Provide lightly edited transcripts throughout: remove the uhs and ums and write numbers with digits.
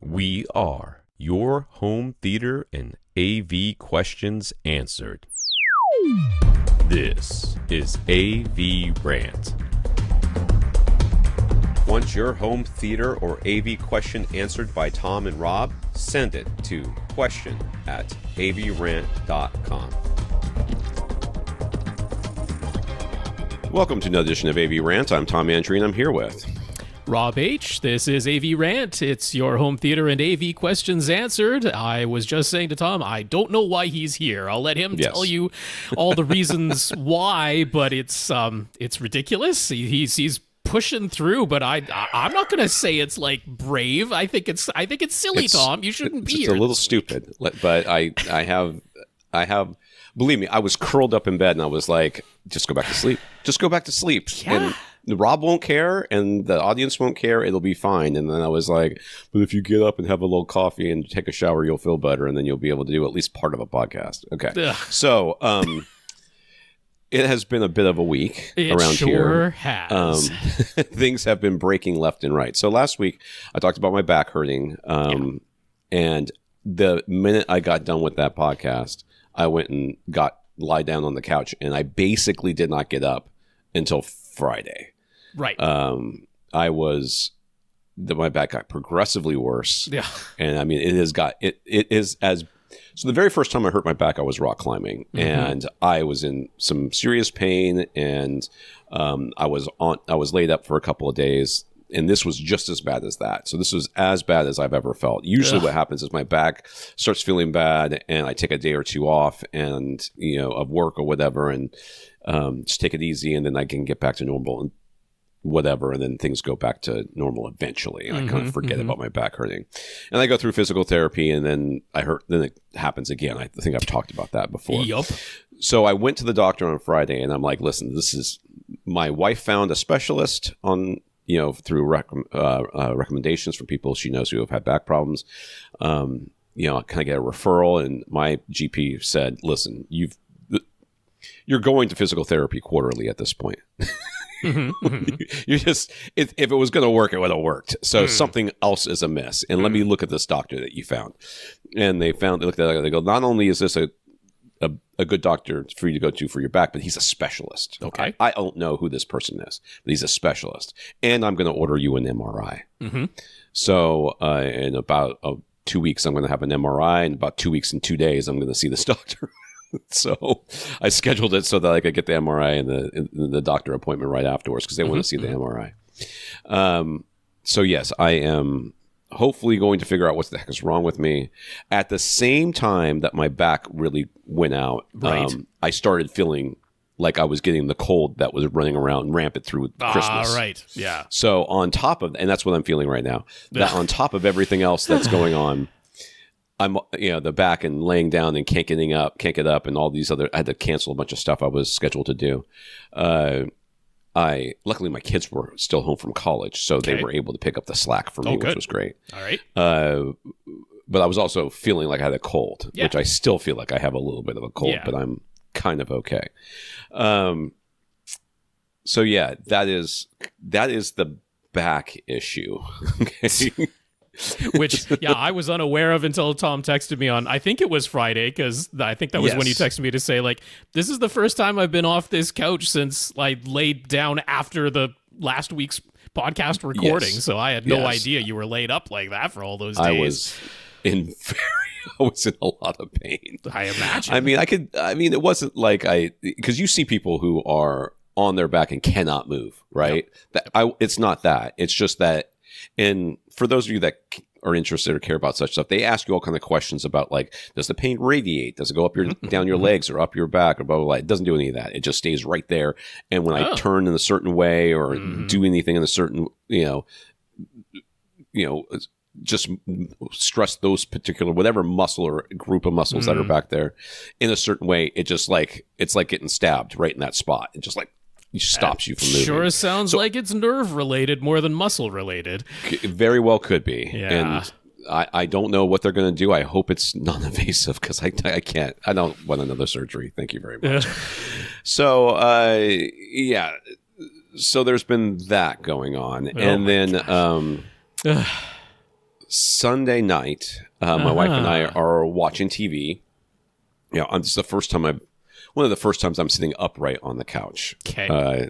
We are your home theater and AV questions answered. This is AVRant. Want your home theater or AV question answered by Tom and Rob? Send it to question@avrant.com. Welcome to another edition of AVRant. I'm Tom Andrew, and I'm here with Rob H. This is AVRant. It's your home theater and AV questions answered. I was just saying to Tom, I don't know why he's here. I'll let him tell you all the reasons why, but it's ridiculous. He's pushing through, but I'm not going to say it's like brave. I think it's silly, Tom. You shouldn't be here. It's a little stupid, but I have. Believe me, I was curled up in bed and I was like, just go back to sleep. Just go back to sleep. Yeah. And Rob won't care and the audience won't care. It'll be fine. And then I was like, but if you get up and have a little coffee and take a shower, you'll feel better. And then you'll be able to do at least part of a podcast. Okay. Ugh. So, it has been a bit of a week around here. It sure has. Things have been breaking left and right. So last week I talked about my back hurting. And the minute I got done with that podcast, I went and lie down on the couch, and I basically did not get up until Friday. Right. My back got progressively worse. Yeah. And I mean, it is as, so the very first time I hurt my back, I was rock climbing, and I was in some serious pain, and I was laid up for a couple of days. And this was just as bad as that. So this was as bad as I've ever felt. Usually what happens is my back starts feeling bad and I take a day or two off and, of work or whatever, and just take it easy, and then I can get back to normal and whatever. And then things go back to normal eventually. And I kind of forget about my back hurting. And I go through physical therapy, and then then it happens again. I think I've talked about that before. Yup. So I went to the doctor on Friday, and I'm like, listen, my wife found a specialist on, through recommendations from people she knows who have had back problems. Can I get a referral? And my GP said, listen, you're going to physical therapy quarterly at this point. You just, if it was going to work, it would have worked. So something else is amiss. And let me look at this doctor that you found. And they looked at it, they go, not only is this a good doctor for you to go to for your back, but he's a specialist. Okay. I don't know who this person is, but he's a specialist. And I'm going to order you an MRI. So in about 2 weeks, I'm going to have an MRI. In about 2 weeks and 2 days, I'm going to see this doctor. So I scheduled it so that I could get the MRI and the doctor appointment right afterwards, because they want to see the MRI. So yes, I am hopefully going to figure out what the heck is wrong with me. At the same time that my back really went out, I started feeling like I was getting the cold that was running around rampant through Christmas. Right. Yeah. So on top of, and that's what I'm feeling right now, that on top of everything else that's going on, I'm, the back and laying down and can't get up and all these other, I had to cancel a bunch of stuff I was scheduled to do. Luckily my kids were still home from college, so they were able to pick up the slack for me, which was great. All right. But I was also feeling like I had a cold, which I still feel like I have a little bit of a cold, but I'm kind of okay. So yeah, that is the back issue. Okay. Which, I was unaware of until Tom texted me on, I think it was Friday, because I think that was when he texted me to say, like, this is the first time I've been off this couch since I laid down after the last week's podcast recording. So I had no idea you were laid up like that for all those days. I was in a lot of pain. I imagine. I mean, it wasn't like because you see people who are on their back and cannot move, right? It's not that. It's just that. And for those of you that are interested or care about such stuff, they ask you all kind of questions about, like, does the pain radiate? Does it go up down your legs or up your back or blah, blah, blah? It doesn't do any of that. It just stays right there. And when I turn in a certain way or do anything in a certain, just stress those particular, whatever muscle or group of muscles that are back there in a certain way, it's like getting stabbed right in that spot. It just stops you from moving. Sure sounds like it's nerve related more than muscle related. Very well could be. Yeah. And I don't know what they're going to do. I hope it's non-invasive, because I can't. I don't want another surgery. Thank you very much. So, So there's been that going on. And then Sunday night, my wife and I are watching TV. This is the first time one of the first times I'm sitting upright on the couch. Okay.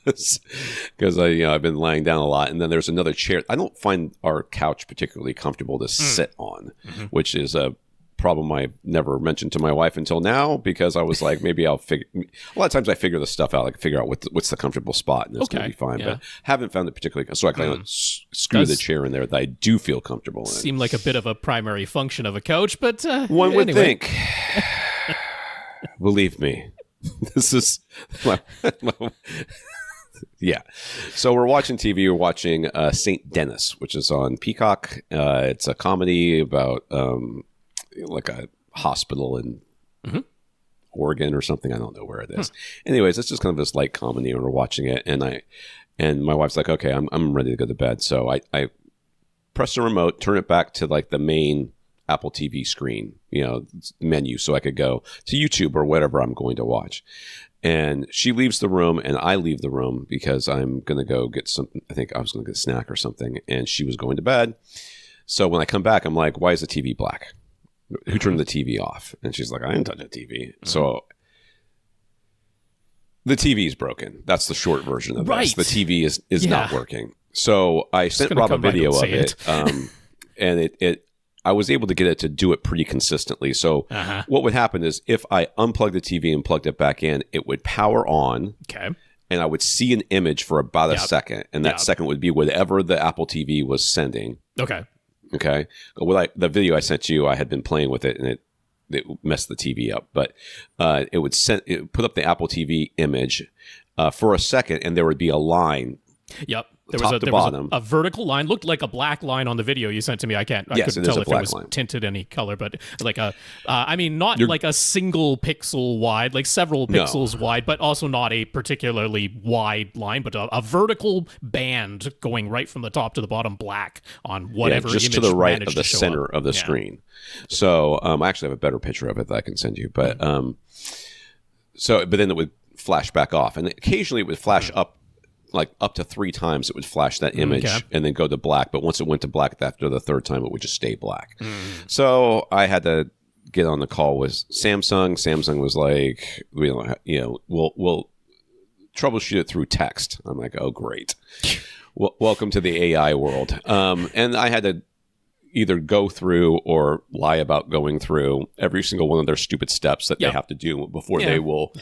Because I've been lying down a lot, and then there's another chair. I don't find our couch particularly comfortable to sit on, which is a problem I never mentioned to my wife until now, because I was like, maybe I'll figure. A lot of times I figure this stuff out, like figure out what's the comfortable spot, and it's going to be fine. But haven't found it particularly. So I kind of screw the chair in there that I do feel comfortable in. Seem like a bit of a primary function of a couch, but one would think. Believe me, this is yeah. So we're watching TV. We're watching St. Denis, which is on Peacock. It's a comedy about like a hospital in Oregon or something. I don't know where it is. Anyways, it's just kind of this light comedy, and we're watching it. And my wife's like, "Okay, I'm ready to go to bed." So I press the remote, turn it back to like the main Apple TV screen, menu, so I could go to YouTube or whatever I'm going to watch. And she leaves the room, and I leave the room because I'm going to go get something. I think I was going to get a snack or something, and she was going to bed. So when I come back, I'm like, why is the TV black? Who turned the TV off? And she's like, I didn't touch the TV. So the TV is broken. That's the short version of this. The TV is not working. So I sent Rob a video of it, and I was able to get it to do it pretty consistently. So what would happen is if I unplugged the TV and plugged it back in, it would power on. Okay. And I would see an image for about a second. And that second would be whatever the Apple TV was sending. Okay. Okay. The video I sent you, I had been playing with it, and it messed the TV up. But it would put up the Apple TV image for a second, and there would be a line. Yep. There was a vertical line, looked like a black line on the video you sent to me. I couldn't tell if it was tinted any color, but like not like a single pixel wide, like several pixels wide, but also not a particularly wide line, but a vertical band going right from the top to the bottom, black on whatever image just to the right of the center up. of the screen. So I actually have a better picture of it that I can send you, but but then it would flash back off, and occasionally it would flash up. Like up to 3 times it would flash that image and then go to black. But once it went to black after the 3rd time, it would just stay black. So I had to get on the call with Samsung. Samsung was like, we'll troubleshoot it through text. I'm like, oh, great. Welcome to the AI world. And I had to either go through or lie about going through every single one of their stupid steps that they have to do before they will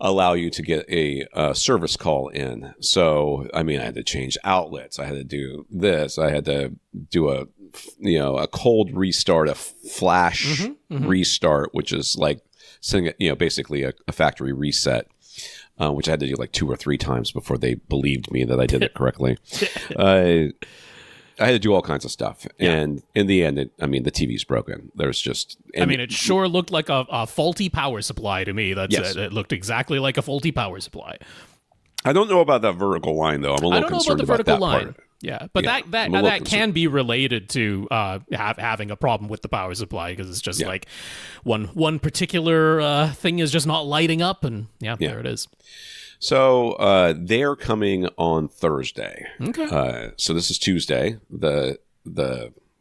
allow you to get a service call in. So, I mean, I had to change outlets. I had to do this. I had to do a cold restart, a flash restart, which is like sending basically a factory reset, which I had to do like 2 or 3 times before they believed me that I did it correctly. I had to do all kinds of stuff. And in the end, the TV's broken. There's just... it sure looked like a faulty power supply to me. It looked exactly like a faulty power supply. I don't know about that vertical line, though. I'm a little concerned about that part. Yeah, but that can be related to having a problem with the power supply, because it's just like one particular thing is just not lighting up, and there it is. So they're coming on Thursday. Okay. So this is Tuesday, the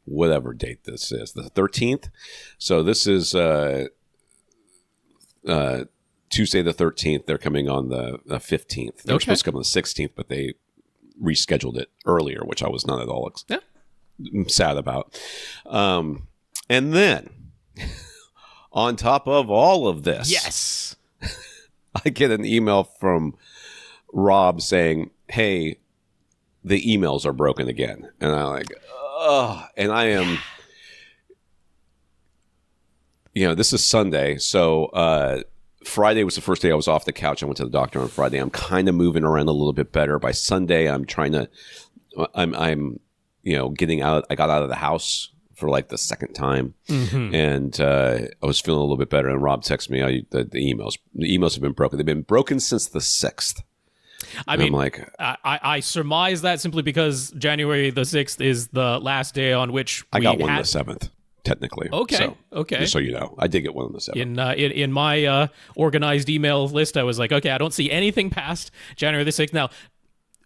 whatever date this is, the 13th. So this is Tuesday the 13th. They're coming on the 15th. They were supposed to come on the 16th, but they rescheduled it earlier, which I was not at all sad about. And then on top of all of this, yes. I get an email from Rob saying, hey, the emails are broken again. And I'm like, oh, and I am, this is Sunday. So Friday was the first day I was off the couch. I went to the doctor on Friday. I'm kind of moving around a little bit better. By Sunday, I'm getting out. I got out of the house for like the 2nd time, and I was feeling a little bit better. And Rob texted me, the emails have been broken. They've been broken since the 6th. I surmise that simply because January the 6th is the last day on which I got one on the 7th, technically. Okay, so, okay. Just so you know, I did get one on the 7th. In my organized email list, I was like, okay, I don't see anything past January the 6th. Now,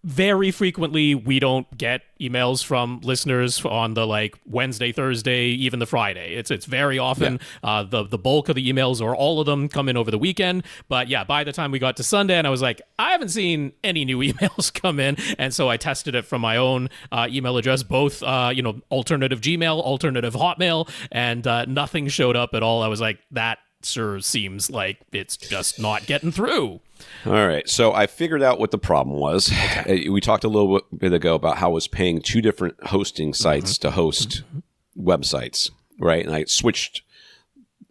very frequently we don't get emails from listeners on the like Wednesday, Thursday, even the Friday. It's very often the bulk of the emails, or all of them, come in over the weekend. But yeah, by the time we got to Sunday, and I was like, I haven't seen any new emails come in, and so I tested it from my own email address, both alternative Gmail, alternative Hotmail, and nothing showed up at all. I was like, that sure seems like it's just not getting through. All right. So I figured out what the problem was. Okay. We talked a little bit ago about how I was paying two different hosting sites to host websites, right? And I switched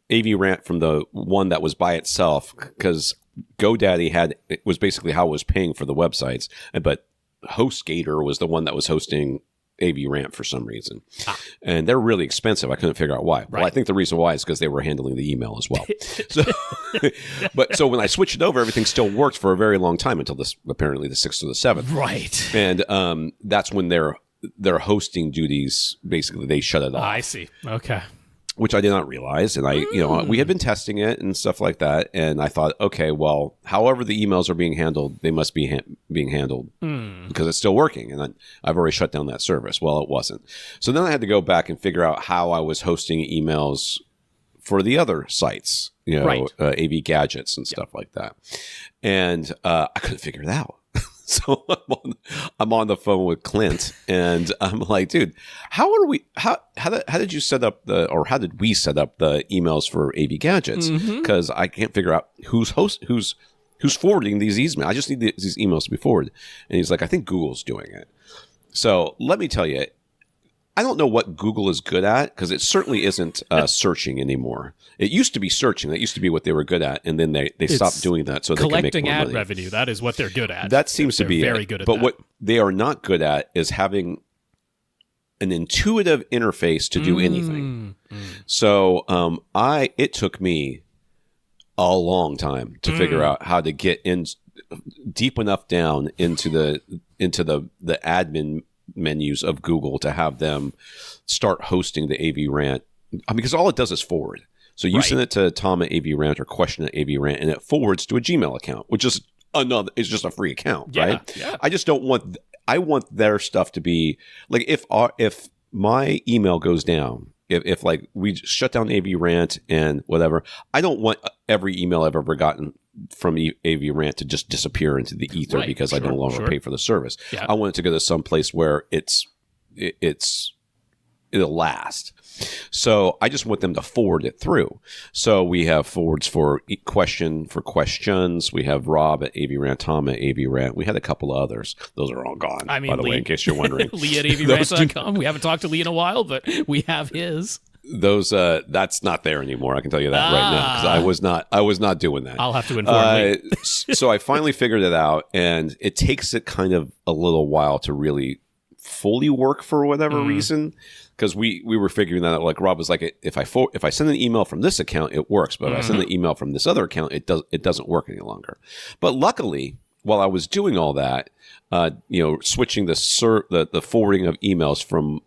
AVRant from the one that was by itself because GoDaddy was basically how I was paying for the websites, but HostGator was the one that was hosting AVRant for some reason. And they're really expensive. I couldn't figure out why. Right. Well, I think the reason why is because they were handling the email as well. So when I switched it over, everything still worked for a very long time until apparently the 6th or the 7th. Right. And that's when their hosting duties, basically, they shut it off. I see. Okay. Which I did not realize. And we had been testing it and stuff like that. And I thought, okay, well, however the emails are being handled, they must be being handled because it's still working. And I've already shut down that service. Well, it wasn't. So then I had to go back and figure out how I was hosting emails for the other sites, right. AV gadgets and stuff like that. And I couldn't figure it out. So I'm on the phone with Clint, and I'm like, dude, how did you set up how did we set up the emails for AV gadgets? Because I can't figure out who's forwarding these emails. I just need these emails to be forwarded. And he's like, I think Google's doing it. So let me tell you, I don't know what Google is good at, because it certainly isn't searching anymore. It used to be searching. That used to be what they were good at, and then they stopped doing that so they can make more money. Collecting ad revenue. That is what they're good at. That seems to be very good at But what they are not good at is having an intuitive interface to do anything. So it took me a long time to figure out how to get in deep enough down into the admin menus of Google to have them start hosting the AVRant, because all it does is forward. So you send it to Tom at AVRant or question at AVRant, and it forwards to a Gmail account, which is just a free account, right? Yeah. I just don't want. I want their stuff to be like, if my email goes down, if like we shut down AVRant and whatever, I don't want every email I've ever gotten from AVRant to just disappear into the ether because I no longer pay for the service. Yeah. I want it to go to some place where it'll last. So I just want them to forward it through. So we have forwards for questions. We have Rob at AVRant, Tom at AVRant. We had a couple of others. Those are all gone, by the way, in case you're wondering. Lee at AVRant.com. We haven't talked to Lee in a while, but we have his. Those that's not there anymore. I can tell you that right now, because I was not doing that. I'll have to inform you. So I finally figured it out, and it takes it kind of a little while to really fully work for whatever reason, because we were figuring that out. Like Rob was like, if I send an email from this account, it works, but if I send an email from this other account, it doesn't work any longer. But luckily, while I was doing all that, switching the forwarding of emails from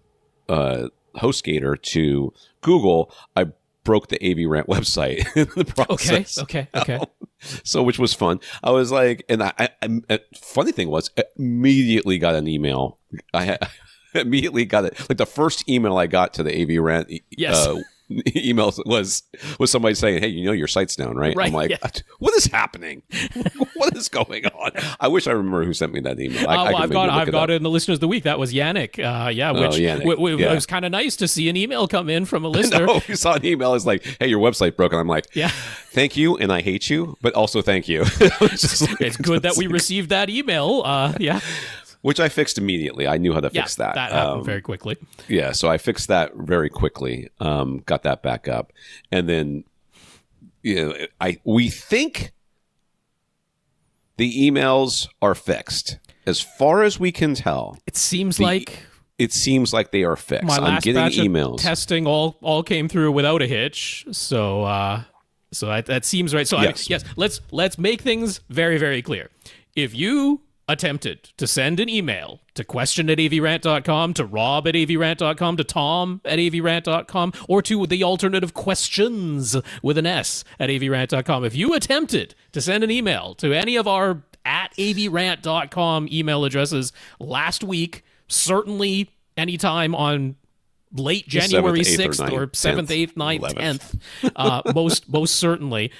HostGator to Google, I broke the AVRant website in the process. Okay. So, which was fun. I was like, and I funny thing was, I immediately got an email. I immediately got it. Like the first email I got to the AVRant emails was somebody saying, "Hey, your site's down, right?" I'm like, "What is happening? What is going on?" I wish I remember who sent me that email. I've got it in the listeners of the week. That was Yannick. It was kind of nice to see an email come in from a listener. No, we saw an email. It's like, "Hey, your website broke," and I'm like, thank you, and I hate you, but also thank you." It's good that we received that email. Which I fixed immediately. I knew how to fix that. That happened very quickly. Yeah, so I fixed that very quickly. Got that back up, and then we think the emails are fixed, as far as we can tell. It seems like they are fixed. My last I'm getting batch emails. Of testing all came through without a hitch. So that seems right. So yes, let's make things very, very clear. If you attempted to send an email to question at avrant.com, to Rob at avrant.com, to Tom at avrant.com, or to the alternative questions with an S at avrant.com, if you attempted to send an email to any of our at avrant.com email addresses last week. Certainly anytime on late January 6th or 7th, 8th, 9th, 10th. Most certainly.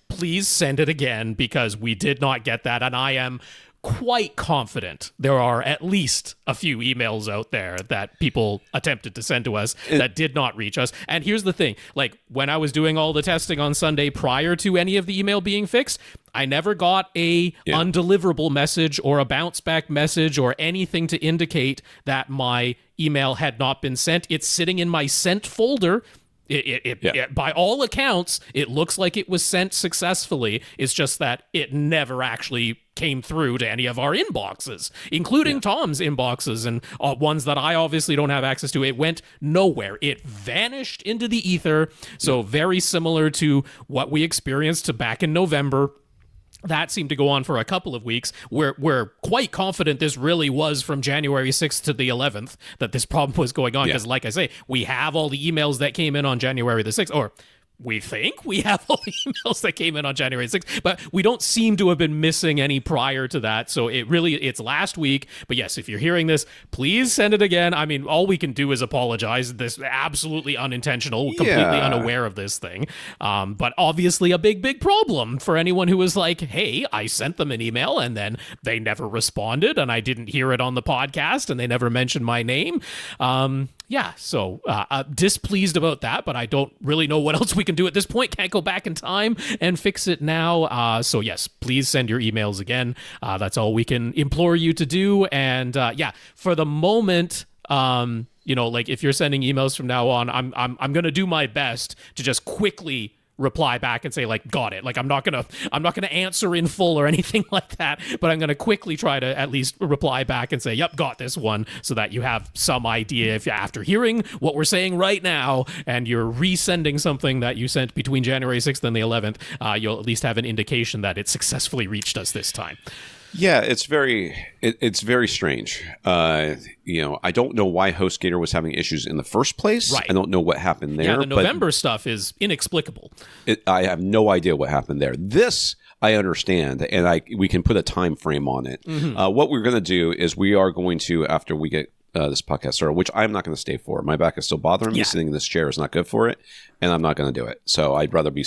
Please send it again, because we did not get that, and I am quite confident there are at least a few emails out there that people attempted to send to us that did not reach us. And here's the thing, like when I was doing all the testing on Sunday prior to any of the email being fixed, I never got a undeliverable message or a bounce back message or anything to indicate that my email had not been sent. It's sitting in my sent folder. It, by all accounts, it looks like it was sent successfully. It's just that it never actually came through to any of our inboxes, including Tom's inboxes and ones that I obviously don't have access to. It went nowhere. It vanished into the ether. So very similar to what we experienced back in November. That seemed to go on for a couple of weeks. We're quite confident this really was from January 6th to the 11th that this problem was going on, because like I say, we have all the emails that came in on January the 6th, or we think we have all the emails that came in on January 6th, but we don't seem to have been missing any prior to that. So it's last week. But yes, if you're hearing this, please send it again. I mean, all we can do is apologize. This absolutely unintentional, completely unaware of this thing. But obviously a big problem for anyone who was like, hey, I sent them an email and then they never responded and I didn't hear it on the podcast and they never mentioned my name. So displeased about that, but I don't really know what else we can do at this point. Can't go back in time and fix it now. So yes, please send your emails again. That's all we can implore you to do. And for the moment, like if you're sending emails from now on, I'm going to do my best to just quickly reply back and say, like, got it. Like, I'm not gonna answer in full or anything like that, but I'm gonna quickly try to at least reply back and say, yep, got this one, so that you have some idea if after hearing what we're saying right now and you're resending something that you sent between January 6th and the 11th, you'll at least have an indication that it successfully reached us this time. Yeah, it's very strange. I don't know why HostGator was having issues in the first place. Right. I don't know what happened there. Yeah, the November stuff is inexplicable. I have no idea what happened there. This I understand, and we can put a time frame on it. Mm-hmm. What we're going to do is we are going to, after we get this podcast started, which I'm not going to stay for. My back is still bothering me. Sitting in this chair is not good for it, and I'm not going to do it. So I'd rather be.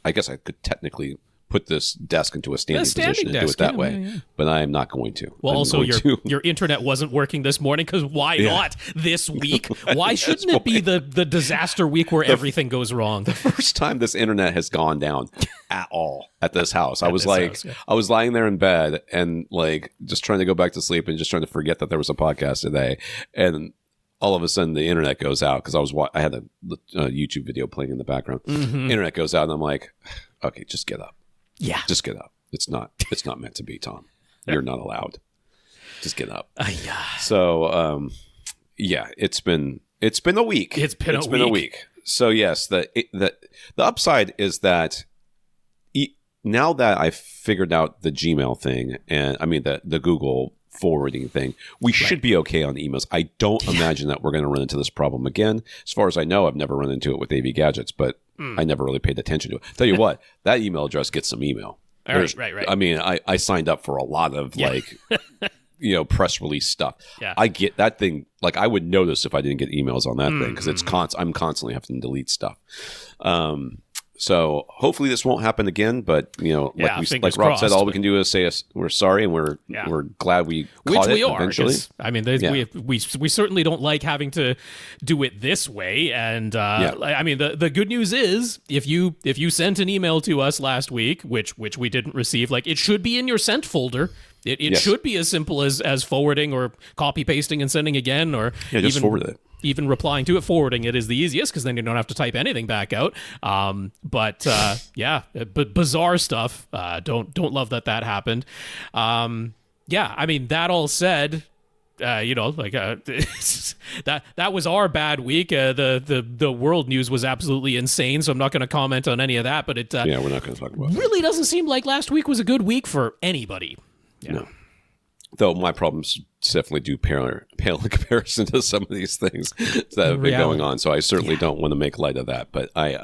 I guess I could technically put this desk into a standing position and do it that way, but I am not going to. Well, also your internet wasn't working this morning, because why not this week? Why shouldn't it be the disaster week where everything goes wrong? The first time this internet has gone down at all at this house, I was lying there in bed and like just trying to go back to sleep and just trying to forget that there was a podcast today, and all of a sudden the internet goes out because I had a YouTube video playing in the background. Mm-hmm. Internet goes out and I'm like, okay, just get up. Yeah. Just get up. It's not meant to be, Tom. You're not allowed. Just get up. So, it's been a week. It's been a week. So yes, the upside is that now that I've figured out the Gmail thing, and I mean the Google forwarding thing, we should be okay on emails. I don't imagine that we're going to run into this problem again. As far as I know, I've never run into it with AV Gadgets, but I never really paid attention to it. Tell you what, that email address gets some email. Right. I mean, I signed up for a lot of press release stuff. Yeah. I get that thing. Like, I would notice if I didn't get emails on that thing, because I'm constantly having to delete stuff. So hopefully this won't happen again, but like Rob said, all we can do is say we're sorry, and we're glad we caught it eventually. I mean, we certainly don't like having to do it this way, and I mean the good news is if you sent an email to us last week, which we didn't receive, like, it should be in your sent folder. It should be as simple as forwarding or copy pasting and sending again, or just forward it. Even replying to it, forwarding it is the easiest, because then you don't have to type anything back out. But bizarre stuff. Don't love that happened. I mean, that all said, that was our bad week. The world news was absolutely insane, so I'm not going to comment on any of that. But we're not going to talk about it. Really doesn't seem like last week was a good week for anybody. Yeah. No. Though my problems definitely do pale in comparison to some of these things that have been going on. So I certainly don't want to make light of that. But I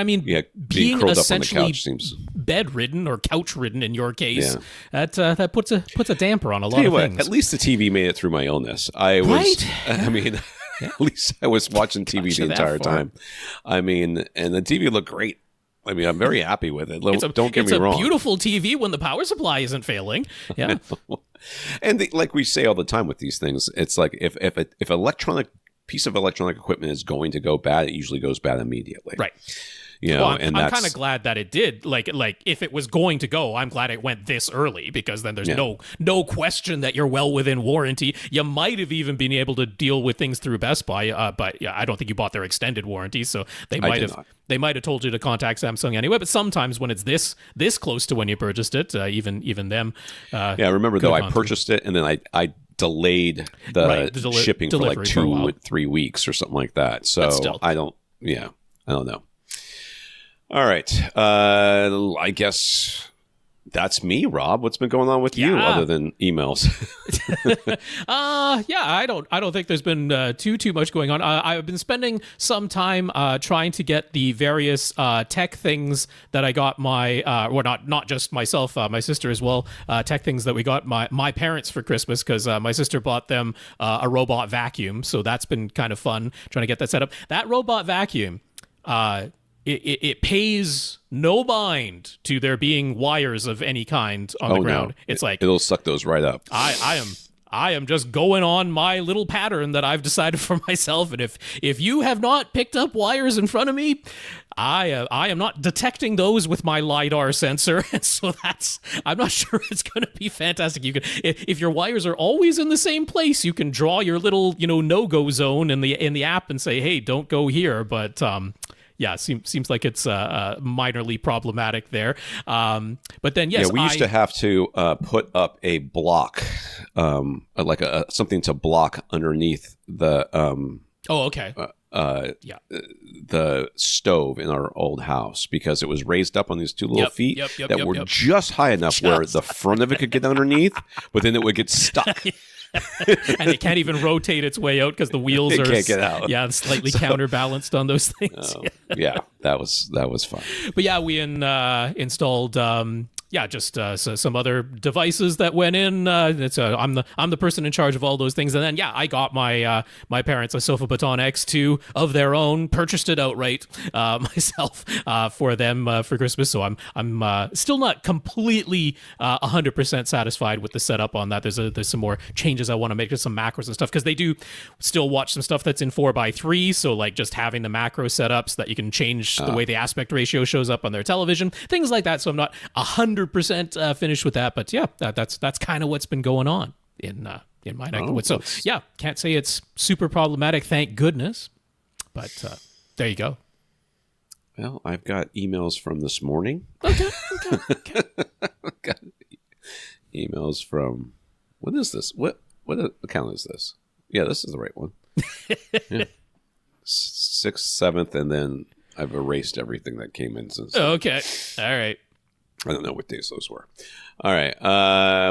mean, being curled up on the couch seems bedridden or couch-ridden in your case, that puts a damper on a lot of things. At least the TV made it through my illness. I mean, at least I was watching TV the entire time. I mean, and the TV looked great. I mean, I'm very happy with it. Don't get me wrong. It's a beautiful TV when the power supply isn't failing. Yeah. And like we say all the time with these things, it's like if piece of electronic equipment is going to go bad, it usually goes bad immediately. Right. I'm kind of glad that it did. Like if it was going to go, I'm glad it went this early, because then there's no question that you're well within warranty. You might have even been able to deal with things through Best Buy, but I don't think you bought their extended warranty, so they might have told you to contact Samsung anyway. But sometimes when it's this close to when you purchased it, even them. I remember though I purchased it and then I delayed the shipping for like 2-3 weeks or something like that. So I don't know. All right. I guess that's me, Rob. What's been going on with you other than emails? I don't think there's been too much going on. I've been spending some time trying to get the various tech things that I got my not just myself, my sister as well, tech things that we got my parents for Christmas, because my sister bought them a robot vacuum, so that's been kind of fun trying to get that set up. That robot vacuum, it pays no mind to there being wires of any kind on the ground. No. It's like it'll suck those right up. I am just going on my little pattern that I've decided for myself, and if you have not picked up wires in front of me, I am not detecting those with my LiDAR sensor, and so I'm not sure it's going to be fantastic. You can, if your wires are always in the same place, you can draw your little no-go zone in the app and say, hey, don't go here, but seems like it's minorly problematic there. But then, yes, we used to have to put up a block, like something to block underneath the. The stove in our old house, because it was raised up on these two little feet that were just high enough where the front of it could get underneath, but then it would get stuck. And it can't even rotate its way out because the wheels can't get out. Slightly counterbalanced on those things. That was fun. But we installed just some other devices that went in. I'm the person in charge of all those things. And then I got my parents a Sofa Baton X2 of their own, purchased it outright myself for them for Christmas. So I'm still not completely 100% satisfied with the setup on that. There's some more changes I want to make to some macros and stuff, because they do still watch some stuff that's in 4:3. So like just having the macro set up so that you can change the way the aspect ratio shows up on their television, things like that. So I'm not 100% finished with that, but that's kind of what's been going on in my neck of the woods. So can't say it's super problematic, thank goodness, but there you go. Well, I've got emails from this morning. Okay. Got emails from, what is this? What account is this? Yeah, this is the right one. 6th, 7th, and then I've erased everything that came in since. Okay. All right. I don't know what days those were. All right.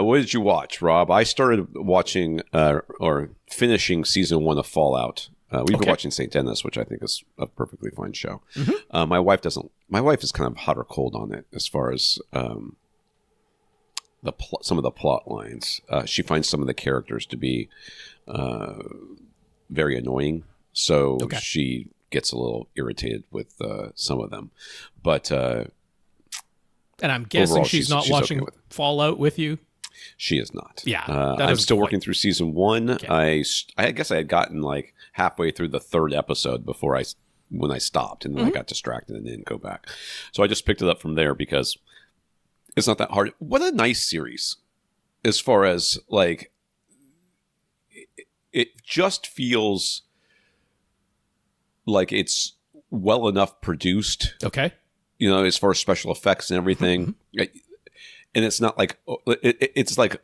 What did you watch, Rob? I started watching or finishing season 1 of Fallout. We've been watching St. Denis, which I think is a perfectly fine show. Mm-hmm. My wife is kind of hot or cold on it as far as some of the plot lines. She finds some of the characters to be very annoying, so she gets a little irritated with some of them. But and I'm guessing overall, she's not watching Fallout with you. She is not. Yeah, I'm still working through season 1. Okay. I guess I had gotten like halfway through the 3rd episode when I stopped, and then I got distracted and didn't go back. So I just picked it up from there because it's not that hard. What a nice series, as far as like it just feels like it's well enough produced. Okay. As far as special effects and everything. Mm-hmm. And it's not like it's like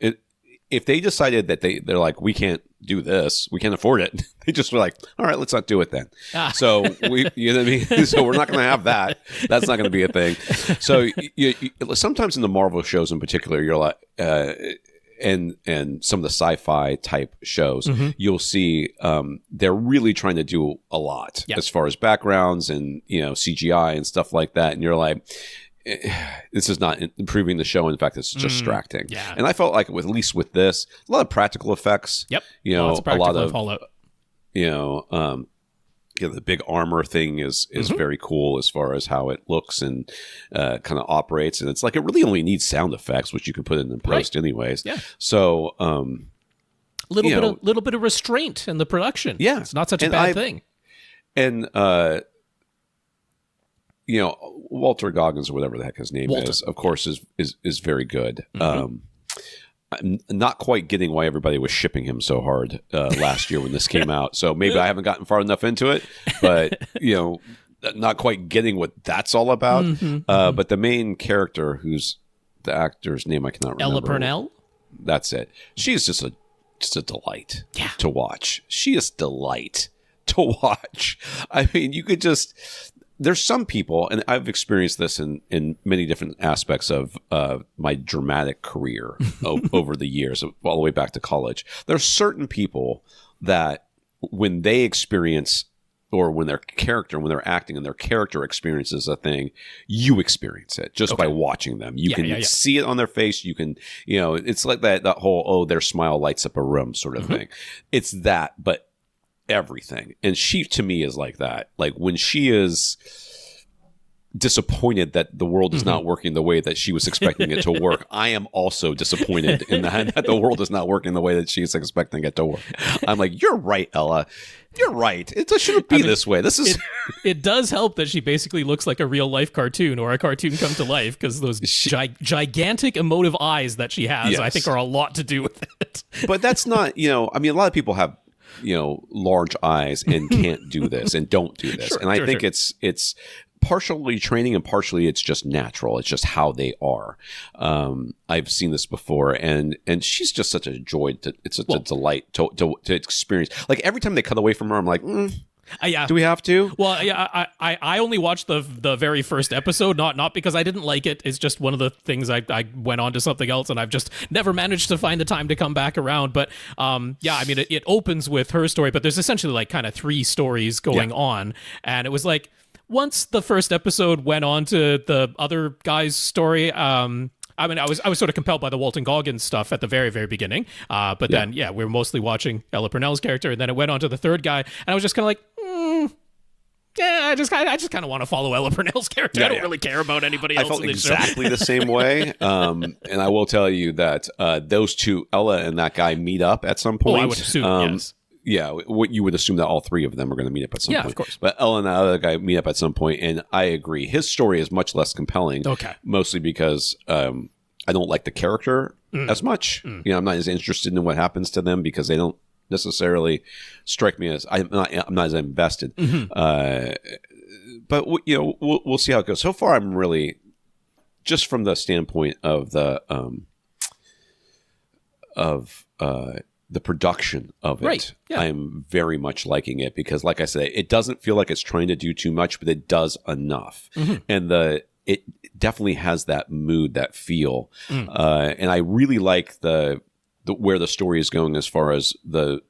if they decided that they're like, we can't do this, we can't afford it. They just were like, all right, let's not do it then. So you know what I mean? So we're not going to have that. That's not going to be a thing. So you sometimes in the Marvel shows in particular, you're like, and some of the sci-fi type shows, you'll see they're really trying to do a lot as far as backgrounds and CGI and stuff like that. And you're like, this is not improving the show. In fact, it's distracting. Yeah. And I felt like, at least with this, a lot of practical effects. Yep. You know, a lot of Fallout. You know, the big armor thing is very cool as far as how it looks and kind of operates. And it's like, it really only needs sound effects, which you can put in post anyways. Yeah. So, little bit of restraint in the production. Yeah. It's not such a bad thing. And, you know, Walter Goggins, or whatever the heck his name is, of course, is very good. I'm not quite getting why everybody was shipping him so hard last year when this came out. So maybe I haven't gotten far enough into it, but, you know, not quite getting what that's all about. But the main character, who's the actor's name I cannot remember. Ella Purnell? That's it. She's just a delight to watch. She is delight to watch. I mean, you could just... There's some people, and I've experienced this in many different aspects of my dramatic career over the years, all the way back to college. There's certain people that when they experience, or when they're acting and their character experiences a thing, you experience it just by watching them. You can see it on their face. You can, you know, it's like that whole, their smile lights up a room sort of thing. It's that, but everything. And she, to me, is like that. Like, when she is disappointed that the world is not working the way that she was expecting it to work, I am also disappointed in that the world is not working the way that she's expecting it to work. I'm like, you're right, Ella. You're right. It shouldn't be this way. This is. It does help that she basically looks like a real life cartoon, or a cartoon come to life, because those gigantic emotive eyes that she has, I think, are a lot to do with it. But that's not, you know, I mean, a lot of people have, you know, large eyes and can't do this and don't do this. And I think it's partially training and partially it's just natural. It's just how they are. I've seen this before, and she's just such a joy. It's such a delight to experience. Like, every time they cut away from her, I'm like, do we have to? Well, yeah, I only watched the very first episode, not because I didn't like it. It's just one of the things I went on to something else, and I've just never managed to find the time to come back around. But yeah, I mean, it opens with her story, but there's essentially like kind of 3 stories going on, and it was like, once the first episode went on to the other guy's story, I mean, I was sort of compelled by the Walton Goggins stuff at the very, very beginning. But then, we were mostly watching Ella Purnell's character, and then it went on to the third guy, and I was just kind of like, I just kind of want to follow Ella Purnell's character. I don't really care about anybody else. I felt in this exactly show. the same way. And I will tell you that those two, Ella and that guy, meet up at some point. Oh, I would assume, yes. Yeah, what you would assume that all 3 of them are going to meet up at some point. Yeah, of course. But Ella and that other guy meet up at some point, and I agree. His story is much less compelling. Okay. Mostly because I don't like the character as much. You know, I'm not as interested in what happens to them because they don't necessarily strike me as I'm not as invested. But you know, we'll see how it goes. So far, I'm really, just from the standpoint of the production of it, I'm very much liking it, because, like I said, it doesn't feel like it's trying to do too much, but it does enough. And it definitely has that mood, that feel. And I really like the where the story is going as far as the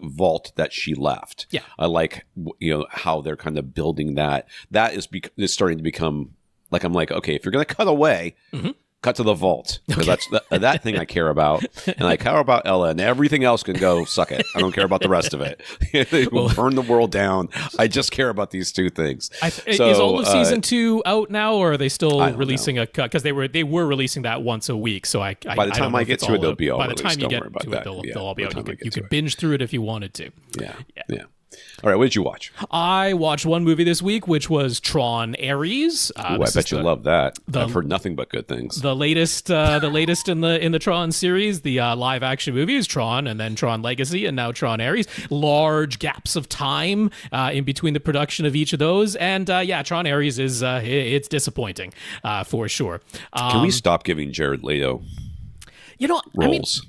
vault that she left. Yeah, I like, you know, how they're kind of building that. That is starting to become like, I'm like, okay, if you're going to cut away. Cut to the vault, because that's that thing I care about, and I care about Ella, and everything else can go suck it. I don't care about the rest of it. They will burn the world down. I just care about these 2 things. Is all of season 2 out now, or are they still releasing a cut? Because they were releasing that once a week. So by the time I get to it, they'll be all released. By the time you get to it, they'll all be out. You could binge through it if you wanted to. Yeah. All right, what did you watch? I watched one movie this week, which was Tron Ares. I bet you love that. I've heard nothing but good things. The latest in the Tron series, the live action movies, Tron, and then Tron Legacy, and now Tron Ares. Large gaps of time in between the production of each of those, and Tron Ares is it's disappointing for sure. Can we stop giving Jared Leto roles?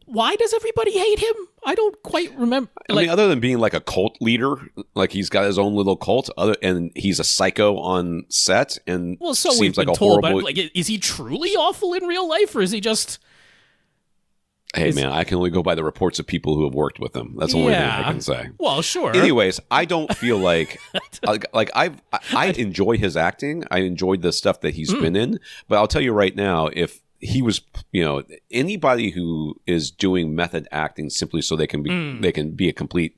Why does everybody hate him? I don't quite remember. I mean, other than being like a cult leader, like he's got his own little cult, and he's a psycho on set, and seems like a horrible. But is he truly awful in real life, or is he just? Hey, man, I can only go by the reports of people who have worked with him. That's the only thing I can say. Well, sure. Anyways, I don't feel like I enjoy his acting. I enjoyed the stuff that he's been in. But I'll tell you right now, if he was, anybody who is doing method acting simply so they can be a complete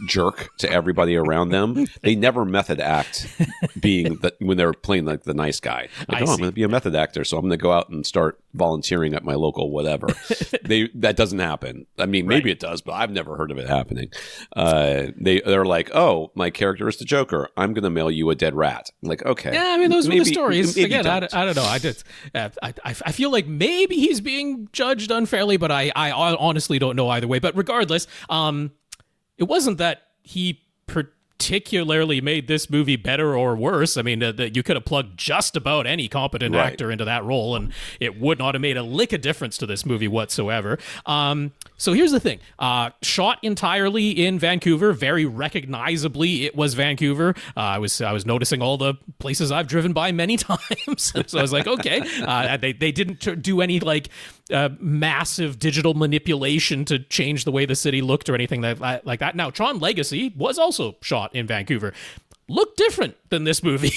jerk to everybody around them, they never method act when they're playing like the nice guy. Like, I'm going to be a method actor, so I'm going to go out and start volunteering at my local whatever. That doesn't happen. I mean, maybe it does, but I've never heard of it happening. They're like, oh, my character is the Joker. I'm going to mail you a dead rat. I'm like, okay. Yeah, I mean, those were the stories. Again, I don't know. I feel like maybe he's being judged unfairly, but I honestly don't know either way. But regardless, it wasn't that he particularly made this movie better or worse. I mean, you could have plugged just about any competent actor into that role, and it would not have made a lick of difference to this movie whatsoever. So here's the thing. Shot entirely in Vancouver. Very recognizably, it was Vancouver. I was noticing all the places I've driven by many times. So I was like, okay. They didn't do any massive digital manipulation to change the way the city looked or anything like that. Now, Tron Legacy was also shot in Vancouver. Look different than this movie.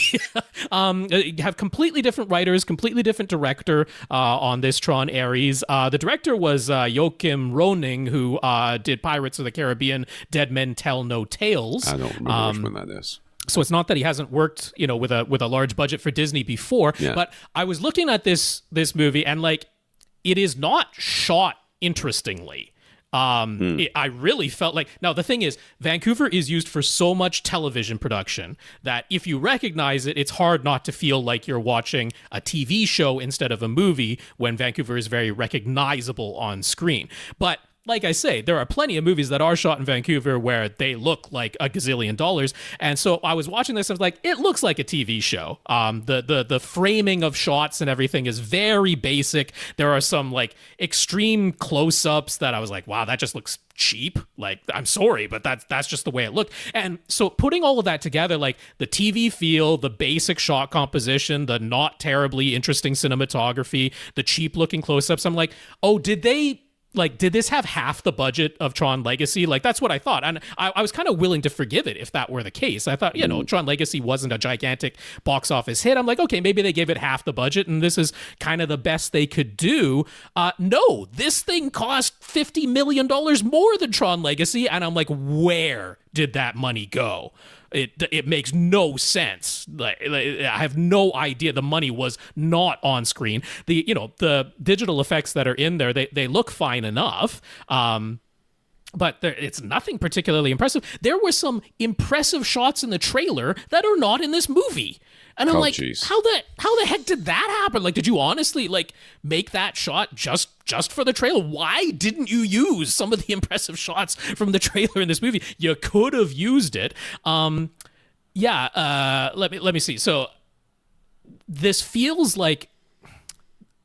You have completely different writers, completely different director on this Tron Ares. The director was Joachim Roning, who did Pirates of the Caribbean, Dead Men Tell No Tales. I don't remember which one that is. So it's not that he hasn't worked, with a large budget for Disney before. Yeah. But I was looking at this movie, and it is not shot interestingly. I really felt like, now the thing is, Vancouver is used for so much television production that if you recognize it, it's hard not to feel like you're watching a TV show instead of a movie when Vancouver is very recognizable on screen. But like I say, there are plenty of movies that are shot in Vancouver where they look like a gazillion dollars. And so I was watching this, I was like, it looks like a TV show. The framing of shots and everything is very basic. There are some extreme close-ups that I was like, wow, that just looks cheap. I'm sorry, but that's just the way it looked. And so putting all of that together, the TV feel, the basic shot composition, the not terribly interesting cinematography, the cheap looking close-ups, I'm like, oh, did this have half the budget of Tron Legacy? That's what I thought. And I was kind of willing to forgive it if that were the case. I thought, Tron Legacy wasn't a gigantic box office hit. I'm like, okay, maybe they gave it half the budget and this is kind of the best they could do. No, this thing cost $50 million more than Tron Legacy. And I'm like, where did that money go? It makes no sense. I have no idea. The money was not on screen. The digital effects that are in there, they look fine enough. But it's nothing particularly impressive. There were some impressive shots in the trailer that are not in this movie. And I'm geez. how the heck did that happen? Did you honestly make that shot just for the trailer? Why didn't you use some of the impressive shots from the trailer in this movie? You could have used it. Let me see. So this feels like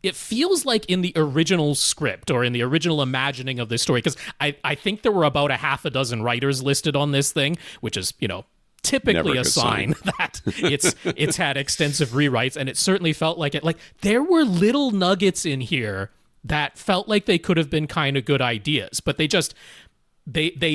in the original script or in the original imagining of this story, because I think there were about a half a dozen writers listed on this thing, which is, typically a sign that it's had extensive rewrites, and it certainly felt like it. There were little nuggets in here that felt like they could have been kind of good ideas, but they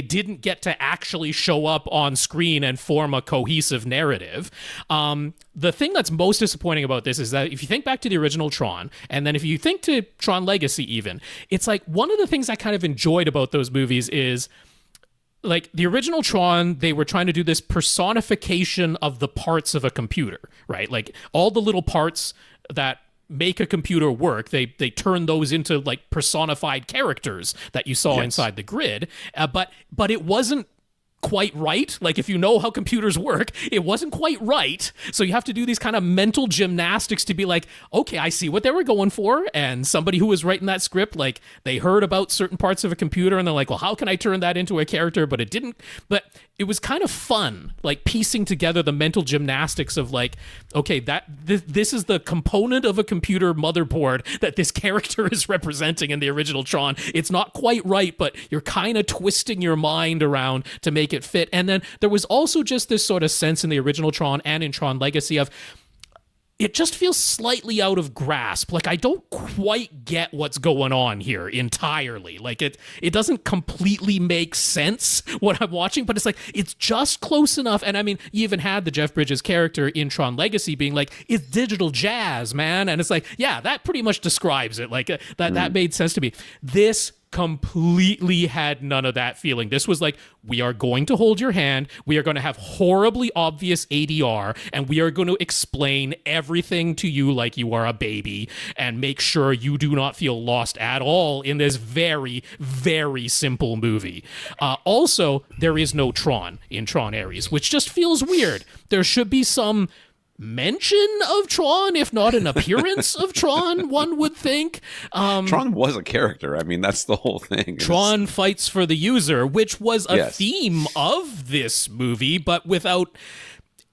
didn't get to actually show up on screen and form a cohesive narrative. The thing that's most disappointing about this is that if you think back to the original Tron, and then if you think to Tron Legacy even, it's one of the things I kind of enjoyed about those movies is, the original Tron, they were trying to do this personification of the parts of a computer, right? All the little parts that make a computer work, they turn those into personified characters that you saw inside the grid. But it wasn't quite right. If you know how computers work, it wasn't quite right. So you have to do these kind of mental gymnastics to be okay, I see what they were going for. And somebody who was writing that script, they heard about certain parts of a computer and they're like, well, how can I turn that into a character? But it didn't. But it was kind of fun, piecing together the mental gymnastics of okay, this is the component of a computer motherboard that this character is representing in the original Tron. It's not quite right, but you're kind of twisting your mind around to make it fit. And then there was also just this sort of sense in the original Tron and in Tron Legacy of, it just feels slightly out of grasp. Like, I don't quite get what's going on here entirely. Like, it doesn't completely make sense what I'm watching, but it's like, it's just close enough. And I mean, you even had the Jeff Bridges character in Tron Legacy being like, it's digital jazz, man. And it's like, yeah, that pretty much describes it. Like, that made sense to me. This completely had none of that feeling. This was like, we are going to hold your hand, we are going to have horribly obvious ADR, and we are going to explain everything to you like you are a baby and make sure you do not feel lost at all in this very, very simple movie. Also, there is no Tron in Tron Ares, which just feels weird. There should be some mention of Tron, if not an appearance of Tron, one would think. Tron was a character. I mean, that's the whole thing. Tron fights for the user, which was a theme of this movie, but without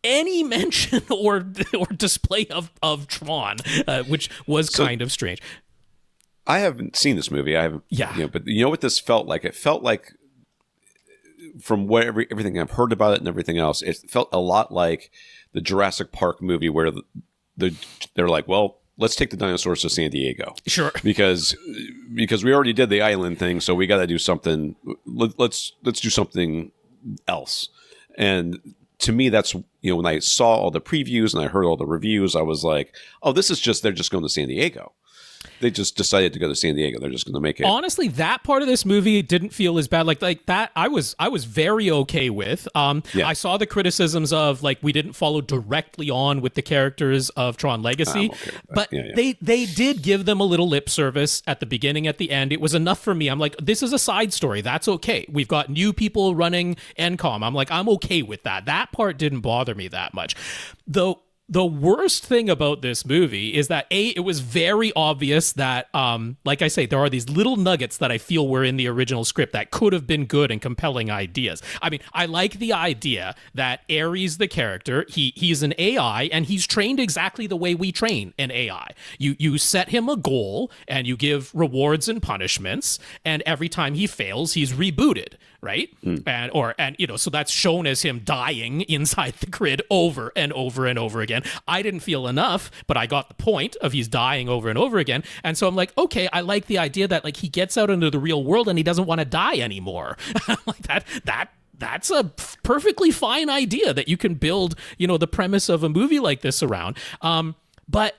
any mention or display of Tron, which was kind of strange. I haven't seen this movie. I haven't. Yeah. But you know what this felt like? It felt like, from what everything I've heard about it and everything else, it felt a lot like the Jurassic Park movie where they're like, well, let's take the dinosaurs to San Diego. Sure. Because we already did the island thing, so we got to do something. Let's do something else. And to me, that's, when I saw all the previews and I heard all the reviews, I was like, oh, this is just, they're just going to San Diego. They just decided to go to San Diego. They're just going to make it. Honestly, that part of this movie didn't feel as bad. Like that, I was very okay with. I saw the criticisms of, like, we didn't follow directly on with the characters of Tron Legacy, but they did give them a little lip service at the beginning, at the end. It was enough for me. I'm like, this is a side story. That's okay. We've got new people running NCOM. I'm like, I'm okay with that. That part didn't bother me that much, though. The worst thing about this movie is that, it was very obvious that, like I say, there are these little nuggets that I feel were in the original script that could have been good and compelling ideas. I mean, I like the idea that Ares, the character, he's an AI, and he's trained exactly the way we train an AI. You set him a goal, and you give rewards and punishments, and every time he fails, he's rebooted, right? And so that's shown as him dying inside the grid over and over and over again. I didn't feel enough, but I got the point of he's dying over and over again. And so I'm like, okay, I like the idea that, like, he gets out into the real world and he doesn't want to die anymore. Like that's a perfectly fine idea that you can build, the premise of a movie like this around. But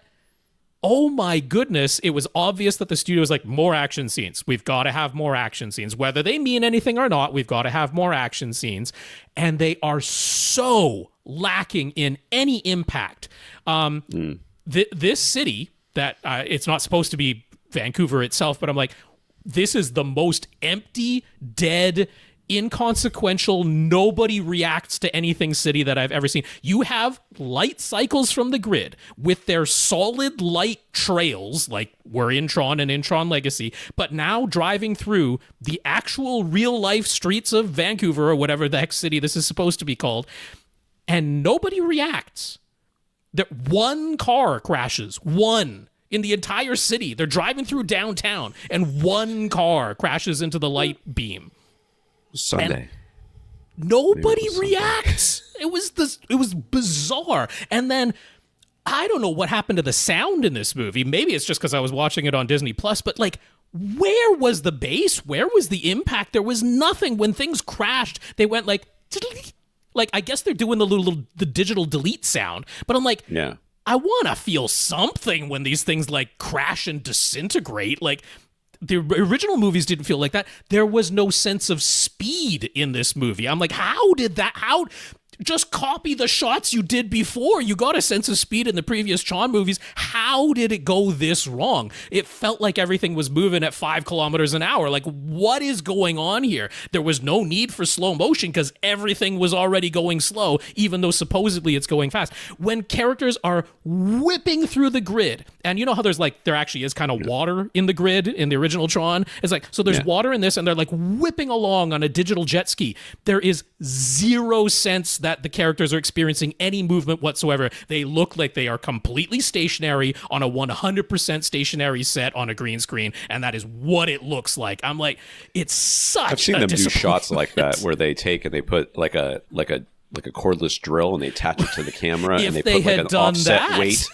oh my goodness, it was obvious that the studio was like, more action scenes. We've got to have more action scenes. Whether they mean anything or not, we've got to have more action scenes. And they are so lacking in any impact. This city, that it's not supposed to be Vancouver itself, but I'm like, this is the most empty, dead, inconsequential, nobody reacts to anything city that I've ever seen. You have light cycles from the grid with their solid light trails, like we're in Tron and in Tron Legacy, but now driving through the actual real life streets of Vancouver, or whatever the heck city this is supposed to be called, and nobody reacts. That one car crashes, one in the entire city. They're driving through downtown and one car crashes into the light beam. Sunday. And nobody reacts. It was bizarre. And then I don't know what happened to the sound in this movie. Maybe it's just because I was watching it on Disney Plus, but like, where was the bass? Where was the impact? There was nothing. When things crashed, they went like, I guess they're doing the digital delete sound, but I'm like, yeah, I want to feel something when these things like crash and disintegrate. Like, the original movies didn't feel like that. There was no sense of speed in this movie. I'm like, how just copy the shots you did before. You got a sense of speed in the previous Tron movies. How did it go this wrong? It felt like everything was moving at 5 kilometers an hour. Like, what is going on here? There was no need for slow motion because everything was already going slow, even though supposedly it's going fast. When characters are whipping through the grid, and you know how there actually is kind of water in the grid in the original Tron? It's like, so there's water in this, and they're like whipping along on a digital jet ski. There is zero sense that the characters are experiencing any movement whatsoever. They look like they are completely stationary on a 100% stationary set on a green screen, and that is what it looks like. I'm like, it's such. I've seen them do shots like that where they take and they put like a cordless drill and they attach it to the camera and they put like an offset weight.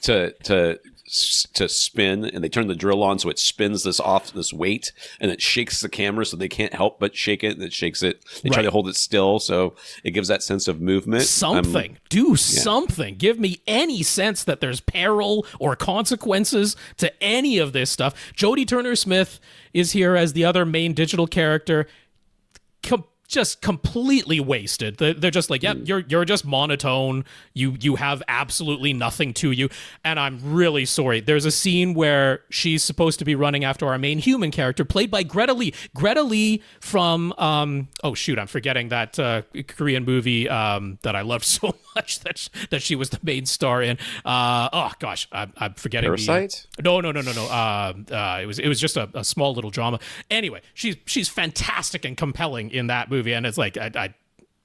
to spin, and they turn the drill on so it spins this weight, and it shakes the camera so they can't help but shake it, and it shakes it. They try to hold it still so it gives that sense of movement. Something. Give me any sense that there's peril or consequences to any of this stuff. Jodie Turner-Smith is here as the other main digital character. Just completely wasted. They're just like, yep, you're just monotone. You have absolutely nothing to you. And I'm really sorry. There's a scene where she's supposed to be running after our main human character, played by Greta Lee. Greta Lee from I'm forgetting that Korean movie that I loved so much that she was the main star in. I'm forgetting. Parasite? No. It was just a small little drama. Anyway, she's fantastic and compelling in that movie, and it's like I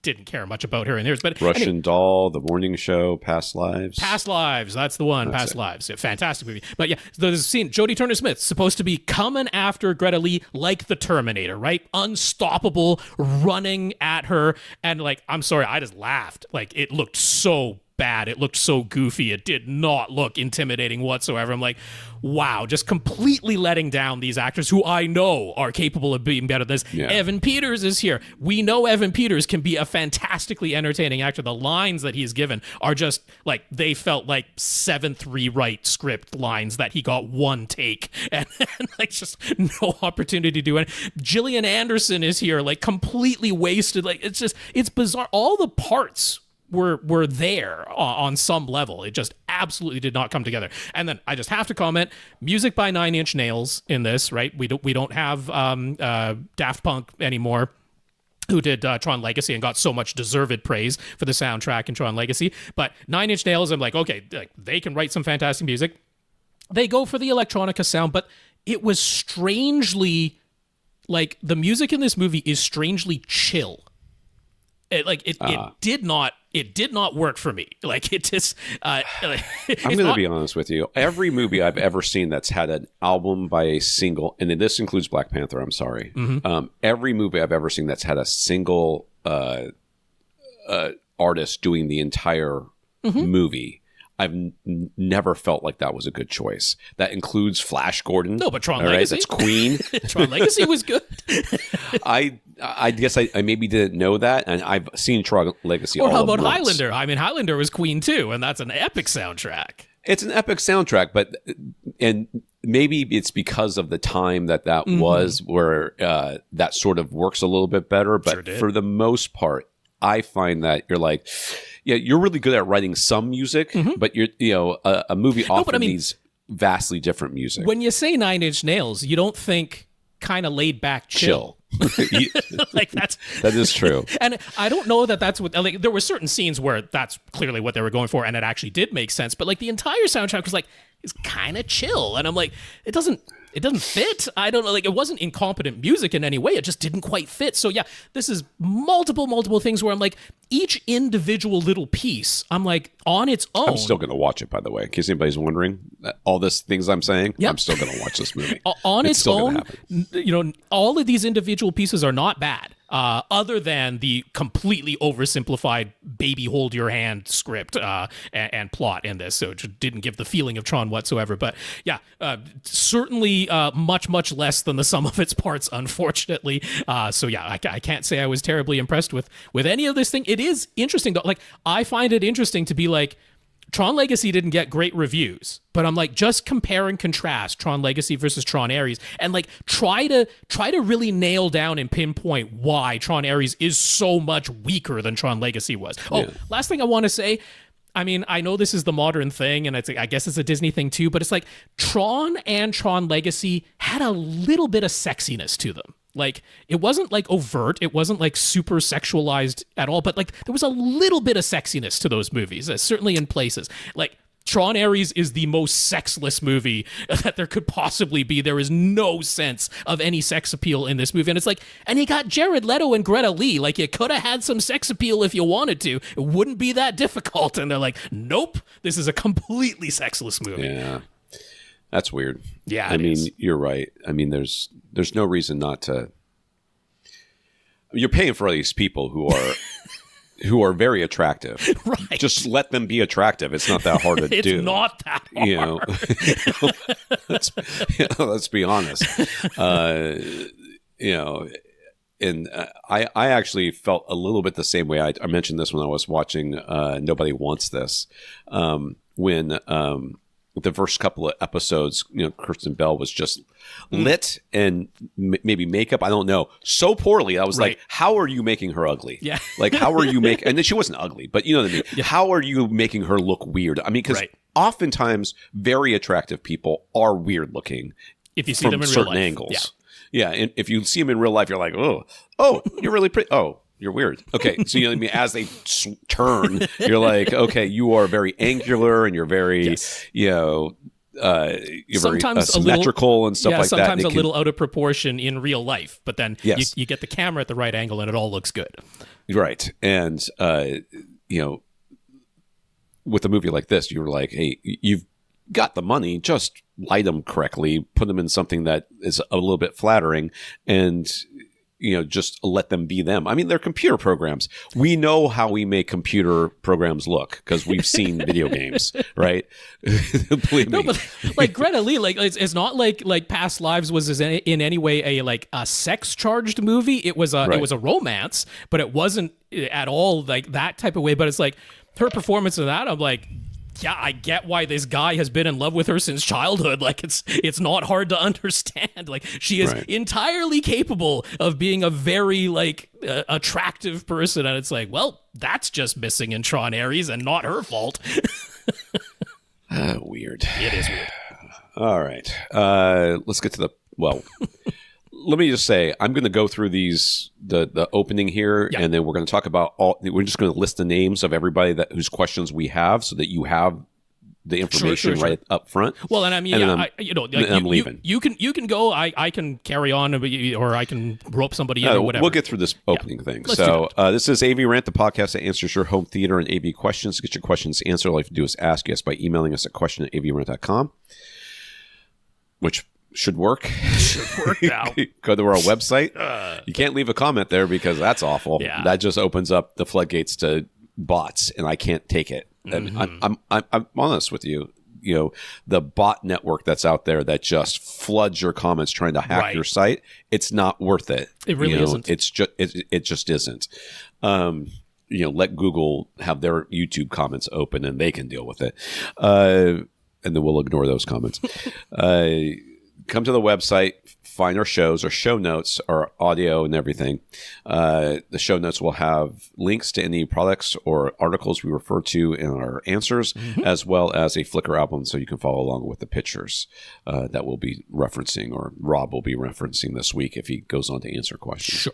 didn't care much about her in theirs, but Russian Doll, The Morning Show, Past Lives, that's the one. Past Lives, fantastic movie. But yeah, there's a scene. Jodie Turner-Smith supposed to be coming after Greta Lee like the Terminator, right? Unstoppable, running at her, and like, I'm sorry, I just laughed. Like, it looked so bad. It looked so goofy. It did not look intimidating whatsoever. I'm like, wow, just completely letting down these actors who I know are capable of being better than this. Yeah. Evan Peters is here. We know Evan Peters can be a fantastically entertaining actor. The lines that he's given are just like, they felt like 7th rewrite script lines that he got one take and like just no opportunity to do it. Gillian Anderson is here, like completely wasted. Like, it's bizarre. All the parts were there on some level. It just absolutely did not come together. And then I just have to comment, music by Nine Inch Nails in this, right? We don't have Daft Punk anymore, who did Tron Legacy and got so much deserved praise for the soundtrack in Tron Legacy. But Nine Inch Nails, I'm like, okay, they can write some fantastic music. They go for the electronica sound, but it was strangely, like, the music in this movie is strangely chill. It did not work for me. Like, it just. I'm going to be honest with you. Every movie I've ever seen that's had an album by a single, and this includes Black Panther. I'm sorry. Mm-hmm. Every movie I've ever seen that's had a single artist doing the entire movie, I've never felt like that was a good choice. That includes Flash Gordon. No, but Tron Legacy. That's Queen. Tron Legacy was good. I guess I maybe didn't know that, and I've seen Tron Legacy. Or how about Highlander? I mean, Highlander was Queen too, and that's an epic soundtrack. It's an epic soundtrack, and maybe it's because of the time that was where that sort of works a little bit better. But for the most part, I find that you're like, yeah, you're really good at writing some music, but a movie often needs vastly different music. When you say Nine Inch Nails, you don't think kind of laid back chill. Like, that is true. And I don't know that's what, like, there were certain scenes where that's clearly what they were going for, and it actually did make sense. But like, the entire soundtrack was like, it's kind of chill, and I'm like, it doesn't fit. I don't know. Like, it wasn't incompetent music in any way. It just didn't quite fit. So yeah, this is multiple things where I'm like, each individual little piece, I'm like, on its own. I'm still going to watch it, by the way, in case anybody's wondering. All these things I'm saying, I'm still going to watch this movie. On its own, all of these individual pieces are not bad. Other than the completely oversimplified baby hold your hand script and plot in this. So it just didn't give the feeling of Tron whatsoever. But yeah, certainly much less than the sum of its parts, unfortunately. So yeah, I can't say I was terribly impressed with any of this thing. It is interesting though. Like, I find it interesting to be like, Tron Legacy didn't get great reviews, but I'm like, just compare and contrast Tron Legacy versus Tron Ares, and like try to really nail down and pinpoint why Tron Ares is so much weaker than Tron Legacy was. Last thing I want to say, I mean, I know this is the modern thing, and I guess it's a Disney thing too, but it's like Tron and Tron Legacy had a little bit of sexiness to them. Like, it wasn't like overt, it wasn't like super sexualized at all, but like there was a little bit of sexiness to those movies, certainly in places. Like, Tron Ares is the most sexless movie that there could possibly be. There is no sense of any sex appeal in this movie. And it's like, and you got Jared Leto and Greta Lee. Like, you could have had some sex appeal if you wanted to. It wouldn't be that difficult. And they're like, nope, this is a completely sexless movie. Yeah. That's weird. Yeah, I mean, you're right. I mean, there's no reason not to. You're paying for all these people who are who are very attractive. Right. Just let them be attractive. It's not that hard to do. It's not that hard. Let's be honest. And I actually felt a little bit the same way. I mentioned this when I was watching Nobody Wants This. When the first couple of episodes, Kristen Bell was just lit and maybe makeup, I don't know, so poorly. I was like, how are you making her ugly? Yeah. Like, how are you making, and then she wasn't ugly, but you know what I mean? Yeah. How are you making her look weird? I mean, because oftentimes very attractive people are weird looking if you see them in real life. Angles. Yeah. And if you see them in real life, you're like, oh, you're really pretty. Oh, you're weird. Okay. So, you know what I mean? As they turn, you're like, okay, you are very angular and you're very, you're sometimes very symmetrical and stuff like that. Sometimes a little out of proportion in real life, but then you get the camera at the right angle and it all looks good. Right. And, with a movie like this, you were like, hey, you've got the money, just light them correctly, put them in something that is a little bit flattering, and just let them be them. I mean, they're computer programs. We know how we make computer programs look because we've seen video games, right? Believe me. But like Greta Lee, like it's not like Past Lives was in any way a sex charged movie. It was a romance, but it wasn't at all like that type of way. But it's like her performance of that, I'm like, yeah, I get why this guy has been in love with her since childhood. Like, it's not hard to understand. Like, she is entirely capable of being a very, attractive person. And it's like, well, that's just missing in Tron Ares and not her fault. Weird. It is weird. All right. Let's get to let me just say, I'm going to go through the opening here, and then we're going to talk about we're just going to list the names of everybody whose questions we have so that you have the information right up front. Well, and I mean, I'm leaving. You can go. I can carry on, or I can rope somebody in or whatever. We'll get through this opening thing. So this is AVRant, the podcast that answers your home theater and AV questions. To get your questions answered, all you have to do is ask us by emailing us at question@avrant.com, which should work. Should work now. Go to our website. You can't leave a comment there because that's awful. Yeah. That just opens up the floodgates to bots, and I can't take it. And I'm honest with you. The bot network that's out there that just floods your comments trying to hack your site. It's not worth it. It really isn't. It's just it just isn't. Let Google have their YouTube comments open and they can deal with it. And then we'll ignore those comments. Come to the website, find our shows, our show notes, our audio and everything. The show notes will have links to any products or articles we refer to in our answers, as well as a Flickr album so you can follow along with the pictures that we'll be referencing, or Rob will be referencing this week if he goes on to answer questions. Sure.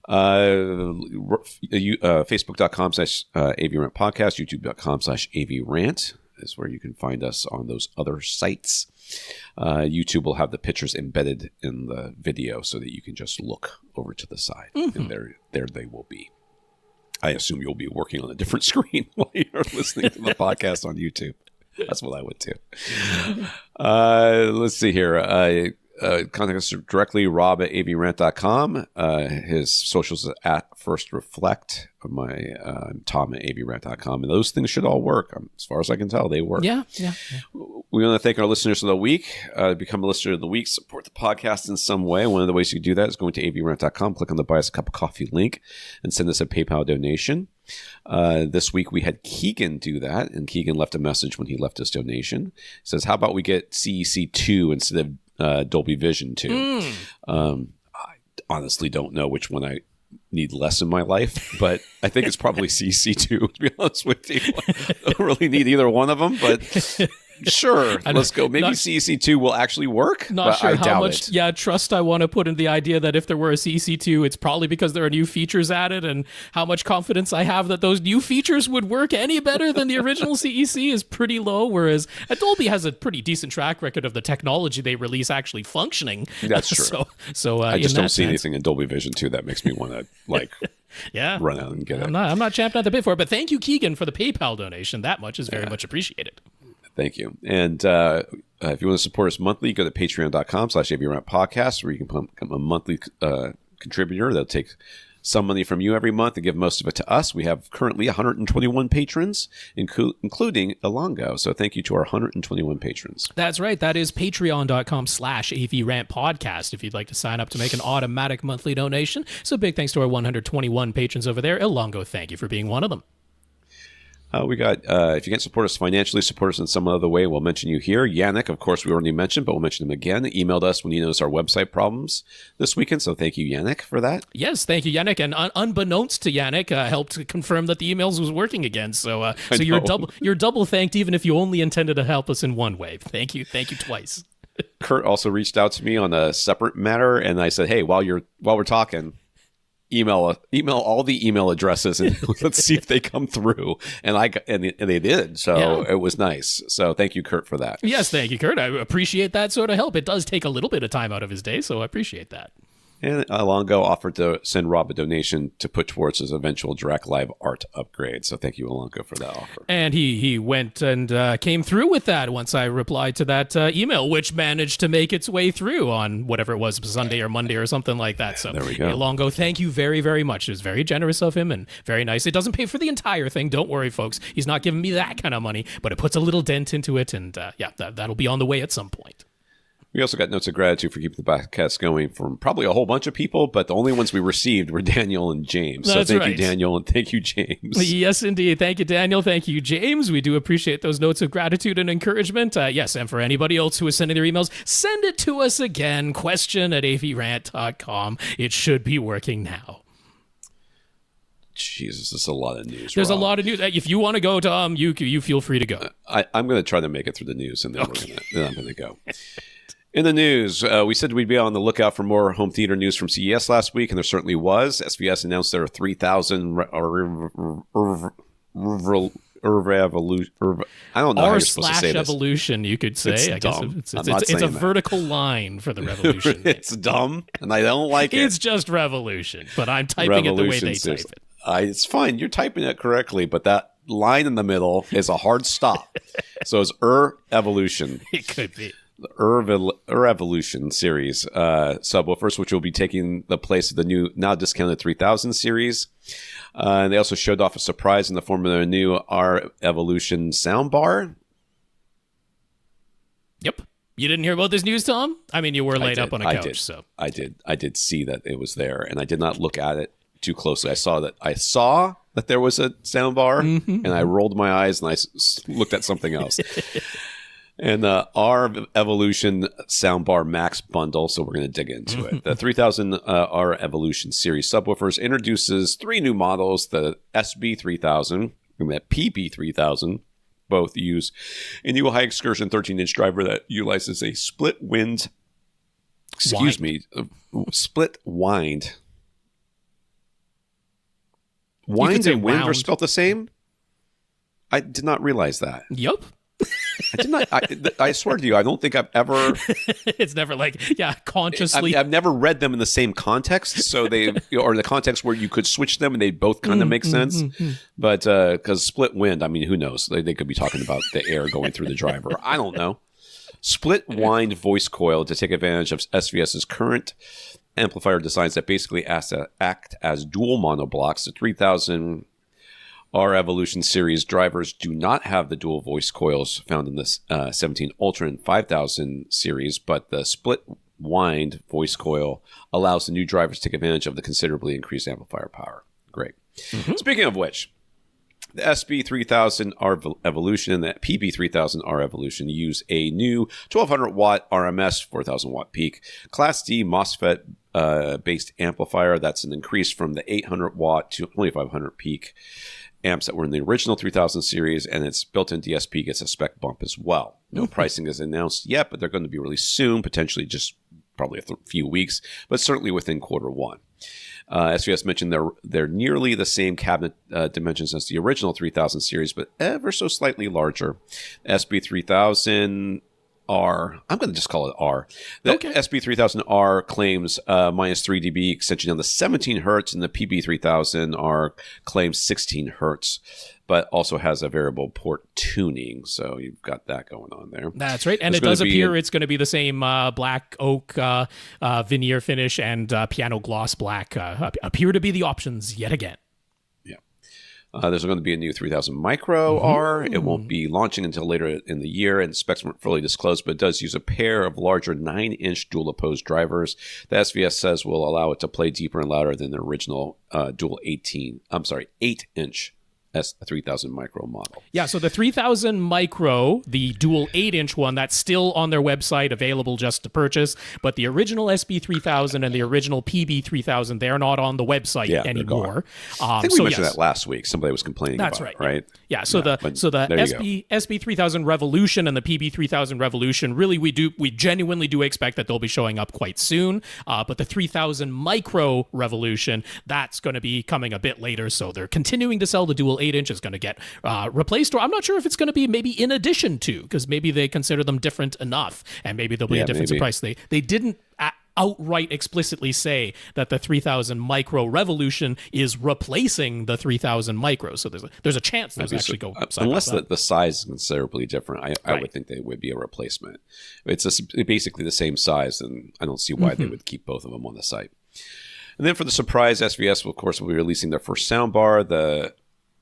Facebook.com/AVRant podcast, YouTube.com/AVRant is where you can find us on those other sites. YouTube will have the pictures embedded in the video so that you can just look over to the side, and there they will be. I assume you'll be working on a different screen while you're listening to the podcast on YouTube. That's what I would do. Let's see here. Contact us directly, rob@avrant.com. His socials are at First Reflect. I'm Tom at avrant.com. And those things should all work. As far as I can tell, they work. Yeah. We want to thank our listeners of the week. Become a listener of the week. Support the podcast in some way. One of the ways you do that is going to avrant.com, click on the Buy Us a Cup of Coffee link, and send us a PayPal donation. This week we had Keegan do that, and Keegan left a message when he left his donation. He says, how about we get CEC 2 instead of Dolby Vision 2? I honestly don't know which one I need less in my life, but I think it's probably CEC 2, to be honest with you. I don't really need either one of them, but sure, let's go. Maybe CEC 2 will actually work. Not sure how much trust I want to put in the idea that if there were a CEC 2, it's probably because there are new features added, and how much confidence I have that those new features would work any better than the original CEC is pretty low, whereas Dolby has a pretty decent track record of the technology they release actually functioning. That's true. So I just don't see anything in Dolby Vision 2 that makes me want to run out and get it. I'm not champing at the bit for it, but thank you, Keegan, for the PayPal donation. That much is very much appreciated. Thank you. And if you want to support us monthly, go to patreon.com/AVRant podcast, where you can become a monthly contributor. That'll take some money from you every month and give most of it to us. We have currently 121 patrons, including Elongo. So thank you to our 121 patrons. That's right. That is patreon.com/AVRant podcast if you'd like to sign up to make an automatic monthly donation. So big thanks to our 121 patrons over there. Elongo, thank you for being one of them. We got, if you can't support us financially, support us in some other way, we'll mention you here. Yannick, of course, we already mentioned, but we'll mention him again. Emailed us when he noticed our website problems this weekend, so thank you, Yannick, for that. Yes, thank you, Yannick. And unbeknownst to Yannick, helped confirm that the emails was working again. So you're double thanked, even if you only intended to help us in one way. Thank you twice. Kurt also reached out to me on a separate matter, and I said, hey, while we're talking, email all the email addresses and let's see if they come through. And they did. So It was nice. So thank you, Kurt, for that. Yes, thank you, Kurt. I appreciate that sort of help. It does take a little bit of time out of his day, so I appreciate that. And Alongo offered to send Rob a donation to put towards his eventual direct live art upgrade. So thank you, Alongo, for that offer. And he went and came through with that once I replied to that email, which managed to make its way through on whatever it was, Sunday or Monday or something like that. So there we go. Alongo, thank you very, very much. It was very generous of him and very nice. It doesn't pay for the entire thing. Don't worry, folks. He's not giving me that kind of money, but it puts a little dent into it. And that'll be on the way at some point. We also got notes of gratitude for keeping the podcast going from probably a whole bunch of people, but the only ones we received were Daniel and James. That's so thank right. you, Daniel, and thank you, James. Yes, indeed. Thank you, Daniel. Thank you, James. We do appreciate those notes of gratitude and encouragement. Yes, and for anybody else who is sending their emails, send it to us again. question@avrant.com. It should be working now. Jesus, this is a lot of news. There's Rob. a lot of news. If you want to go, Tom, you feel free to go. I'm going to try to make it through the news, and then I'm going to go. In the news, we said we'd be on the lookout for more home theater news from CES last week, and there certainly was. SVS announced there are 3,000 revolution. I don't know how you're supposed to say this. Evolution, you could say. It's I dumb. guess it's a vertical line for the revolution. It's dumb, and I don't like it. It's just revolution, but I'm typing it the way they type it. It's fine. You're typing it correctly, but that line in the middle is a hard stop. So it's evolution. It could be. The Evolution series subwoofers, which will be taking the place of the new, now discounted 3000 series. And they also showed off a surprise in the form of their new Evolution soundbar. Yep. You didn't hear about this news, Tom? I mean, you were laid up on a couch, so I did see that it was there, and I did not look at it too closely. I saw that there was a soundbar, and I rolled my eyes and I looked at something else. And our Evolution Soundbar Max bundle, so we're going to dig into it. The 3000 R Evolution series subwoofers introduces 3 new models, the SB3000 and the PB3000. Both use a new high excursion 13-inch driver that utilizes a split wind. Split wind. Wind and wind are spelled the same? I did not realize that. Yep. I did not. I swear to you, I don't think I've ever. It's never consciously. I've never read them in the same context, so they or the context where you could switch them and they both kind of make sense. But because split wind, I mean, who knows? They could be talking about the air going through the driver. I don't know. Split wind voice coil to take advantage of SVS's current amplifier designs that basically act as dual monoblocks. The 3000. Our Evolution series drivers do not have the dual voice coils found in the 17 Ultra and 5000 series, but the split wind voice coil allows the new drivers to take advantage of the considerably increased amplifier power. Great. Speaking of which, the SB3000 R Evolution and the PB3000 R Evolution use a new 1200 watt RMS 4000 watt peak Class D MOSFET based amplifier. That's an increase from the 800 watt to 2500 peak amps that were in the original 3000 series, and its built-in DSP gets a spec bump as well. No pricing is announced yet, but they're going to be released soon, potentially just probably a few weeks, but certainly within Q1. SVS mentioned they're nearly the same cabinet dimensions as the original 3000 series, but ever so slightly larger. SB3000 R. I'm going to just call it R. The SB3000R claims minus 3 dB extension down to 17 hertz, and the PB3000R claims 16 hertz, but also has a variable port tuning. So you've got that going on there. That's right. And it does appear it's going to be the same black oak veneer finish and piano gloss black appear to be the options yet again. There's going to be a new 3000 Micro R. It won't be launching until later in the year, and specs weren't fully disclosed, but it does use a pair of larger 9-inch dual opposed drivers. The SVS says will allow it to play deeper and louder than the original dual 8-inch S3000 Micro model. Yeah, so the 3000 Micro, the dual 8-inch one, that's still on their website, available just to purchase. But the original SB3000 and the original PB3000, they're not on the website anymore. I think we mentioned that last week. Somebody was complaining about it, right? Yeah, so the SB3000 Revolution and the PB3000 Revolution, really we genuinely do expect that they'll be showing up quite soon. But the 3000 Micro Revolution, that's going to be coming a bit later. So they're continuing to sell the dual 8-inch is going to get replaced, or I'm not sure if it's going to be maybe in addition to, because maybe they consider them different enough, and maybe there'll be a difference in price. They didn't outright explicitly say that the 3000 Micro Revolution is replacing the 3000 Micro, so there's a chance those actually go side unless by side. The size is considerably different. I would think they would be a replacement. It's basically the same size, and I don't see why they would keep both of them on the site. And then for the surprise, SVS, of course, will be releasing their first soundbar, the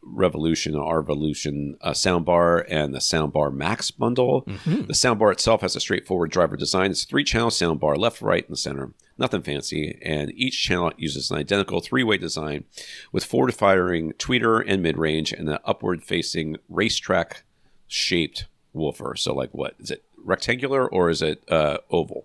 Revolution soundbar, and the SoundBar Max bundle. The soundbar itself has a straightforward driver design. It's a 3-channel soundbar, left, right, in the center. Nothing fancy. And each channel uses an identical 3-way design with forward-firing tweeter and mid-range and an upward-facing racetrack-shaped woofer. So like what? Is it rectangular or is it oval?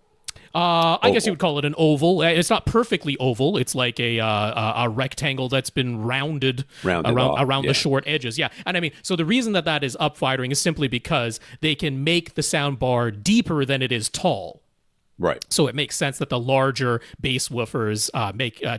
I guess you would call it an oval. It's not perfectly oval. It's like a rectangle that's been rounded around the short edges. Yeah. And I mean, so the reason that is up firing is simply because they can make the soundbar deeper than it is tall. Right. So it makes sense that the larger bass woofers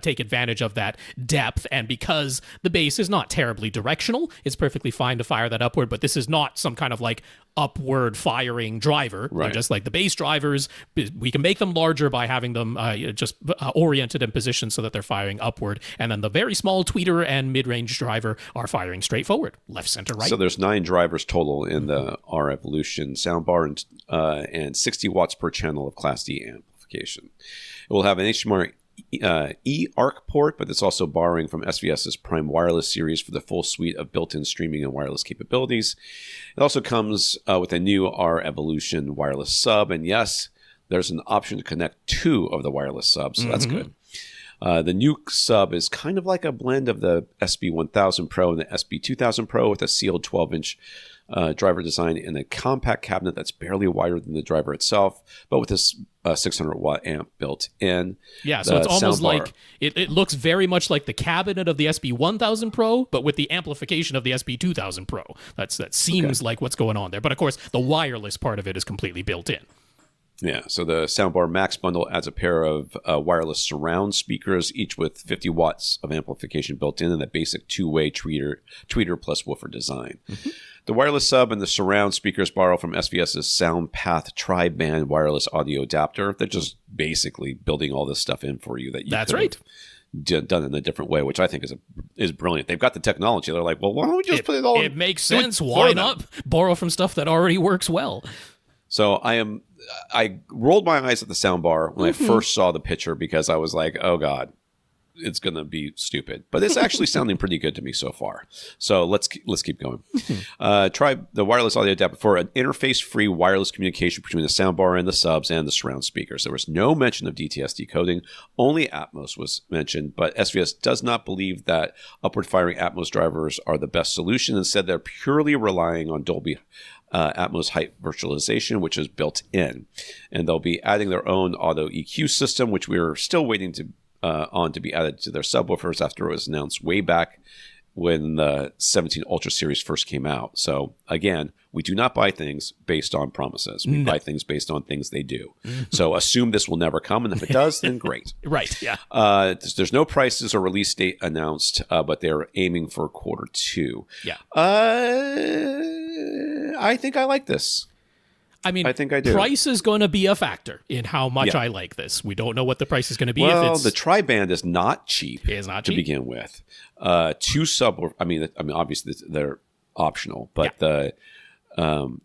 take advantage of that depth. And because the bass is not terribly directional, it's perfectly fine to fire that upward. But this is not some kind of like upward firing driver. Right. They're just like the bass drivers. We can make them larger by having them just oriented in position so that they're firing upward. And then the very small tweeter and mid-range driver are firing straight forward, left, center, right. So there's 9 drivers total in the R Evolution soundbar and 60 watts per channel of Class D amplification. It will have an HDMI E-ARC port, but it's also borrowing from SVS's Prime Wireless series for the full suite of built-in streaming and wireless capabilities. It also comes with a new R Evolution wireless sub, and yes, there's an option to connect 2 of the wireless subs, so that's good. The new sub is kind of like a blend of the SB1000 Pro and the SB2000 Pro with a sealed 12-inch driver design and a compact cabinet that's barely wider than the driver itself, but with this 600-watt amp built in. Yeah, so it's almost like it looks very much like the cabinet of the SB1000 Pro, but with the amplification of the SB2000 Pro. That seems like what's going on there. But of course, the wireless part of it is completely built in. Yeah, so the SoundBar Max bundle adds a pair of wireless surround speakers, each with 50 watts of amplification built in, and a basic 2-way tweeter plus woofer design. The wireless sub and the surround speakers borrow from SVS's SoundPath tri-band wireless audio adapter. They're just basically building all this stuff in for you that you done in a different way, which I think is brilliant. They've got the technology. They're like, well, why don't we just put it all? It makes sense. Why not borrow from stuff that already works well? So I rolled my eyes at the soundbar when I first saw the picture because I was like, oh God, it's going to be stupid. But it's actually sounding pretty good to me so far. So let's keep going. Try the wireless audio adapter for an interface-free wireless communication between the soundbar and the subs and the surround speakers. There was no mention of DTS decoding. Only Atmos was mentioned, but SVS does not believe that upward-firing Atmos drivers are the best solution. Instead, they're purely relying on Dolby Atmos height virtualization, which is built in, and they'll be adding their own auto EQ system, which we're still waiting to be added to their subwoofers after it was announced way back when the 17 Ultra series first came out. So again, we do not buy things based on promises. We buy things based on things they do. So assume this will never come, and if it does, then great. Right, yeah. There's no prices or release date announced, but they're aiming for Q2. Yeah. I think I like this. I mean, I think I do. Price is going to be a factor in how much I like this. We don't know what the price is going to be. Well, the tri-band is not cheap. It is not to cheap. begin with. 2 subwoofer. I mean, obviously they're optional, but the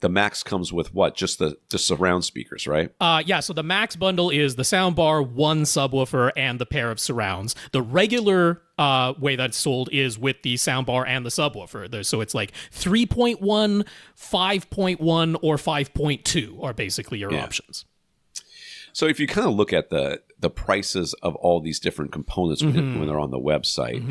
Max comes with what? Just the surround speakers, right? So the Max bundle is the soundbar, 1 subwoofer, and the pair of surrounds. The regular way that's sold is with the soundbar and the subwoofer. So it's like 3.1, 5.1, or 5.2 are basically your options. So if you kind of look at the prices of all these different components when they're on the website,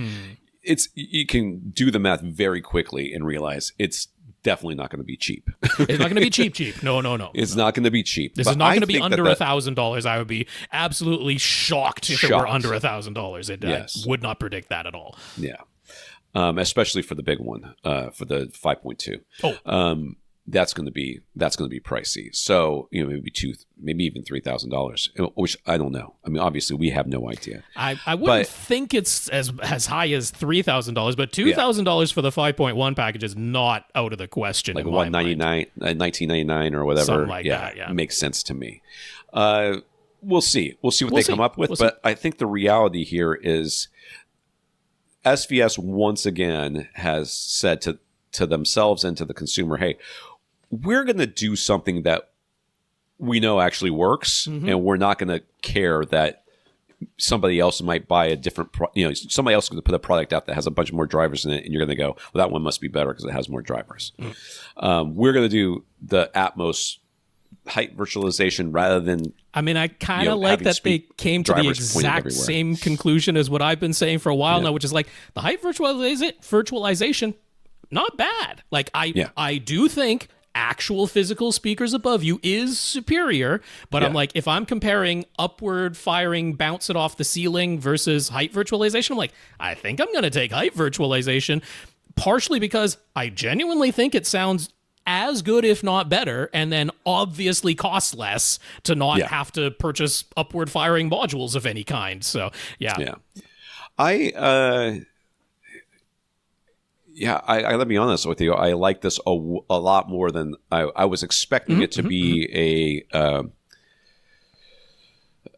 you can do the math very quickly and realize it's definitely not going to be cheap. It's not going to be cheap. No. It's not going to be cheap. This is not going to be under $1,000. I would be absolutely shocked if it were under $1,000. I would not predict that at all. Yeah. Especially for the big one, for the 5.2. That's going to be pricey. So, maybe even $3,000, which I don't know. I mean, obviously we have no idea. I wouldn't think it's as high as $3,000, but $2,000 for the 5.1 package is not out of the question. Like $1999 or whatever. Something like that. Yeah, makes sense to me. We'll see. We'll see what they come up with. But I think the reality here is SVS once again has said to themselves and to the consumer, hey, we're going to do something that we know actually works, and we're not going to care that somebody else might buy a different somebody else is going to put a product out that has a bunch more drivers in it, and you're going to go, well, that one must be better because it has more drivers. We're going to do the Atmos height virtualization rather than... I mean, I kind of like that they came to the exact same conclusion as what I've been saying for a while now, which is like the height virtualization, not bad. Like, I do think actual physical speakers above you is superior, but I'm like, if I'm comparing upward firing, bounce it off the ceiling versus height virtualization, I'm like, I think I'm going to take height virtualization, partially because I genuinely think it sounds as good, if not better, and then obviously costs less to not have to purchase upward firing modules of any kind. So, I gotta be honest with you. I like this a lot more than I was expecting it to be a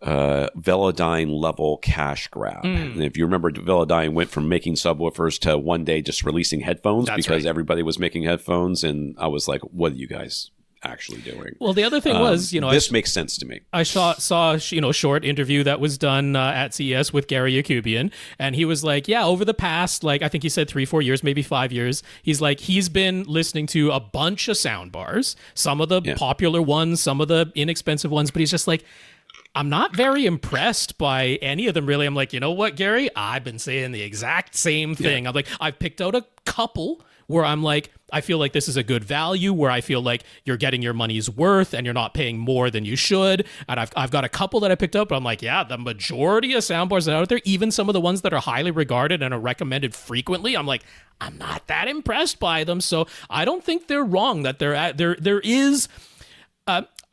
Velodyne level cash grab. And if you remember, Velodyne went from making subwoofers to one day just releasing headphones because everybody was making headphones, and I was like, "What are you guys actually doing?" Well, the other thing was, this makes sense to me. I saw a short interview that was done at CES with Gary Yakubian, and he was like, over the past, I think he said 3-4 years, maybe 5 years, he's like, he's been listening to a bunch of soundbars, some of the popular ones, some of the inexpensive ones, but he's just like, I'm not very impressed by any of them, really. I'm like, you know what, Gary? I've been saying the exact same thing. I'm like, I've picked out a couple where I'm like, I feel like this is a good value, where I feel like you're getting your money's worth and you're not paying more than you should. And I've got a couple that I picked up, but I'm like, the majority of soundbars that are out there, even some of the ones that are highly regarded and are recommended frequently, I'm like, I'm not that impressed by them. So I don't think they're wrong that there is...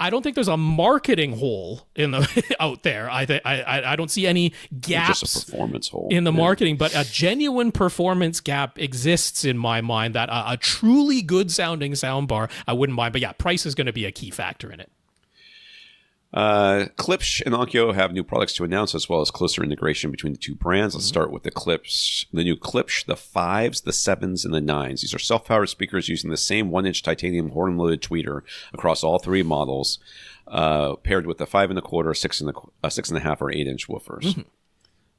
I don't think there's a marketing hole out there. I don't see any gaps. Just a performance hole in the marketing, but a genuine performance gap exists in my mind. That a truly good sounding soundbar, I wouldn't mind. But price is going to be a key factor in it. Klipsch and Onkyo have new products to announce, as well as closer integration between the two brands. Let's start with the new Klipsch, the 5s, the 7s, and the 9s. These are self-powered speakers using the same 1-inch titanium horn-loaded tweeter across all three models, paired with the 5.25, 6.5, or 8-inch woofers.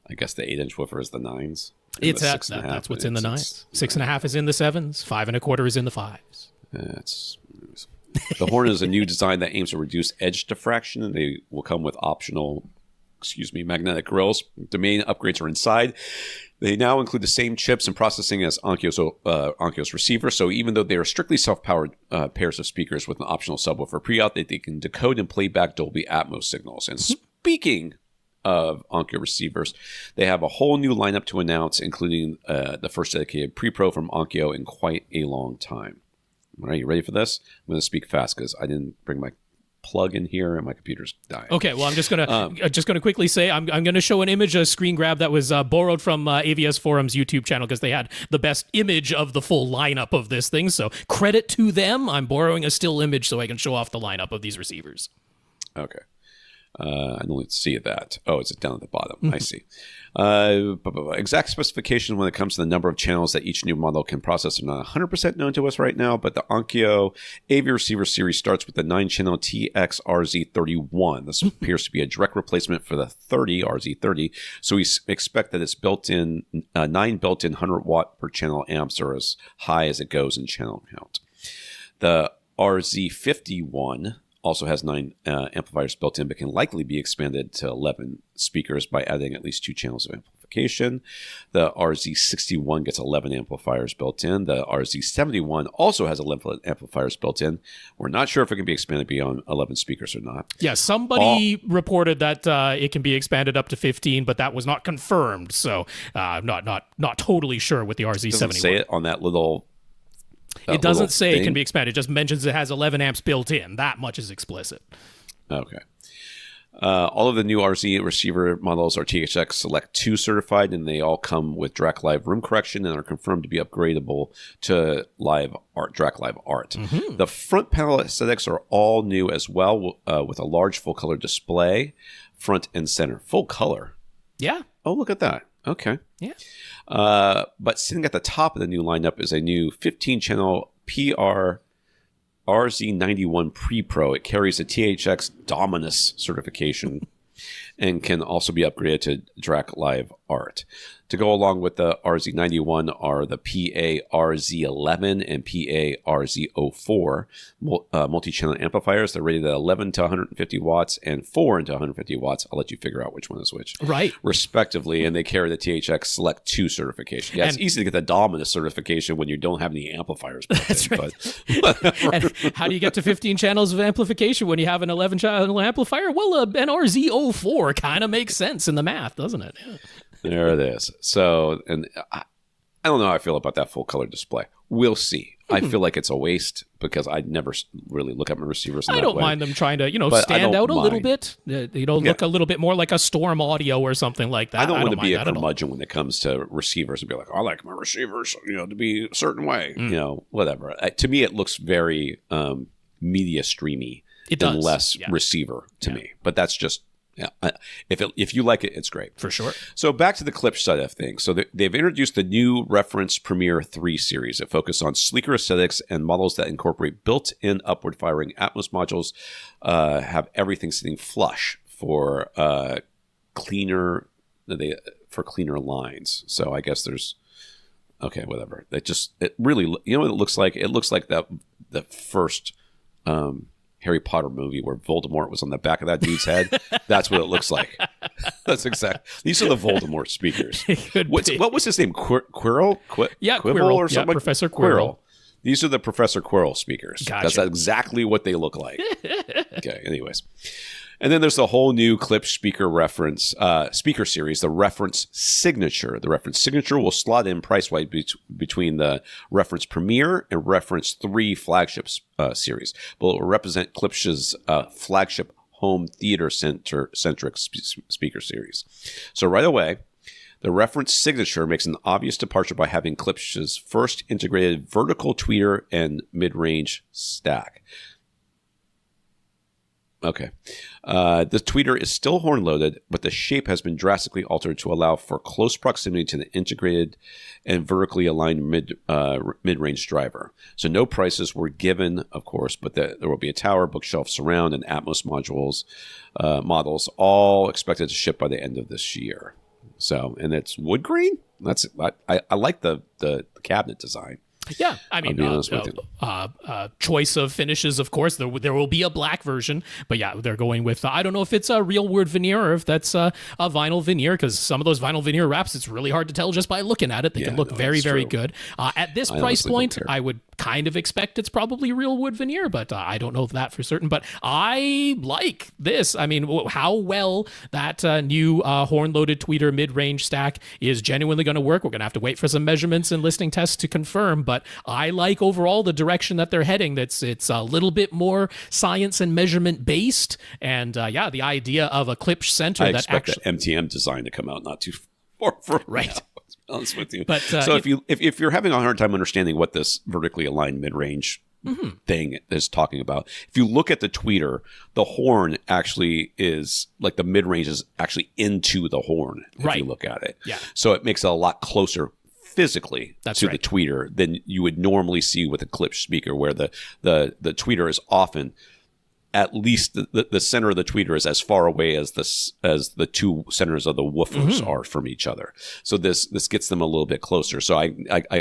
I guess the 8-inch woofer is the 9s. That's what's in the 9s. 6.5 is in the 7s. 5.25 is in the 5s. The horn is a new design that aims to reduce edge diffraction, and they will come with optional, magnetic grills. The main upgrades are inside. They now include the same chips and processing as Onkyo's receiver, so even though they are strictly self-powered pairs of speakers with an optional subwoofer pre-out, they can decode and play back Dolby Atmos signals. And speaking of Onkyo receivers, they have a whole new lineup to announce, including the first dedicated Pre-Pro from Onkyo in quite a long time. All right, you ready for this? I'm going to speak fast because I didn't bring my plug in here and my computer's dying. Okay, well, I'm just gonna quickly say I'm gonna show an image, a screen grab that was borrowed from AVS Forum's YouTube channel because they had the best image of the full lineup of this thing. So credit to them. I'm borrowing a still image so I can show off the lineup of these receivers. Okay. I don't see that. Oh, it's down at the bottom. I see. Exact specifications when it comes to the number of channels that each new model can process are not 100% known to us right now, but the Onkyo AV Receiver series starts with the 9-channel TX RZ31. This appears to be a direct replacement for the 30 RZ30, so we expect that its built-in 9 built-in 100-watt per channel amps are as high as it goes in channel count. The RZ51 also has 9 amplifiers built in, but can likely be expanded to 11 speakers by adding at least 2 channels of amplification. The RZ61 gets 11 amplifiers built in. The RZ71 also has 11 amplifiers built in. We're not sure if it can be expanded beyond 11 speakers or not. Yeah, somebody reported that it can be expanded up to 15, but that was not confirmed. So not totally sure with the RZ71. Doesn't say it on that little. It doesn't say it can be expanded. It just mentions it has 11 amps built in. That much is explicit. Okay. All of the new RZ receiver models are THX Select 2 certified, and they all come with DRAC Live room correction and are confirmed to be upgradable to DRAC Live Art. Mm-hmm. The front panel aesthetics are all new as well, with a large full-color display, front and center. Full color? Yeah. Oh, look at that. Okay. Yeah. But sitting at the top of the new lineup is a new 15-channel RZ91 Pre-Pro. It carries a THX Dominus certification and can also be upgraded to DRAC Live Art. To go along with the RZ91 are the PA-RZ11 and PA-RZ04 multi-channel amplifiers. They're rated at 11 to 150 watts and 4 into 150 watts. I'll let you figure out which one is which. Right. Respectively, and they carry the THX Select 2 certification. Yeah, it's easy to get the Dominus certification when you don't have any amplifiers. That's right. And how do you get to 15 channels of amplification when you have an 11-channel amplifier? Well, an RZ04 kind of makes sense in the math, doesn't it? Yeah. There it is. So, and I don't know how I feel about that full color display. We'll see. I feel like it's a waste because I never really look at my receivers in that way. I don't mind them trying to, stand out a little bit. Look a little bit more like a Storm Audio or something like that. I don't want to be a curmudgeon when it comes to receivers and be like, I like my receivers, to be a certain way, whatever. To me, it looks very media streamy and less receiver to me. But that's just. Yeah, if you like it, it's great. For sure. So back to the Klipsch side of things. So they've introduced the new Reference Premier 3 series that focus on sleeker aesthetics and models that incorporate built-in upward-firing Atmos modules, have everything sitting flush for cleaner lines. So I guess there's whatever. It really what it looks like? It looks like the first Harry Potter movie where Voldemort was on the back of that dude's head. That's what it looks like. That's exact. These are the Voldemort speakers. What was his name? Quirrell? Quirrell or something? Yeah, Professor Quirrell. These are the Professor Quirrell speakers. Gotcha. That's exactly what they look like. Okay, anyways. And then there's the whole new Klipsch speaker series, the Reference Signature. The Reference Signature will slot in price-wise between the Reference Premier and Reference 3 flagship series, but it will represent Klipsch's flagship home theater-centric speaker series. So right away, the Reference Signature makes an obvious departure by having Klipsch's first integrated vertical tweeter and mid-range stack. Okay. The tweeter is still horn-loaded, but the shape has been drastically altered to allow for close proximity to the integrated and vertically aligned mid-range driver. So no prices were given, of course, but there will be a tower, bookshelf, surround, and Atmos models, all expected to ship by the end of this year. So, and it's wood grain. I like the cabinet design. Yeah, I mean, choice of finishes, of course. There will be a black version, but yeah, they're going with, I don't know if it's a real wood veneer or if that's a vinyl veneer, because some of those vinyl veneer wraps, it's really hard to tell just by looking at it. They can look very, very good. At this price point, I would kind of expect it's probably real wood veneer, but I don't know that for certain. But I like this. I mean, how well that new horn-loaded tweeter mid-range stack is genuinely going to work. We're going to have to wait for some measurements and listening tests to confirm, but I like overall the direction that they're heading. It's a little bit more science and measurement based, and the idea of a Klipsch center I that expect actually the MTM design to come out not too far from right. now, to be honest with you. But so if you're having a hard time understanding what this vertically aligned mid-range thing is talking about, if you look at the tweeter, the horn actually is like the mid-range is actually into the horn if you look at it. Yeah. So it makes it a lot closer physically the tweeter than you would normally see with a Klipsch speaker, where the tweeter is often at least the center of the tweeter is as far away as the two centers of the woofers are from each other. So this gets them a little bit closer. So I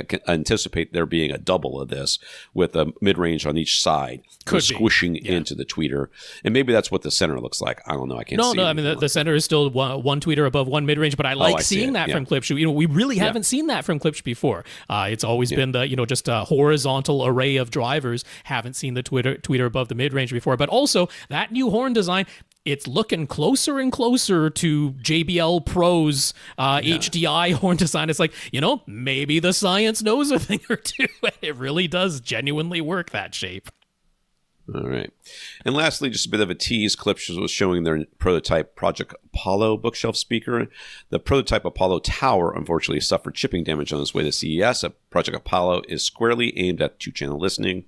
can anticipate there being a double of this with a mid-range on each side, squishing into the tweeter. And maybe that's what the center looks like. I don't know. I can't see. No, I mean, the center is still one tweeter above one mid-range, but I like seeing that from Klipsch. You know, we really haven't seen that from Klipsch before. It's always been just a horizontal array of drivers. Haven't seen the tweeter above the mid-range before, but also, that new horn design, it's looking closer and closer to JBL Pro's HDI horn design. It's like, maybe the science knows a thing or two. It really does genuinely work that shape. All right. And lastly, just a bit of a tease, Klipsch was showing their prototype Project Apollo bookshelf speaker. The prototype Apollo Tower, unfortunately, suffered chipping damage on its way to CES. Project Apollo is squarely aimed at two-channel listening.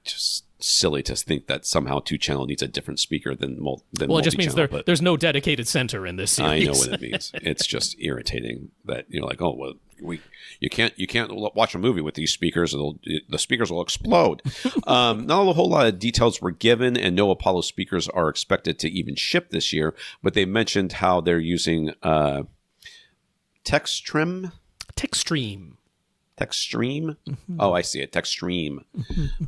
Just silly to think that somehow two-channel needs a different speaker than multi-channel. Well, it just means there's no dedicated center in this series. I know what it means. It's just irritating that you can't watch a movie with these speakers. The speakers will explode. Not a whole lot of details were given, and no Apollo speakers are expected to even ship this year. But they mentioned how they're using Textream. Oh, I see it. Textream.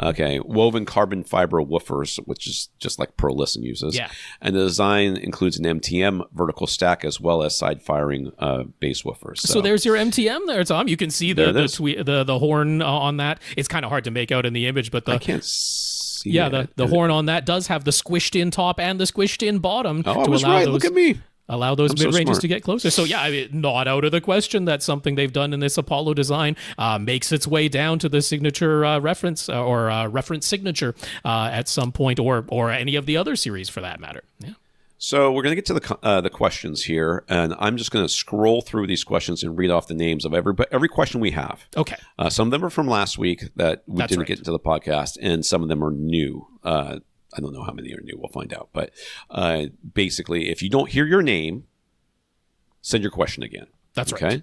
Okay. Woven carbon fiber woofers, which is just like Pro Listen uses. Yeah. And the design includes an MTM vertical stack as well as side firing bass woofers. So there's your MTM there, Tom. You can see the horn on that. It's kind of hard to make out in the image, but I can't see. Yeah, the horn on that does have the squished in top and the squished in bottom. Oh, I was right. Look at me. Allow those mid-ranges to get closer. So not out of the question that something they've done in this Apollo design makes its way down to the signature reference or reference signature at some point, or any of the other series for that matter. Yeah. So we're going to get to the questions here, and I'm just going to scroll through these questions and read off the names of every question we have. Okay. Some of them are from last week that we didn't get into the podcast, and some of them are new. I don't know how many are new. We'll find out. But basically, if you don't hear your name, send your question again. That's right. Okay.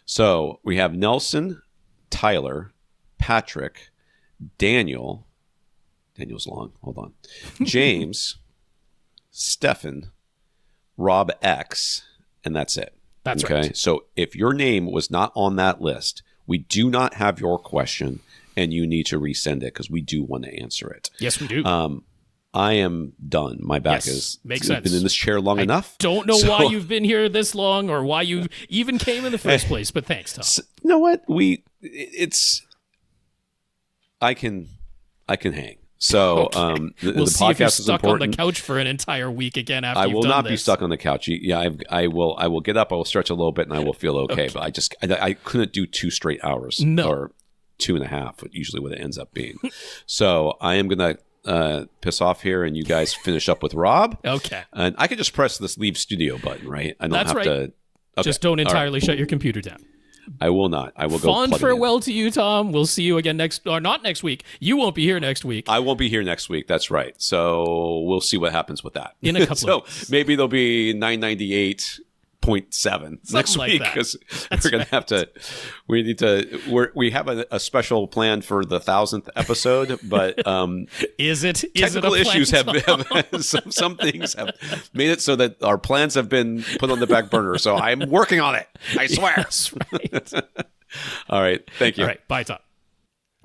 So we have Nelson, Tyler, Patrick, Daniel. Daniel's long. Hold on. James, Stefan, Rob X, and that's it. That's right. So if your name was not on that list, we do not have your question, and you need to resend it because we do want to answer it. Yes, we do. I am done. My back has been in this chair long enough. Don't know why you've been here this long or why you even came in the first place, but thanks, Tom. You know what? I can hang. So the podcast is important. Stuck on the couch for an entire week again after I will not be stuck on the couch. Yeah, I will get up. I will stretch a little bit, and I will feel okay. But I couldn't do 2 straight hours. No. Or 2.5, usually what it ends up being. So I am gonna piss off here, and you guys finish up with Rob. Okay. And I could just press this leave studio button, right? I don't have to. Okay. Just don't entirely shut your computer down. I will not. I will go. Fond farewell to you, Tom. We'll see you again not next week. You won't be here next week. I won't be here next week. That's right. So we'll see what happens with that. In a couple of weeks. Maybe there'll be 998.7 next week because we're going to have to. We have a special plan for the 1,000th episode, but is it technical issues have some things have made it so that our plans have been put on the back burner. So I'm working on it. I swear. That's right. All right. Thank you. All right. Bye, Tom.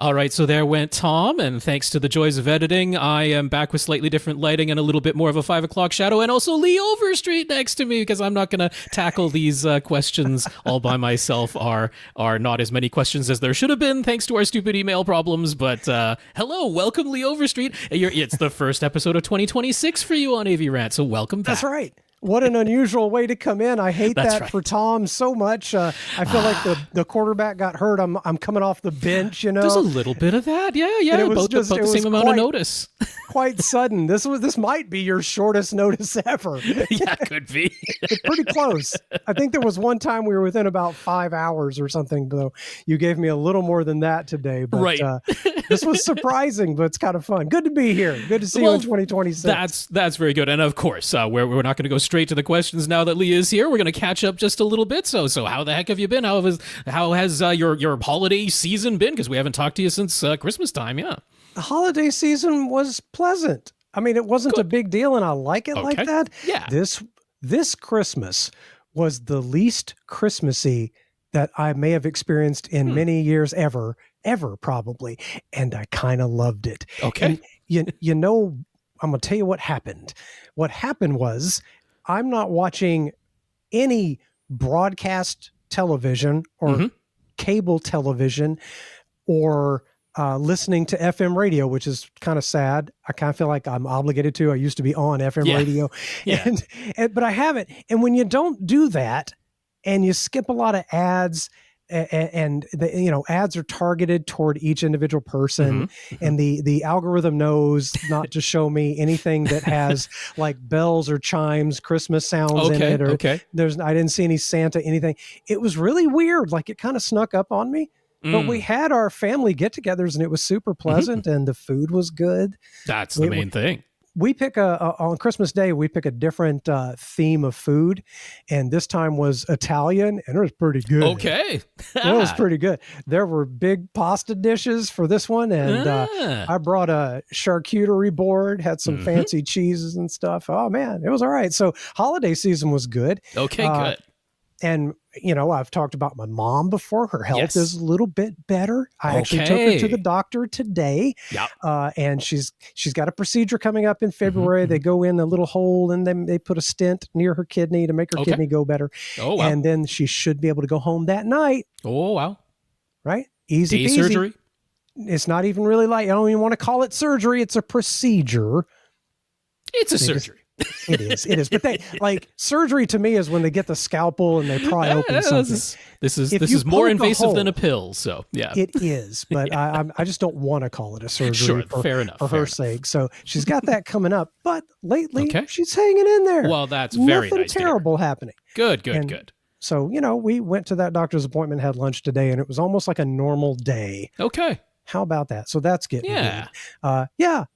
All right, so there went Tom, and thanks to the joys of editing, I am back with slightly different lighting and a little bit more of a 5 o'clock shadow, and also Lee Overstreet next to me, because I'm not going to tackle these questions all by myself. Are not as many questions as there should have been, thanks to our stupid email problems, but hello, welcome Lee Overstreet. It's the first episode of 2026 for you on AVRant, so welcome back. That's right. What an unusual way to come in. I hate that for Tom so much. I feel like the quarterback got hurt. I'm coming off the bench, There's a little bit of that. Yeah. About the same amount of notice. Quite sudden. This might be your shortest notice ever. Yeah, could be. Pretty close. I think there was one time we were within about 5 hours or something, though. You gave me a little more than that today. But, right. This was surprising, but it's kind of fun. Good to be here. Good to see you in 2026. That's very good. And of course, we're not going to go straight to the questions now that Lee is here. We're going to catch up just a little bit. So how the heck have you been? How has your holiday season been? Because we haven't talked to you since Christmas time. Yeah. The holiday season was pleasant. I mean, it wasn't a big deal, and I like it like that. Yeah. This Christmas was the least Christmassy that I may have experienced in many years ever probably, and I kind of loved it. Okay. And you know, I'm going to tell you what happened. What happened was I'm not watching any broadcast television or cable television or listening to FM radio, which is kind of sad. I kind of feel like I'm obligated to. I used to be on FM radio, but I haven't. And when you don't do that and you skip a lot of ads, and ads are targeted toward each individual person, and the algorithm knows not to show me anything that has like bells or chimes, Christmas sounds in it, or I didn't see any Santa, anything. It was really weird. Like it kind of snuck up on me. But we had our family get-togethers, and it was super pleasant, and the food was good. That's the main thing. We pick on Christmas Day, we pick a different theme of food, and this time was Italian, and it was pretty good. Okay. It was pretty good. There were big pasta dishes for this one, and I brought a charcuterie board, had some fancy cheeses and stuff. Oh, man, it was all right. So holiday season was good. Okay, good. And, I've talked about my mom before. Her health is a little bit better. I actually took her to the doctor today. Yep. And she's got a procedure coming up in February. They go in a little hole, and then they put a stent near her kidney to make her kidney go better. Oh, wow. And then she should be able to go home that night. Oh, wow. Right? Easy peasy. Surgery? It's not even really I don't even want to call it surgery. It's a procedure. It's a surgery. It is. But surgery to me is when they get the scalpel and they pry open something. This is more invasive than a pill. So yeah, it is. But I just don't want to call it a surgery. Fair enough. For her sake. So she's got that coming up. But lately she's hanging in there. Well, that's very Nothing nice. Terrible happening. Good. So we went to that doctor's appointment, had lunch today, and it was almost like a normal day. Okay. How about that? So that's getting good.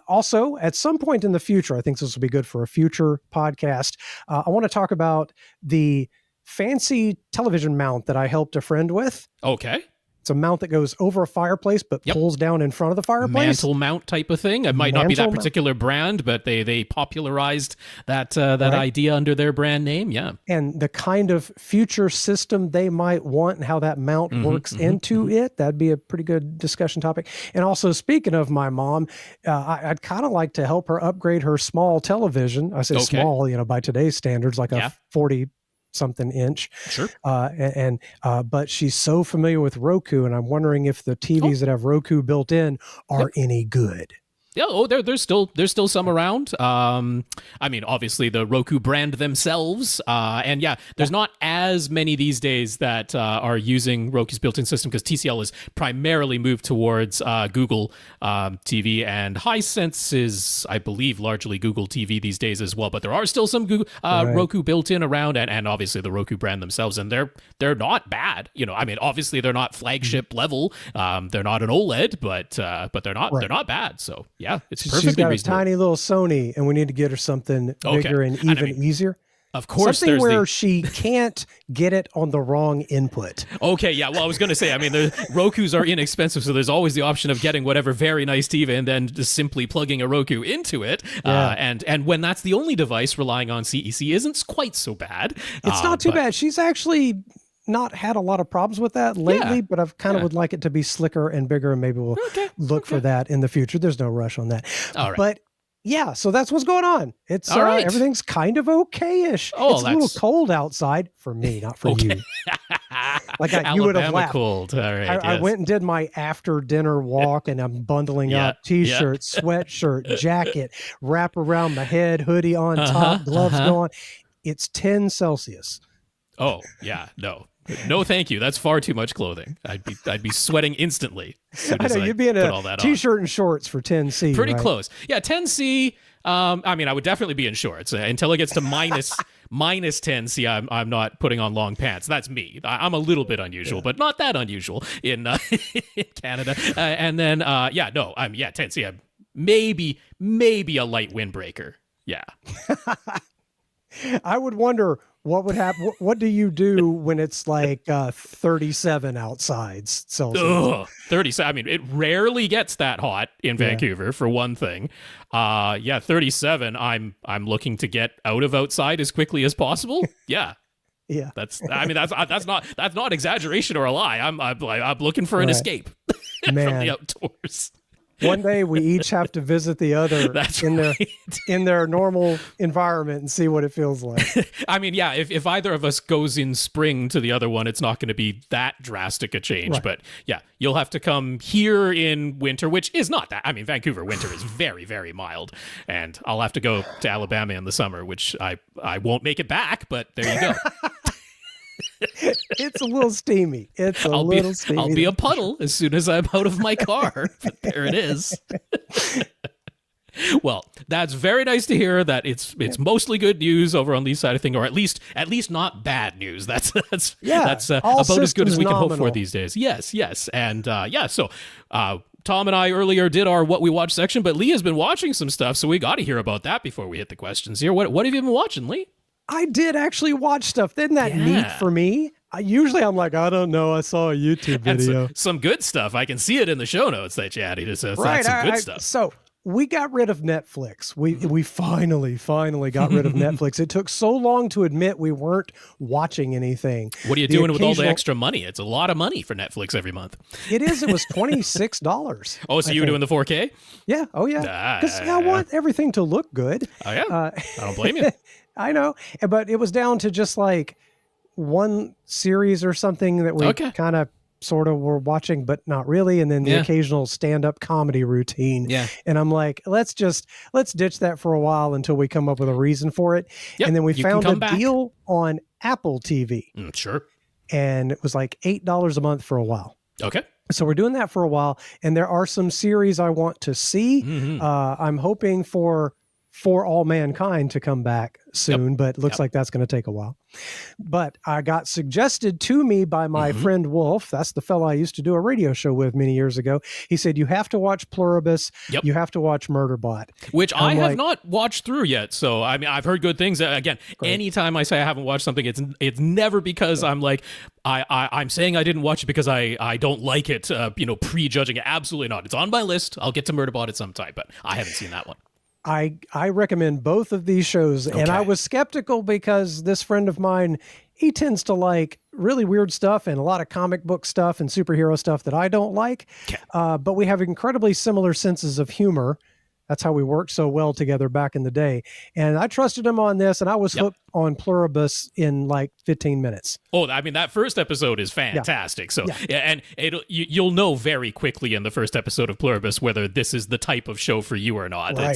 Also, at some point in the future, I think this will be good for a future podcast. I want to talk about the fancy television mount that I helped a friend with. Okay. It's a mount that goes over a fireplace but pulls down in front of the fireplace. Mantle mount type of thing. It might not be that particular brand, but they popularized that idea under their brand name. Yeah. And the kind of future system they might want and how that mount works into it. That'd be a pretty good discussion topic. And also, speaking of my mom, I'd kind of like to help her upgrade her small television. I say small, by today's standards, like a 40-something inch. Sure. But she's so familiar with Roku, and I'm wondering if the TVs that have Roku built in are any good. Yeah, there's still some around. I mean, obviously the Roku brand themselves, and there's not as many these days that are using Roku's built-in system, because TCL is primarily moved towards Google TV, and Hisense is, I believe, largely Google TV these days as well. But there are still some Google, Roku built-in around, and obviously the Roku brand themselves, and they're not bad. I mean, obviously they're not flagship level. They're not an OLED, but they're not bad. So. Yeah, it's perfectly She's got reasonable. A tiny little Sony, and we need to get her something bigger and even easier. Of course, something where she can't get it on the wrong input. Okay, yeah. Well, I was going to say, I mean, the Rokus are inexpensive, so there's always the option of getting whatever very nice TV and then just simply plugging a Roku into it. Yeah. And when that's the only device, relying on CEC isn't quite so bad. It's not too bad. She's actually not had a lot of problems with that lately, but I've kind of would like it to be slicker and bigger, and maybe we'll look for that in the future. There's no rush on that. All right. But yeah, so that's what's going on. It's everything's kind of okay-ish. Oh, it's a little cold outside for me, not for you. Like you would have laughed. Cold. All right. I went and did my after dinner walk, and I'm bundling up t-shirt, sweatshirt, jacket, wrap around my head, hoodie on top, gloves going. It's 10 Celsius. Oh yeah, no, thank you. That's far too much clothing. I'd be sweating instantly. I know you'd be in a t-shirt and shorts for 10C. Pretty close. Yeah, 10C. I mean, I would definitely be in shorts until it gets to minus 10C. I'm not putting on long pants. That's me. I'm a little bit unusual, but not that unusual in Canada. And then 10C. I'm maybe a light windbreaker. Yeah. I would wonder what would happen. What do you do when it's like 37 outside Celsius? 37. I mean, it rarely gets that hot in Vancouver, for one thing. 37. I'm looking to get out of outside as quickly as possible. Yeah. Yeah. That's not exaggeration or a lie. I'm looking for an escape from the outdoors. One day we each have to visit the other in their normal environment and see what it feels like. I mean, yeah, if either of us goes in spring to the other one, it's not going to be that drastic a change. Right. But yeah, you'll have to come here in winter, which is not that. I mean, Vancouver winter is very, very mild. And I'll have to go to Alabama in the summer, which I won't make it back, but there you go. It's a little steamy. I'll be a puddle as soon as I'm out of my car. But there it is. Well, that's very nice to hear that it's mostly good news over on the side of thing, or at least not bad news. That's about as good as we can hope for these days. Yes. And so Tom and I earlier did our What We Watch section, but Lee has been watching some stuff, so we got to hear about that before we hit the questions here. What have you been watching, Lee? I did actually watch stuff. Isn't that neat for me? Usually I'm like, I don't know. I saw a YouTube video. Some good stuff. I can see it in the show notes that you added. So that's some good stuff. So we got rid of Netflix. We finally got rid of Netflix. It took so long to admit we weren't watching anything. What are you doing with all the extra money? It's a lot of money for Netflix every month. It is. It was $26. Oh, so you were doing the 4K? Yeah. Oh, yeah. Because I want everything to look good. Oh, yeah. I don't blame you. I know, but it was down to just like one series or something that we kind of sort of were watching, but not really. And then the occasional stand-up comedy routine. Yeah. And I'm like, let's ditch that for a while until we come up with a reason for it. Yep. And then we found a deal on Apple TV. Sure. And it was like $8 a month for a while. Okay. So we're doing that for a while. And there are some series I want to see. Mm-hmm. I'm hoping for All Mankind to come back soon, but it looks like that's going to take a while. But I got suggested to me by my friend Wolf. That's the fellow I used to do a radio show with many years ago. He said, you have to watch Pluribus. Yep. You have to watch Murderbot. Which I have not watched through yet. So, I mean, I've heard good things. Again, anytime I say I haven't watched something, it's never because I'm like, I'm saying I didn't watch it because I don't like it, prejudging it. Absolutely not. It's on my list. I'll get to Murderbot at some time, but I haven't seen that one. I recommend both of these shows, and I was skeptical because this friend of mine, he tends to like really weird stuff and a lot of comic book stuff and superhero stuff that I don't like. But we have incredibly similar senses of humor. That's how we worked so well together back in the day. And I trusted him on this, and I was hooked on Pluribus in like 15 minutes. Oh, I mean, that first episode is fantastic. So, and you'll know very quickly in the first episode of Pluribus whether this is the type of show for you or not. Right.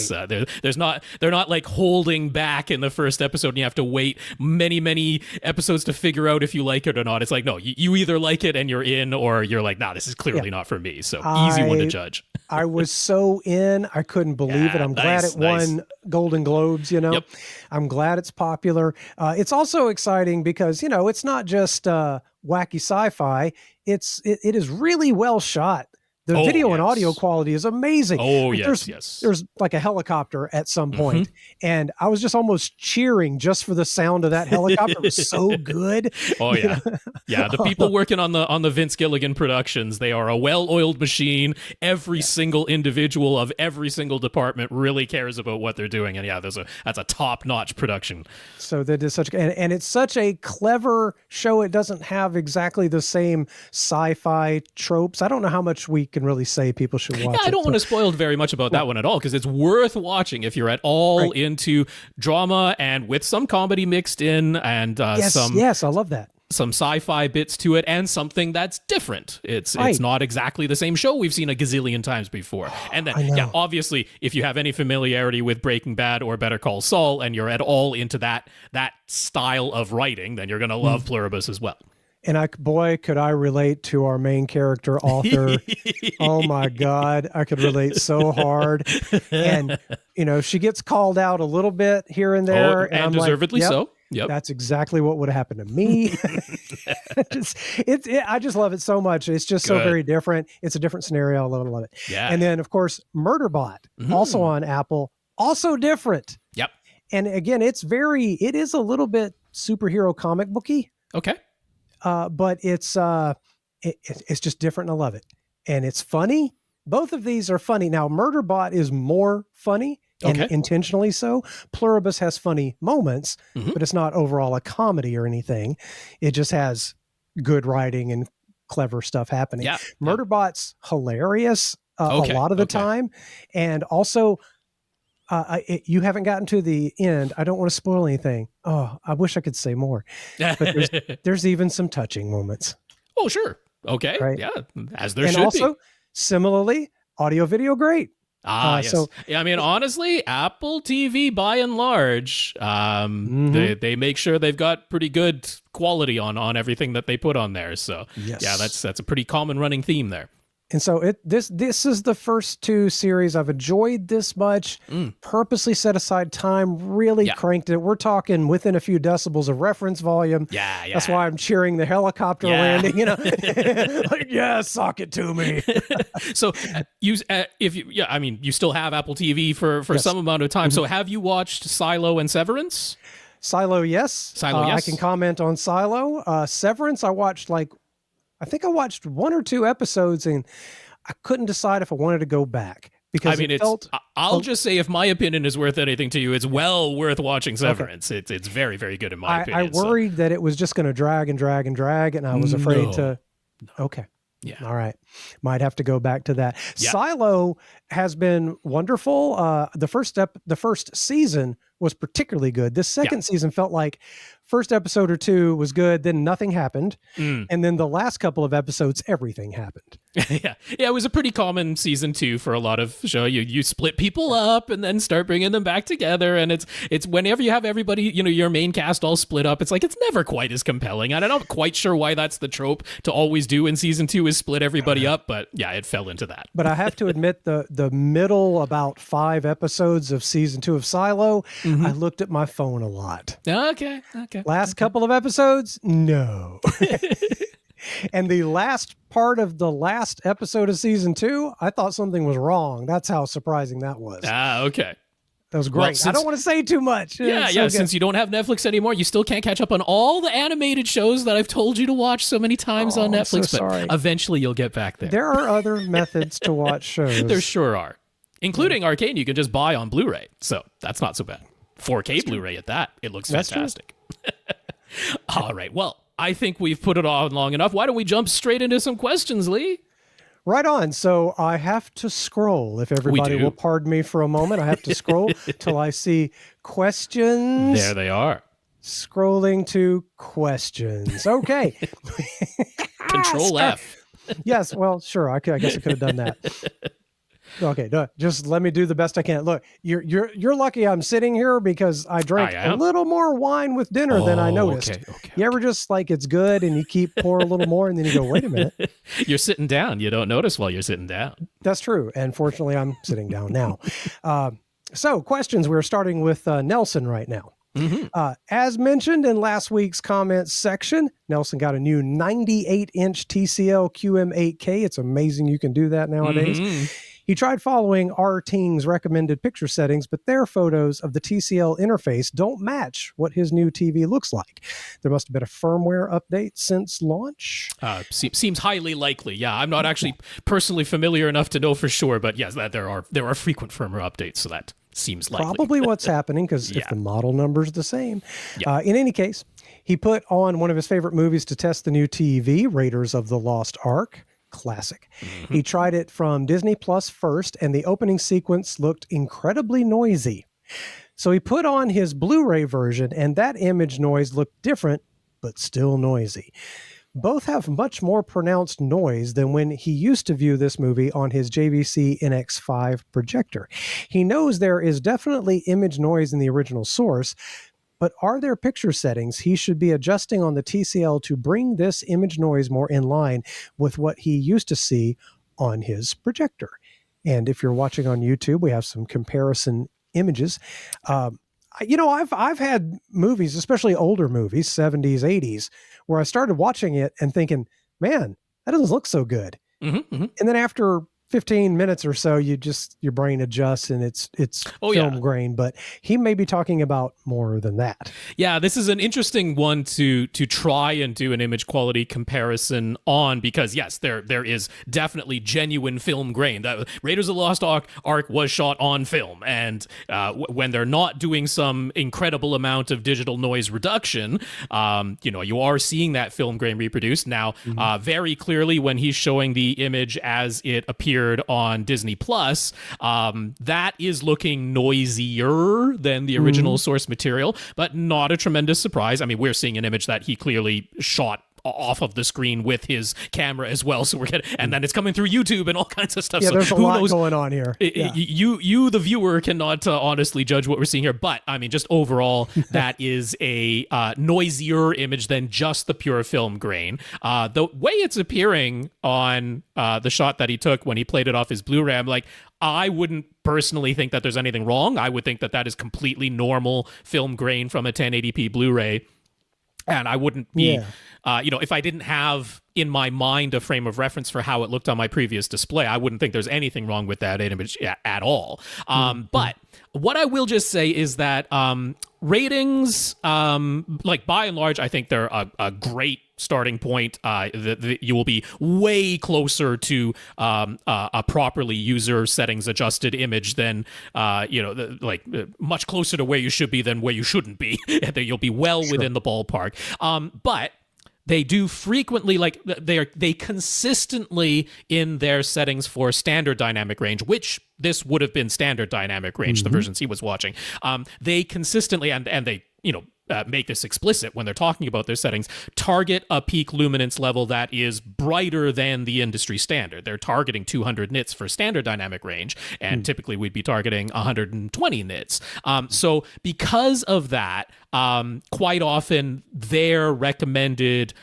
They're not like holding back in the first episode, and you have to wait many episodes to figure out if you like it or not. It's like, no, you either like it and you're in, or you're like, nah, this is clearly not for me. So easy one to judge. I was so in, I couldn't believe it. I'm glad it won Golden Globes, Yep. I'm glad it's popular. It's also exciting because, it's not just wacky sci-fi. It is really well shot. The video and audio quality is amazing. Oh, like there's like a helicopter at some point, and I was just almost cheering just for the sound of that helicopter. It was so good. Oh yeah. Yeah, the people working on the Vince Gilligan productions, they are a well-oiled machine. Every single individual of every single department really cares about what they're doing, and that's a top-notch production. So that is and it's such a clever show. It doesn't have exactly the same sci-fi tropes. I don't know how much we can really say people should watch. Yeah, I don't want to spoil very much about that one at all, because it's worth watching if you're at all into drama and with some comedy mixed in, and yes, I love that. Some sci-fi bits to it, and something that's different. It's not exactly the same show we've seen a gazillion times before. And then, obviously, if you have any familiarity with Breaking Bad or Better Call Saul, and you're at all into that style of writing, then you're going to love Pluribus as well. And could I relate to our main character, author. Oh my God, I could relate so hard. And, she gets called out a little bit here and there. And I'm deservedly so. Yep. That's exactly what would have happened to me. I just love it so much. It's just so very different. It's a different scenario. I love it. Yeah. And then, of course, Murderbot, also on Apple, also different. Yep. And again, it is a little bit superhero comic booky. Okay. But it's just different, and I love it. And it's funny. Both of these are funny. Now, Murderbot is more funny, and intentionally so. Pluribus has funny moments, but it's not overall a comedy or anything. It just has good writing and clever stuff happening. Yeah. Murderbot's hilarious a lot of the time. And also, you haven't gotten to the end. I don't want to spoil anything. Oh, I wish I could say more. But there's even some touching moments. Oh, sure. Okay. Right? Yeah. As there should be. And also, similarly, audio video great. Yes. So, I mean, honestly, Apple TV, by and large, they make sure they've got pretty good quality on everything that they put on there. So, yeah, that's a pretty common running theme there. And so this is the first two series I've enjoyed this much, purposely set aside time, really cranked it. We're talking within a few decibels of reference volume. Yeah. That's why I'm cheering the helicopter landing, like, sock it to me. So you still have Apple TV for some amount of time. So have you watched Silo and Severance? Silo, yes. Silo, yes. I can comment on Silo. Severance, I watched I think I watched one or two episodes, and I couldn't decide if I wanted to go back because I'll just say, if my opinion is worth anything to you, it's well worth watching Severance. Okay. It's very, very good in my opinion. I worried that it was just going to drag and drag and drag, and I was afraid to. Okay. Yeah. All right. Might have to go back to that. Yep. Silo has been wonderful. The first season was particularly good. This second season felt like first episode or two was good, then nothing happened. And then the last couple of episodes, everything happened. Yeah, it was a pretty common season 2 for a lot of show. You split people up and then start bringing them back together, and it's whenever you have everybody, your main cast all split up, it's like it's never quite as compelling. And I'm not quite sure why that's the trope to always do in season 2 is split everybody up, but yeah, it fell into that. But I have to admit, the middle about 5 episodes of season 2 of Silo, I looked at my phone a lot. Okay. Last couple of episodes, no. And the last part of the last episode of season 2, I thought something was wrong. That's how surprising that was. Okay. That was great. Well, I don't want to say too much. Since you don't have Netflix anymore, you still can't catch up on all the animated shows that I've told you to watch so many times on Netflix. So sorry. But eventually you'll get back there. There are other methods to watch shows. There sure are. Including Arcane, you can just buy on Blu-ray. So that's not so bad. 4K Blu-ray at that. It looks fantastic. All right. Well, I think we've put it on long enough. Why don't we jump straight into some questions, Lee? Right on. So I have to scroll. If everybody will pardon me for a moment, I have to scroll till I see questions. There they are. Scrolling to questions. Okay. Control F. Yes. Well, sure. I guess I could have done that. Okay, just let me do the best I can. Look, you're lucky I'm sitting here because I drank a little more wine with dinner than I noticed. Okay. You ever just like it's good and you pour a little more and then you go, wait a minute. You're sitting down. You don't notice while you're sitting down. That's true. And fortunately, I'm sitting down now. So questions. We're starting with Nelson right now. As mentioned in last week's comments section, Nelson got a new 98-inch TCL QM8K. It's amazing you can do that nowadays. He tried following our team's recommended picture settings, but their photos of the TCL interface don't match what his new TV looks like. There must have been a firmware update since launch. Seems highly likely. Yeah, I'm not actually personally familiar enough to know for sure, but yes, that there are frequent firmware updates, so that seems likely. Probably what's happening, because if the model number's the same. In any case, he put on one of his favorite movies to test the new TV, Raiders of the Lost Ark. Classic. He tried it from Disney Plus first, and the opening sequence looked incredibly noisy. So he put on his Blu-ray version, and that image noise looked different, but still noisy. Both have much more pronounced noise than when he used to view this movie on his JVC NX5 projector. He knows there is definitely image noise in the original source, but are there picture settings he should be adjusting on the TCL to bring this image noise more in line with what he used to see on his projector? And if you're watching on YouTube, we have some comparison images. I've had movies, especially older movies, 70s, 80s, where I started watching it and thinking, man, that doesn't look so good. And then after 15 minutes or so, your brain adjusts and it's film grain, but he may be talking about more than that. Yeah, this is an interesting one to try and do an image quality comparison on, because yes, there is definitely genuine film grain. That Raiders of the Lost Ark was shot on film, and when they're not doing some incredible amount of digital noise reduction, you are seeing that film grain reproduced. Now, very clearly when he's showing the image as it appears on Disney Plus, that is looking noisier than the original source material, but not a tremendous surprise. I mean, we're seeing an image that he clearly shot off of the screen with his camera as well, so we're getting, and then it's coming through YouTube and all kinds of stuff. Yeah, so there's a lot going on here. You, the viewer, cannot honestly judge what we're seeing here, but I mean, just overall, that is a noisier image than just the pure film grain. The way it's appearing on the shot that he took when he played it off his Blu-ray, I'm like, I wouldn't personally think that there's anything wrong. I would think that that is completely normal film grain from a 1080p Blu-ray. And I wouldn't be, if I didn't have in my mind a frame of reference for how it looked on my previous display, I wouldn't think there's anything wrong with that image at all. But what I will just say is that ratings, by and large, I think they're a great starting point. You will be way closer to a properly user settings adjusted image than much closer to where you should be than where you shouldn't be. You'll be well within the ballpark. But they do frequently, they consistently in their settings for standard dynamic range, which this would have been standard dynamic range, the versions he was watching. They consistently, and they, make this explicit when they're talking about their settings, target a peak luminance level that is brighter than the industry standard. They're targeting 200 nits for standard dynamic range, and typically we'd be targeting 120 nits. So because of that, quite often their recommended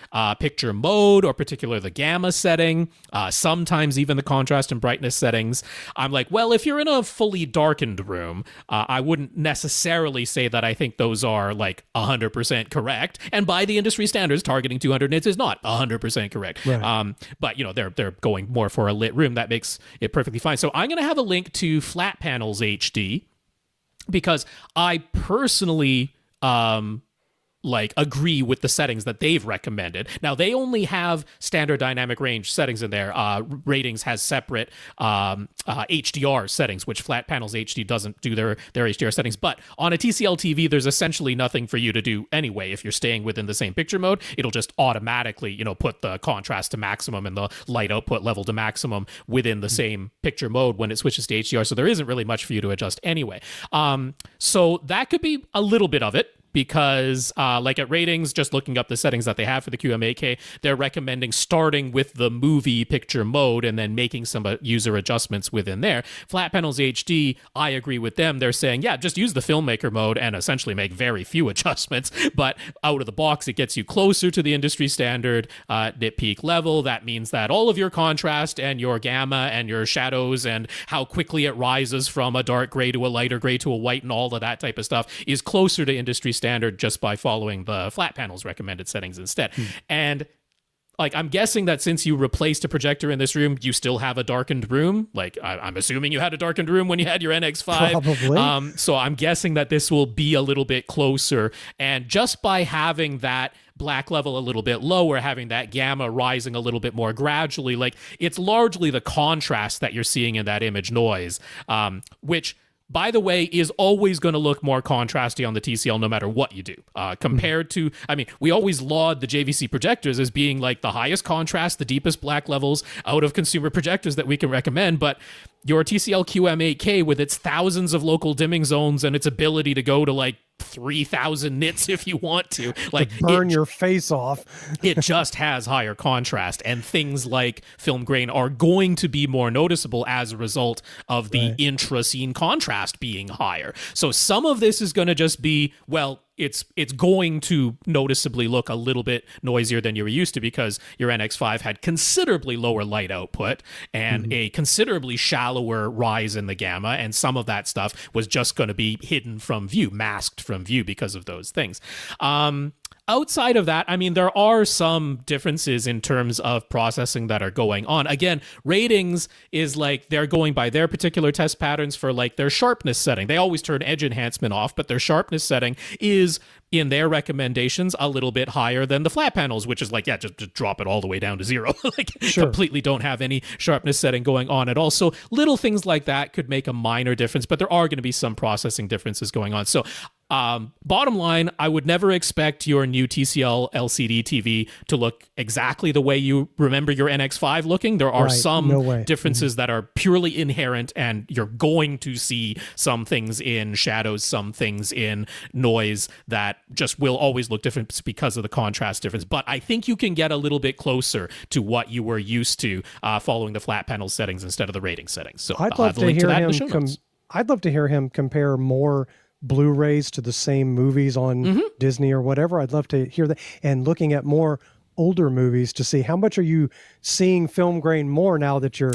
picture mode, or particularly the gamma setting, sometimes even the contrast and brightness settings, I'm like, well, if you're in a fully darkened room, I wouldn't necessarily say that I think those are 100% correct. And by the industry standards, targeting 200 nits is not 100% correct. Right. But they're going more for a lit room. That makes it perfectly fine. So I'm going to have a link to Flat Panels HD, because I personally agree with the settings that they've recommended. Now, they only have standard dynamic range settings in there. Ratings has separate HDR settings, which Flat Panels HD doesn't do their HDR settings. But on a TCL TV, there's essentially nothing for you to do anyway. If you're staying within the same picture mode, it'll just automatically, put the contrast to maximum and the light output level to maximum within the same picture mode when it switches to HDR. So there isn't really much for you to adjust anyway. So that could be a little bit of it. Because at ratings, just looking up the settings that they have for the QM8K, they're recommending starting with the movie picture mode and then making some user adjustments within there. Flat Panels HD, I agree with them. They're saying, just use the filmmaker mode and essentially make very few adjustments. But out of the box, it gets you closer to the industry standard nit peak level. That means that all of your contrast and your gamma and your shadows and how quickly it rises from a dark gray to a lighter gray to a white and all of that type of stuff is closer to industry standard just by following the flat panel's recommended settings instead. And like, I'm guessing that since you replaced a projector in this room, you still have a darkened room. Like, I'm assuming you had a darkened room when you had your NX5. Probably. So I'm guessing that this will be a little bit closer. And just by having that black level a little bit lower, having that gamma rising a little bit more gradually, like, it's largely the contrast that you're seeing in that image noise, which, by the way, is always going to look more contrasty on the TCL no matter what you do. Compared to, I mean, we always laud the JVC projectors as being like the highest contrast, the deepest black levels out of consumer projectors that we can recommend, but your TCL QM8K with its thousands of local dimming zones and its ability to go to like 3,000 nits if you want to, like, burn your face off. It just has higher contrast, and things like film grain are going to be more noticeable as a result of the intra-scene contrast being higher. So some of this is going to just be, well, it's going to noticeably look a little bit noisier than you were used to because your NX5 had considerably lower light output and a considerably shallower rise in the gamma, and some of that stuff was just going to be hidden from view, masked from view because of those things. Outside of that, I mean, there are some differences in terms of processing that are going on. Again, ratings is like they're going by their particular test patterns for like their sharpness setting. They always turn edge enhancement off, but their sharpness setting is in their recommendations a little bit higher than the flat panels, which is like, yeah, just drop it all the way down to zero. Like, completely don't have any sharpness setting going on at all. So little things like that could make a minor difference, but there are going to be some processing differences going on. So bottom line, I would never expect your new TCL LCD TV to look exactly the way you remember your NX5 looking. There are some differences that are purely inherent, and you're going to see some things in shadows, some things in noise that just will always look different because of the contrast difference. But I think you can get a little bit closer to what you were used to following the flat panel settings instead of the rating settings. So I'll have the link to that in the show notes. I'd love to hear him compare more Blu-rays to the same movies on Disney or whatever. I'd love to hear that. And looking at more older movies to see how much are you seeing film grain more now that you're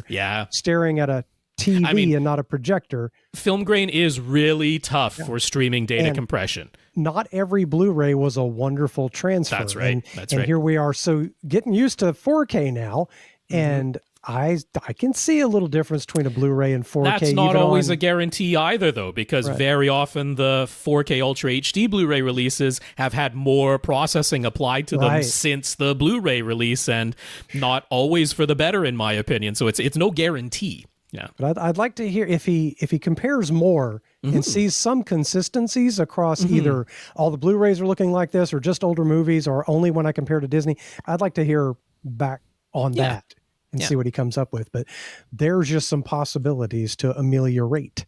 staring at a TV and not a projector. Film grain is really tough for streaming data compression. Not every Blu-ray was a wonderful transfer. That's right. And here we are. So getting used to 4K now, and I can see a little difference between a Blu-ray and 4K. That's not always a guarantee either, though, because very often the 4K Ultra HD Blu-ray releases have had more processing applied to them since the Blu-ray release, and not always for the better, in my opinion. So it's no guarantee. Yeah, but I'd like to hear if he compares more and sees some consistencies across either all the Blu-rays are looking like this, or just older movies, or only when I compare to Disney. I'd like to hear back on that and see what he comes up with. But there's just some possibilities to ameliorate.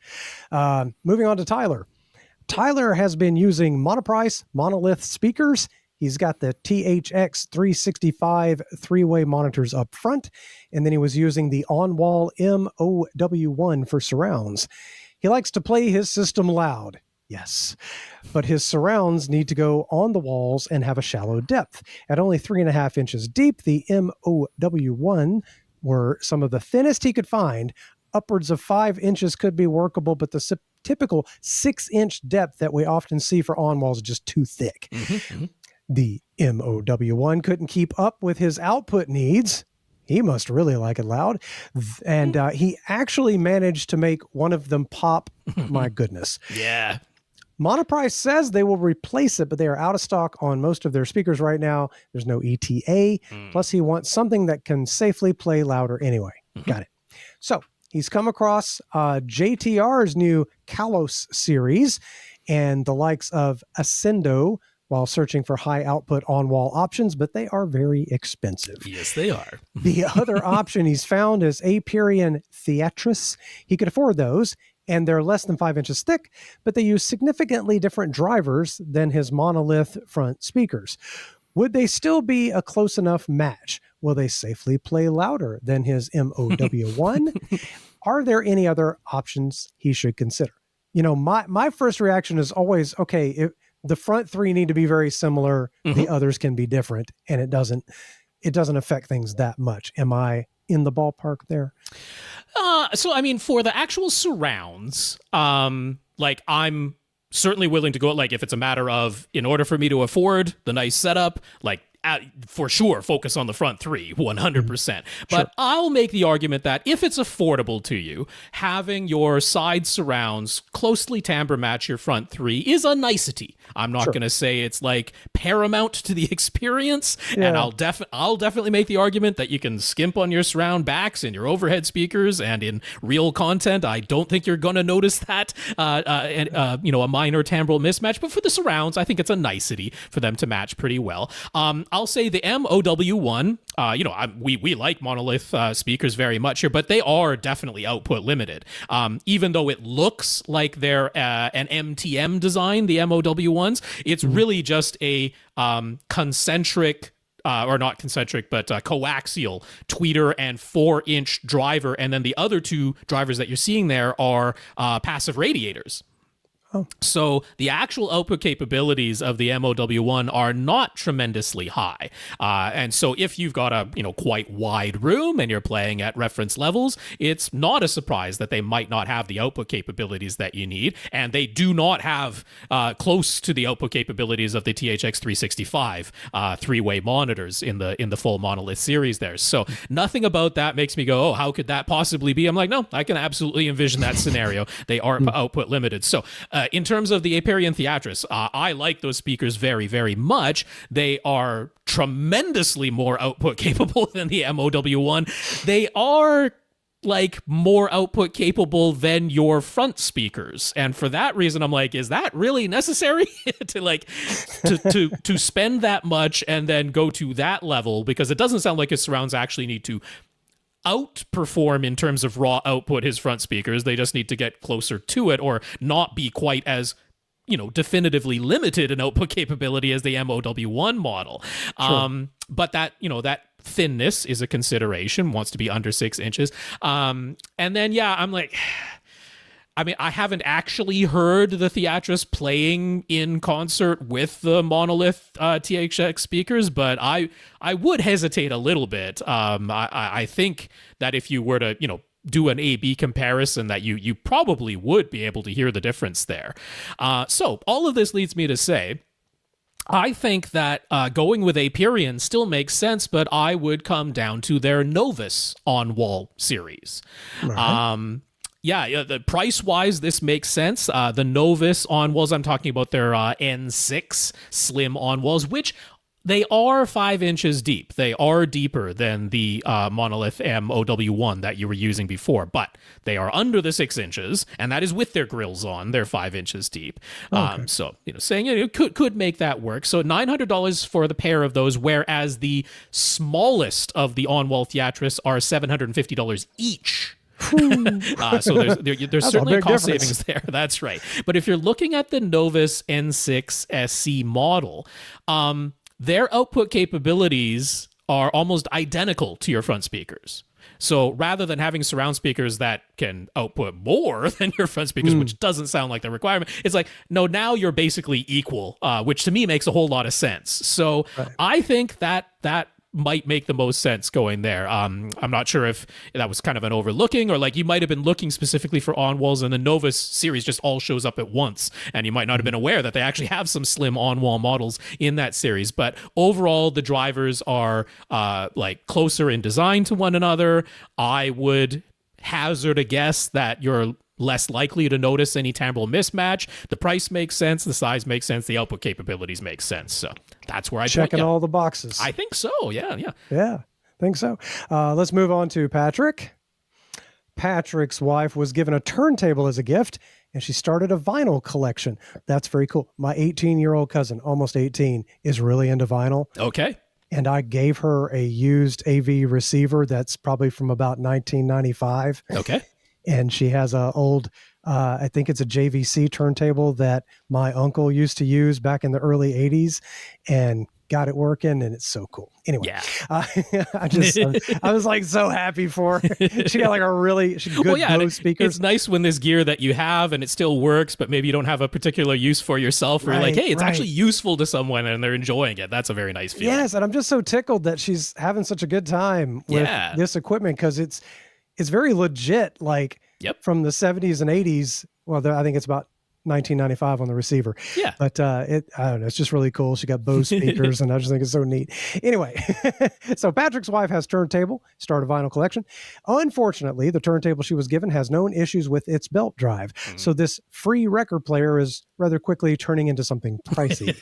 Moving on to Tyler. Tyler has been using monoprice monolith speakers. He's got the THX 365 three-way monitors up front, and then he was using the on-wall MOW1 for surrounds. He likes to play his system loud, yes, but his surrounds need to go on the walls and have a shallow depth. At only 3.5 inches deep, the MOW1 were some of the thinnest he could find. Upwards of 5 inches could be workable, but the typical 6-inch depth that we often see for on-walls is just too thick. The MOW1 couldn't keep up with his output needs. He must really like it loud. And he actually managed to make one of them pop. My goodness. Yeah. Monoprice says they will replace it, but they are out of stock on most of their speakers right now. There's no ETA. Plus, he wants something that can safely play louder anyway. Got it. So he's come across JTR's new Kalos series and the likes of Ascendo while searching for high output on-wall options, but they are very expensive. Yes, they are. The other option he's found is Aperion Theatris. He could afford those, and they're less than 5 inches thick, but they use significantly different drivers than his monolith front speakers. Would they still be a close enough match? Will they safely play louder than his MOW1? Are there any other options he should consider? You know, my first reaction is always, okay, the front three need to be very similar. The others can be different, and it doesn't affect things that much. Am I in the ballpark there? So I mean, for the actual surrounds, like I'm certainly willing to go, like, if it's a matter of, in order for me to afford the nice setup, like, for sure, focus on the front three, 100%. But Sure. I'll make the argument that if it's affordable to you, having your side surrounds closely timbre match your front three is a nicety. I'm not going to say it's like paramount to the experience, and I'll definitely make the argument that you can skimp on your surround backs and your overhead speakers, and in real content, I don't think you're going to notice that, a minor timbral mismatch. But for the surrounds, I think it's a nicety for them to match pretty well. I'll say the MOW1, we like monolith speakers very much here, but they are definitely output limited. Even though it looks like they're an MTM design, the MOW1s, it's really just a concentric, or not concentric, but coaxial tweeter and 4-inch driver. And then the other two drivers that you're seeing there are passive radiators. So the actual output capabilities of the MOW1 are not tremendously high. And so if you've got a quite wide room and you're playing at reference levels, it's not a surprise that they might not have the output capabilities that you need. And they do not have close to the output capabilities of the THX 365 three-way monitors in the full monolith series there. So nothing about that makes me go, oh, how could that possibly be? I'm like, no, I can absolutely envision that scenario. They are output limited. So in terms of the AVRant Theatris, I like those speakers very, very much. They are tremendously more output capable than the MOW1. They are like more output capable than your front speakers, and for that reason, I'm like, is that really necessary to spend that much and then go to that level? Because it doesn't sound like his surrounds actually need to outperform in terms of raw output his front speakers. They just need to get closer to it, or not be quite as definitively limited in output capability as the MOW1 model. Sure. But that thinness is a consideration, wants to be under 6 inches. And then I'm like, I mean, I haven't actually heard the Theatris playing in concert with the monolith THX speakers, but I would hesitate a little bit. I think that if you were to, do an A-B comparison, that you probably would be able to hear the difference there. So all of this leads me to say, I think that going with AVRant still makes sense, but I would come down to their Novus on-wall series. Right. The price-wise, this makes sense. The Novus on-walls, I'm talking about their N6 slim on-walls, which they are 5 inches deep. They are deeper than the monolith MOW1 that you were using before, but they are under the 6 inches, and that is with their grills on. They're 5 inches deep. Okay. So, saying it could make that work. So $900 for the pair of those, whereas the smallest of the on-wall Theatris are $750 each. So there's certainly a cost savings there. That's right. But if you're looking at the Novus N6 SC model, their output capabilities are almost identical to your front speakers. So rather than having surround speakers that can output more than your front speakers, which doesn't sound like the requirement, it's like, no, now you're basically equal, which to me makes a whole lot of sense. So right. I think that might make the most sense going there. I'm not sure if that was kind of an overlooking, or like you might have been looking specifically for on-walls and the Novus series just all shows up at once, and you might not have been aware that they actually have some slim on-wall models in that series. But overall, the drivers are like closer in design to one another. I would hazard a guess that you're less likely to notice any timbral mismatch. The price makes sense, the size makes sense, the output capabilities make sense. So that's where I checking all the boxes. I think so. Yeah, think so. Let's move on to Patrick. Patrick's wife was given a turntable as a gift, and she started a vinyl collection. That's very cool. My 18-year-old cousin, almost 18, is really into vinyl. Okay. And I gave her a used AV receiver that's probably from about 1995. Okay. And she has a old, I think it's a JVC turntable that my uncle used to use back in the early 80s, and got it working, and it's so cool. Anyway, yeah. I was like so happy for her. She got like a really good Bose speakers. It's nice when this gear that you have and it still works, but maybe you don't have a particular use for yourself, or you're like, hey, it's actually useful to someone and they're enjoying it. That's a very nice feeling. Yes, and I'm just so tickled that she's having such a good time with this equipment, because it's very legit, like from the 70s and 80s. Well, I think it's about $19.95 on the receiver. Yeah. But I don't know. It's just really cool. She got Bose speakers, and I just think it's so neat. Anyway, so Patrick's wife has Turntable, start a vinyl collection. Unfortunately, the turntable she was given has known issues with its belt drive. So this free record player is rather quickly turning into something pricey.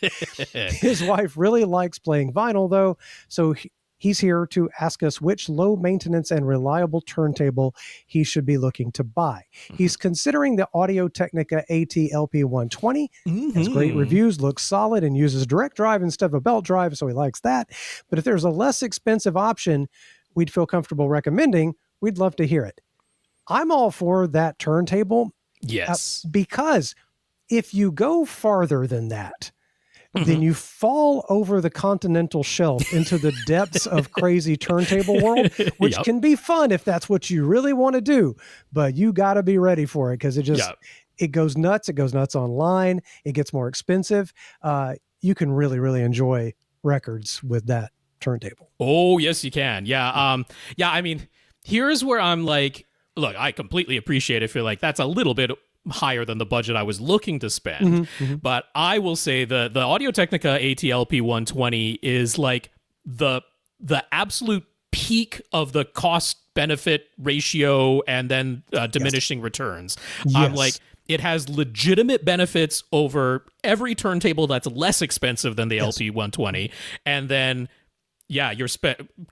His wife really likes playing vinyl, though, so he's here to ask us which low maintenance and reliable turntable he should be looking to buy. He's considering the Audio-Technica AT-LP120. Has great reviews, looks solid, and uses direct drive instead of a belt drive, so he likes that. But if there's a less expensive option we'd feel comfortable recommending, we'd love to hear it. I'm all for that turntable. Yes. Because if you go farther than that, then you fall over the continental shelf into the depths of crazy turntable world, which can be fun if that's what you really want to do. But you got to be ready for it because it goes nuts. It goes nuts online. It gets more expensive. You can really, really enjoy records with that turntable. Oh, yes, you can. Yeah. I mean, here's where I'm like, look, I completely appreciate if you're like, that's a little bit higher than the budget I was looking to spend. But I will say the Audio-Technica AT-LP 120 is like the absolute peak of the cost benefit ratio and then diminishing returns. I'm like, it has legitimate benefits over every turntable that's less expensive than the LP 120. And then you're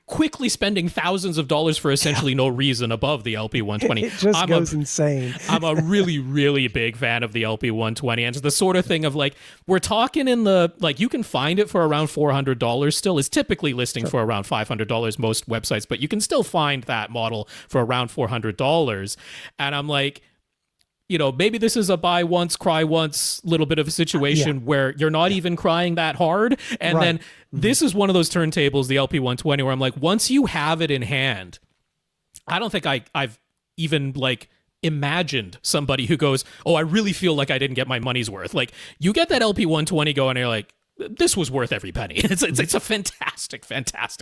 quickly spending thousands of dollars for essentially no reason above the LP 120. It just goes insane. I'm a really, really big fan of the LP 120. And it's the sort of thing of like, we're talking in the, like, you can find it for around $400 still. It's typically listing for around $500 most websites, but you can still find that model for around $400. And I'm like, you know, maybe this is a buy once, cry once little bit of a situation where you're not even crying that hard. And then this is one of those turntables, the LP120, where I'm like, once you have it in hand, I don't think I've even like imagined somebody who goes, oh, I really feel like I didn't get my money's worth. Like you get that LP120 going and you're like, this was worth every penny. It's a fantastic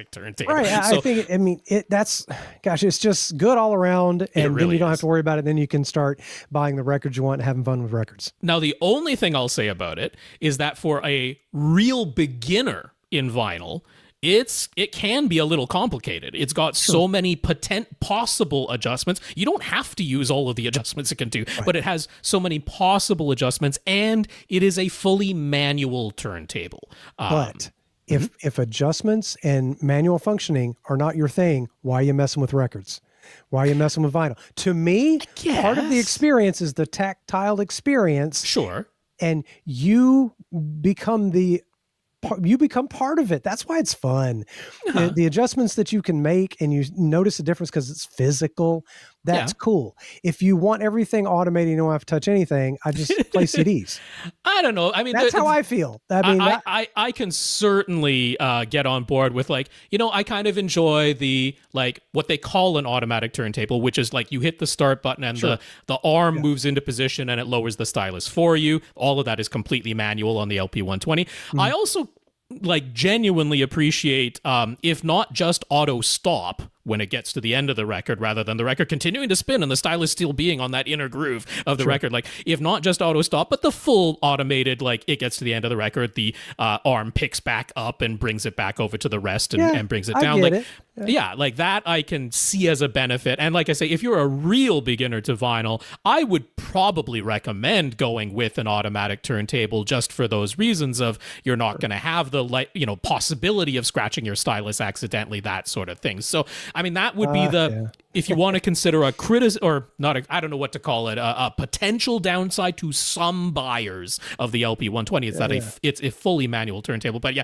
turntable. Right. So, I think, I mean, it's just good all around. And really then you don't have to worry about it. Then you can start buying the records you want and having fun with records. Now, the only thing I'll say about it is that for a real beginner in vinyl, it can be a little complicated. It's got so many possible adjustments. You don't have to use all of the adjustments it can do, but it has so many possible adjustments, and it is a fully manual turntable. But if adjustments and manual functioning are not your thing, why are you messing with records? Why are you messing with vinyl? To me, part of the experience is the tactile experience. Sure. And you become part of it. That's why it's fun. The adjustments that you can make and you notice the difference because it's physical. That's cool. If you want everything automated, you don't have to touch anything. I just play CDs. I don't know. I mean, that's how I feel. I mean, I can certainly get on board with like, you know, I kind of enjoy the like what they call an automatic turntable, which is like you hit the start button and the arm moves into position and it lowers the stylus for you. All of that is completely manual on the LP120. I also like genuinely appreciate, if not just auto stop when it gets to the end of the record, rather than the record continuing to spin and the stylus still being on that inner groove of the record. Like if not just auto stop, but the full automated, like it gets to the end of the record, the arm picks back up and brings it back over to the rest and brings it down. Like, like that I can see as a benefit. And like I say, if you're a real beginner to vinyl, I would probably recommend going with an automatic turntable just for those reasons of you're not going to have the possibility of scratching your stylus accidentally, that sort of thing. So I mean, that would be if you want to consider a I don't know what to call it, a potential downside to some buyers of the LP120. It's that it's a fully manual turntable. But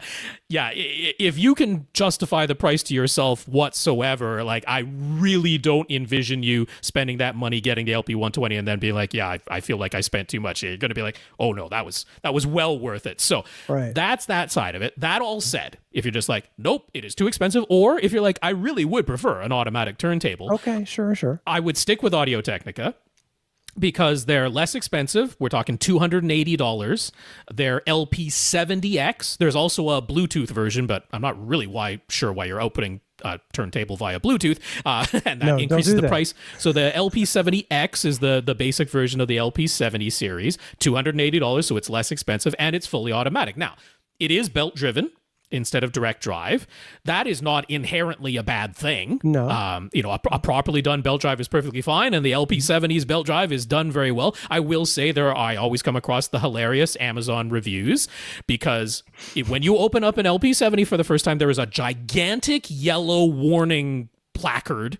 if you can justify the price to yourself whatsoever, like I really don't envision you spending that money getting the LP120 and then being like, I feel like I spent too much. You're going to be like, oh no, that was well worth it. So that's that side of it. That all said, if you're just like, nope, it is too expensive, or if you're like, I really would prefer an automatic turntable. Okay, sure. I would stick with Audio-Technica. because they're less expensive. We're talking $280. They're LP70X. There's also a Bluetooth version, but I'm not really sure why you're outputting a turntable via Bluetooth, and that increases the price. So the LP70X is the basic version of the LP70 series, $280, so it's less expensive, and it's fully automatic. Now, it is belt-driven instead of direct drive. That is not inherently a bad thing. No. A properly done belt drive is perfectly fine, and the LP70's belt drive is done very well. I will say I always come across the hilarious Amazon reviews, because when you open up an LP70 for the first time, there is a gigantic yellow warning placard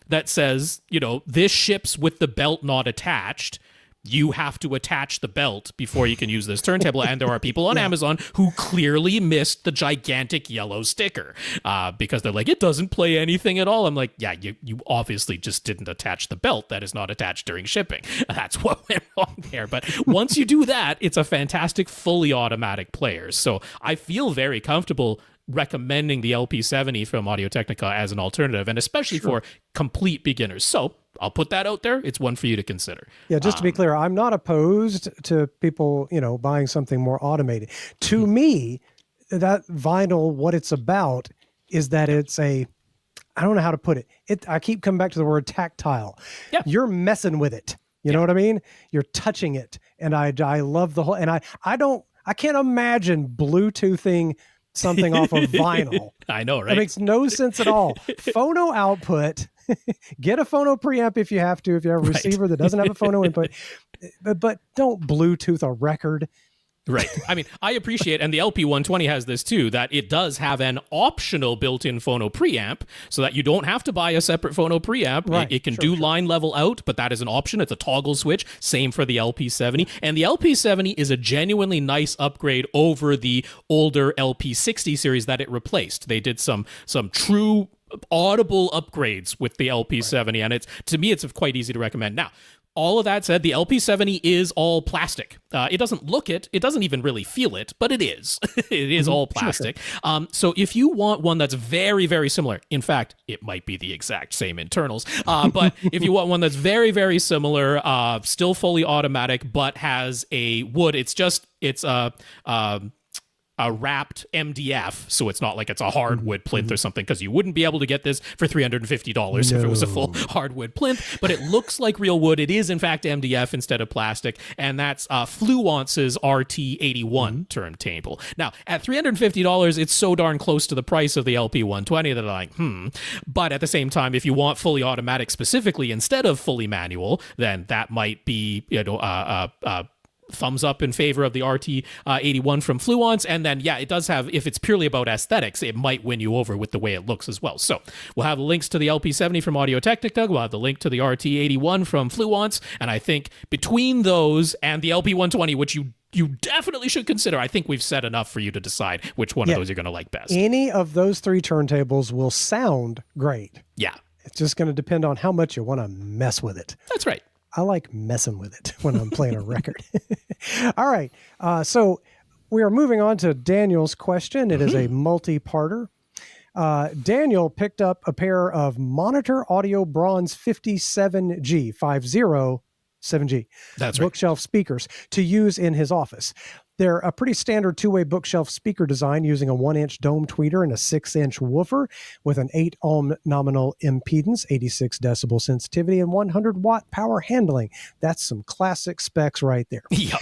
that says, this ships with the belt not attached. You have to attach the belt before you can use this turntable. And there are people on Amazon who clearly missed the gigantic yellow sticker because they're like, it doesn't play anything at all. I'm like, yeah, you obviously just didn't attach the belt that is not attached during shipping. That's what went wrong there. But once you do that, it's a fantastic fully automatic player. So I feel very comfortable recommending the LP70 from Audio-Technica as an alternative, and especially for complete beginners. So I'll put that out there. It's one for you to consider. Yeah, just to be clear, I'm not opposed to people, buying something more automated. To me, that vinyl, what it's about is that it's I don't know how to put it. I keep coming back to the word tactile. Yeah. You're messing with it. You know what I mean? You're touching it. And I love the whole, and I can't imagine Bluetoothing something off of vinyl. I know, right? It makes no sense at all. Phono output, get a phono preamp if you have to, if you have a receiver that doesn't have a phono input, but don't Bluetooth a record. Right. I mean, I appreciate, and the LP120 has this too, that it does have an optional built-in phono preamp, so that you don't have to buy a separate phono preamp. Right. It can do line level out, but that is an option. It's a toggle switch. Same for the LP70. And the LP70 is a genuinely nice upgrade over the older LP60 series that it replaced. They did some true audible upgrades with the LP70, and to me, it's quite easy to recommend. Now, all of that said, the LP70 is all plastic. It doesn't look it. It doesn't even really feel it, but it is. It is all plastic. Sure. So if you want one that's very, very similar, in fact, it might be the exact same internals, but if you want one that's very, very similar, still fully automatic, but has a wood, it's a wrapped MDF, so it's not like it's a hardwood plinth or something, because you wouldn't be able to get this for $350 if it was a full hardwood plinth, but it looks like real wood. It is, in fact, MDF instead of plastic, and that's Fluence's RT81 turntable. Now, at $350, it's so darn close to the price of the LP120 that I'm like, But at the same time, if you want fully automatic specifically instead of fully manual, then that might be, thumbs up in favor of the RT81 from Fluence. And then, it does have, if it's purely about aesthetics, it might win you over with the way it looks as well. So we'll have the links to the LP70 from Audio-Technica. We'll have the link to the RT81 from Fluence. And I think between those and the LP120, which you definitely should consider, I think we've said enough for you to decide which one of those you're going to like best. Any of those three turntables will sound great. Yeah. It's just going to depend on how much you want to mess with it. That's right. I like messing with it when I'm playing a record. All right. So we are moving on to Daniel's question. It is a multi-parter. Daniel picked up a pair of Monitor Audio Bronze 57G, 507G. That's right. Bookshelf speakers to use in his office. They're a pretty standard two-way bookshelf speaker design using a 1-inch dome tweeter and a 6-inch woofer with an 8 ohm nominal impedance, 86 decibel sensitivity, and 100 watt power handling. That's some classic specs right there. Yep.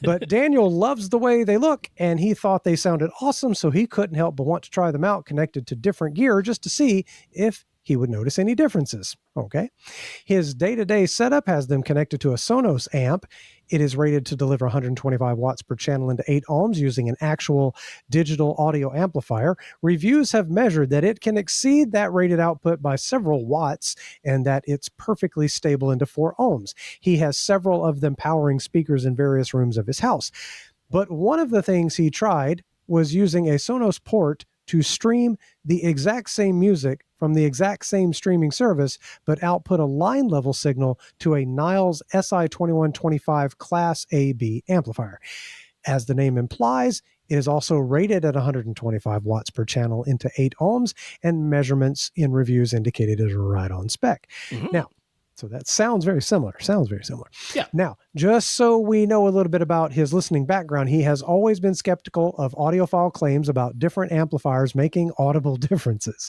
But Daniel loves the way they look, and he thought they sounded awesome, so he couldn't help but want to try them out connected to different gear just to see if he would notice any differences. Okay. His day-to-day setup has them connected to a Sonos amp. It is rated to deliver 125 watts per channel into 8 ohms using an actual digital audio amplifier. Reviews have measured that it can exceed that rated output by several watts and that it's perfectly stable into 4 ohms. He has several of them powering speakers in various rooms of his house. But one of the things he tried was using a Sonos port to stream the exact same music from the exact same streaming service, but output a line level signal to a Niles SI2125 Class AB amplifier. As the name implies, it is also rated at 125 watts per channel into 8 ohms, and measurements in reviews indicated it is right on spec. Now, So that sounds very similar. Yeah. Now, just so we know a little bit about his listening background, he has always been skeptical of audiophile claims about different amplifiers making audible differences.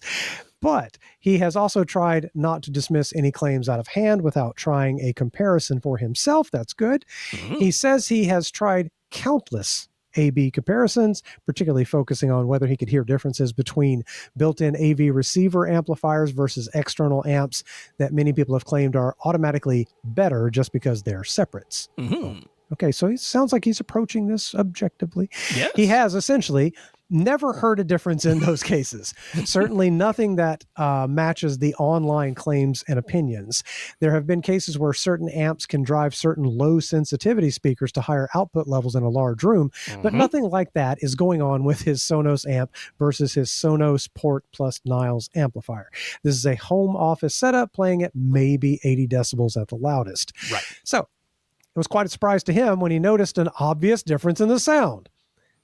But he has also tried not to dismiss any claims out of hand without trying a comparison for himself. That's good. Mm-hmm. He says he has tried countless A/B comparisons, particularly focusing on whether he could hear differences between built-in AV receiver amplifiers versus external amps that many people have claimed are automatically better just because they're separates. Mm-hmm. Okay, so it sounds like he's approaching this objectively. Yes. He has essentially never heard a difference in those cases. Certainly nothing that matches the online claims and opinions. There have been cases where certain amps can drive certain low sensitivity speakers to higher output levels in a large room, but nothing like that is going on with his Sonos amp versus his Sonos Port plus Niles amplifier. This is a home office setup playing at maybe 80 decibels at the loudest. Right. So it was quite a surprise to him when he noticed an obvious difference in the sound.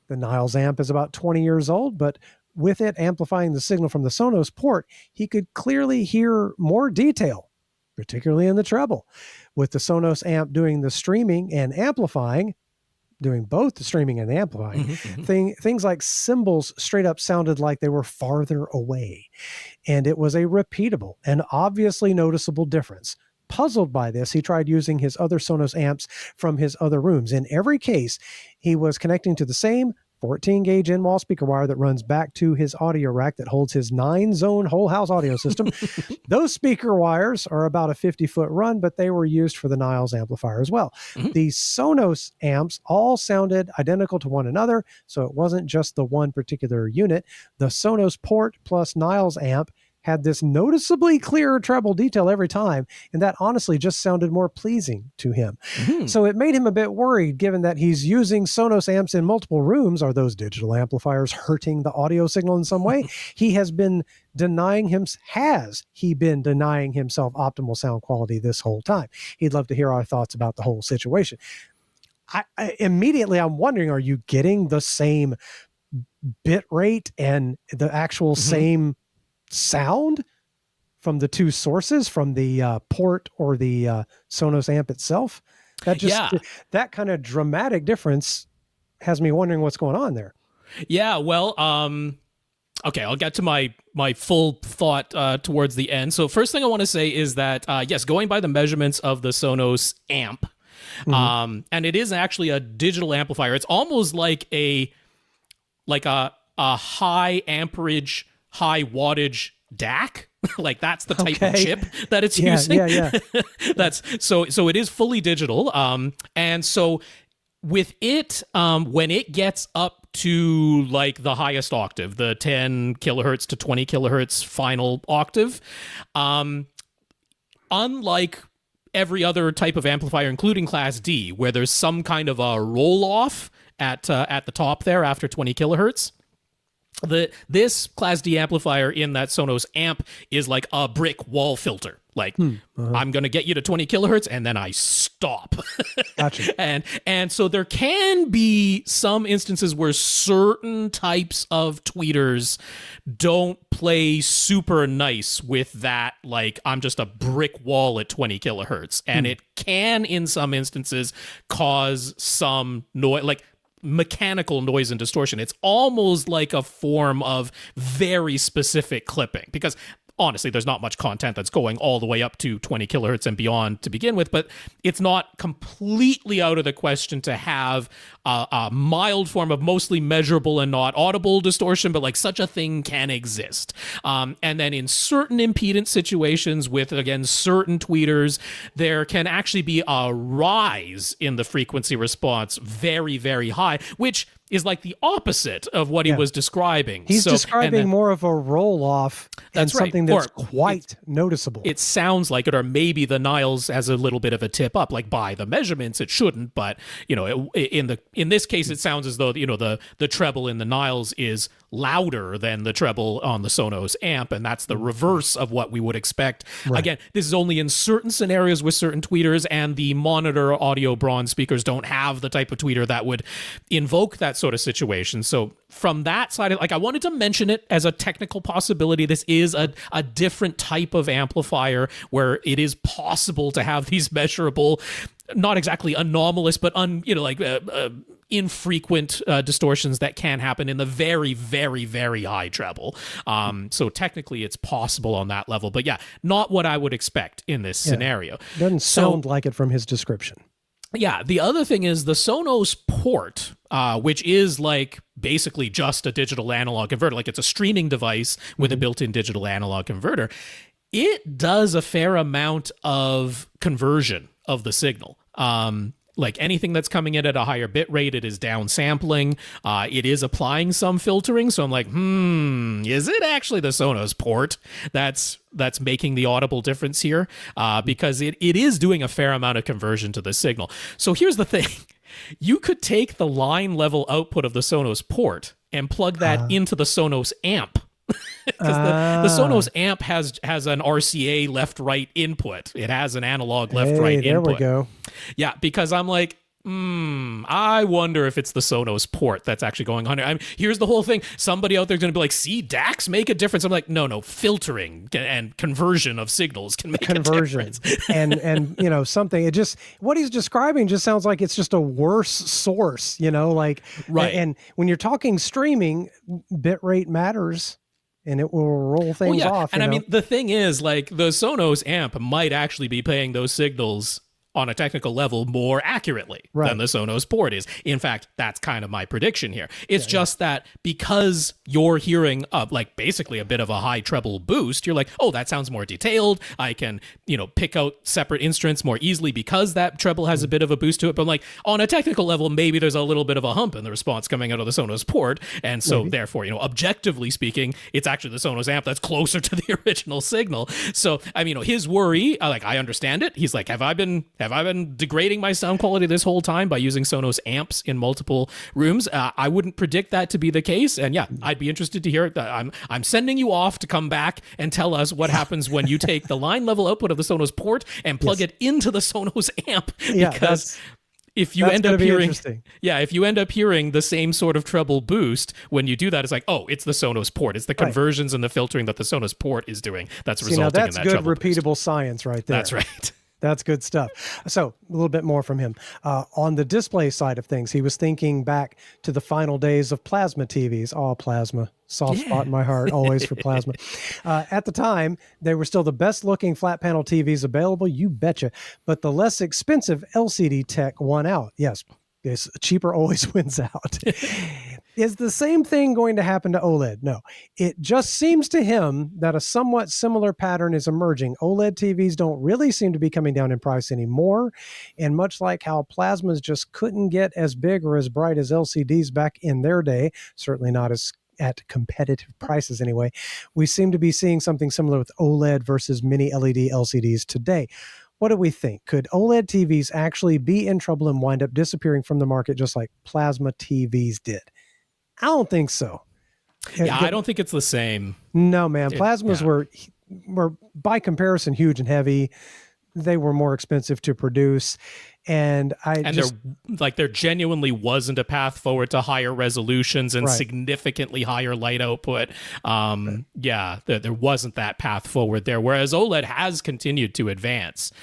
The Niles amp is about 20 years old, but with it amplifying the signal from the Sonos port, he could clearly hear more detail, particularly in the treble. With the Sonos amp doing the streaming and amplifying, doing both the streaming and the amplifying, things like cymbals straight up sounded like they were farther away. And it was a repeatable and obviously noticeable difference. Puzzled by this, he tried using his other Sonos amps from his other rooms. In every case, he was connecting to the same 14-gauge in-wall speaker wire that runs back to his audio rack that holds his 9-zone whole house audio system. Those speaker wires are about a 50-foot run, but they were used for the Niles amplifier as well. The Sonos amps all sounded identical to one another, so it wasn't just the one particular unit. The Sonos Port plus Niles amp had this noticeably clearer treble detail every time, and that honestly just sounded more pleasing to him. So it made him a bit worried, given that he's using Sonos amps in multiple rooms. Are those digital amplifiers hurting the audio signal in some way? He has been denying himself optimal sound quality this whole time. He'd love to hear our thoughts about the whole situation. Immediately, I'm wondering, are you getting the same bit rate and the actual same sound from the two sources, from the port or the Sonos amp itself? That kind of dramatic difference has me wondering what's going on there. Yeah, well, okay, I'll get to my full thought towards the end. So first thing I want to say is that, yes, going by the measurements of the Sonos amp, and it is actually a digital amplifier. It's almost like a high amperage, high wattage DAC. Like that's the type of chip that it's using. Yeah. That's so it is fully digital. And so with it, when it gets up to like the highest octave, the 10 kilohertz to 20 kilohertz final octave, unlike every other type of amplifier, including Class D, where there's some kind of a roll off at the top there after 20 kilohertz. This Class D amplifier in that Sonos amp is like a brick wall filter. Like, I'm going to get you to 20 kilohertz, and then I stop. Gotcha. And so there can be some instances where certain types of tweeters don't play super nice with that, like, I'm just a brick wall at 20 kilohertz. And it can, in some instances, cause some noise, like mechanical noise and distortion. It's almost like a form of very specific clipping, because honestly, there's not much content that's going all the way up to 20 kilohertz and beyond to begin with, but it's not completely out of the question to have a mild form of mostly measurable and not audible distortion, but like such a thing can exist. And then in certain impedance situations with, again, certain tweeters, there can actually be a rise in the frequency response very, very high, which is like the opposite of what he was describing. He's describing more of a roll-off and something that's quite noticeable. It sounds like it, or maybe the Niles has a little bit of a tip up. Like by the measurements, it shouldn't, but in this case, it sounds as though the treble in the Niles is louder than the treble on the Sonos amp, and that's the reverse of what we would expect. Right. Again, this is only in certain scenarios with certain tweeters, and the monitor audio bronze speakers don't have the type of tweeter that would invoke that sort of situation. So from that side, like, I wanted to mention it as a technical possibility. This is a different type of amplifier where it is possible to have these measurable, not exactly anomalous, but infrequent distortions that can happen in the very, very, very high treble. So technically it's possible on that level, but yeah, not what I would expect in this scenario. Doesn't sound like it from his description. Yeah, the other thing is the Sonos port, which is like basically just a digital analog converter, like it's a streaming device with a built-in digital analog converter. It does a fair amount of conversion of the signal. Like anything that's coming in at a higher bit rate, it is downsampling. It is applying some filtering. So I'm like, is it actually the Sonos port that's making the audible difference here? Because it is doing a fair amount of conversion to the signal. So here's the thing. You could take the line level output of the Sonos port and plug that into the Sonos amp. Because the Sonos amp has an RCA left-right input. It has an analog left-right input. There we go. Yeah, because I'm like, I wonder if it's the Sonos port that's actually going on here. Here's the whole thing. Somebody out there is going to be like, see, DACs make a difference. I'm like, no, filtering and conversion of signals can make a difference. and something, what he's describing just sounds like it's just a worse source, like, right. And when you're talking streaming, bitrate matters. And it will roll things off. And I mean, the thing is, like, the Sonos amp might actually be playing those signals on a technical level more accurately than the Sonos port is. In fact, that's kind of my prediction here. It's just that because you're hearing like basically a bit of a high treble boost, you're like, oh, that sounds more detailed. I can, pick out separate instruments more easily because that treble has a bit of a boost to it. But like on a technical level, maybe there's a little bit of a hump in the response coming out of the Sonos port. And so therefore, objectively speaking, it's actually the Sonos amp that's closer to the original signal. So, I mean, his worry, I understand it. He's like, have I been degrading my sound quality this whole time by using Sonos amps in multiple rooms? I wouldn't predict that to be the case. And yeah, I'd be interested to hear it. I'm sending you off to come back and tell us what happens when you take the line level output of the Sonos port and plug it into the Sonos amp. Because if you end up hearing the same sort of treble boost, when you do that, it's like, oh, it's the Sonos port. It's the conversions and the filtering that the Sonos port is doing that's resulting in that treble boost. That's good, repeatable science right there. That's right. That's good stuff. So a little bit more from him. On the display side of things, he was thinking back to the final days of plasma TVs. Oh, plasma. Soft spot in my heart, always for plasma. At the time, they were still the best looking flat panel TVs available, you betcha. But the less expensive LCD tech won out. Yes, cheaper always wins out. Is the same thing going to happen to OLED? No. It just seems to him that a somewhat similar pattern is emerging. OLED TVs don't really seem to be coming down in price anymore. And much like how plasmas just couldn't get as big or as bright as LCDs back in their day, certainly not as at competitive prices anyway, we seem to be seeing something similar with OLED versus mini LED LCDs today. What do we think? Could OLED TVs actually be in trouble and wind up disappearing from the market just like plasma TVs did? I don't think so. Yeah, I don't think it's the same. No, man. Plasmas were by comparison huge and heavy. They were more expensive to produce. And there genuinely wasn't a path forward to higher resolutions and significantly higher light output. There wasn't that path forward there. Whereas OLED has continued to advance.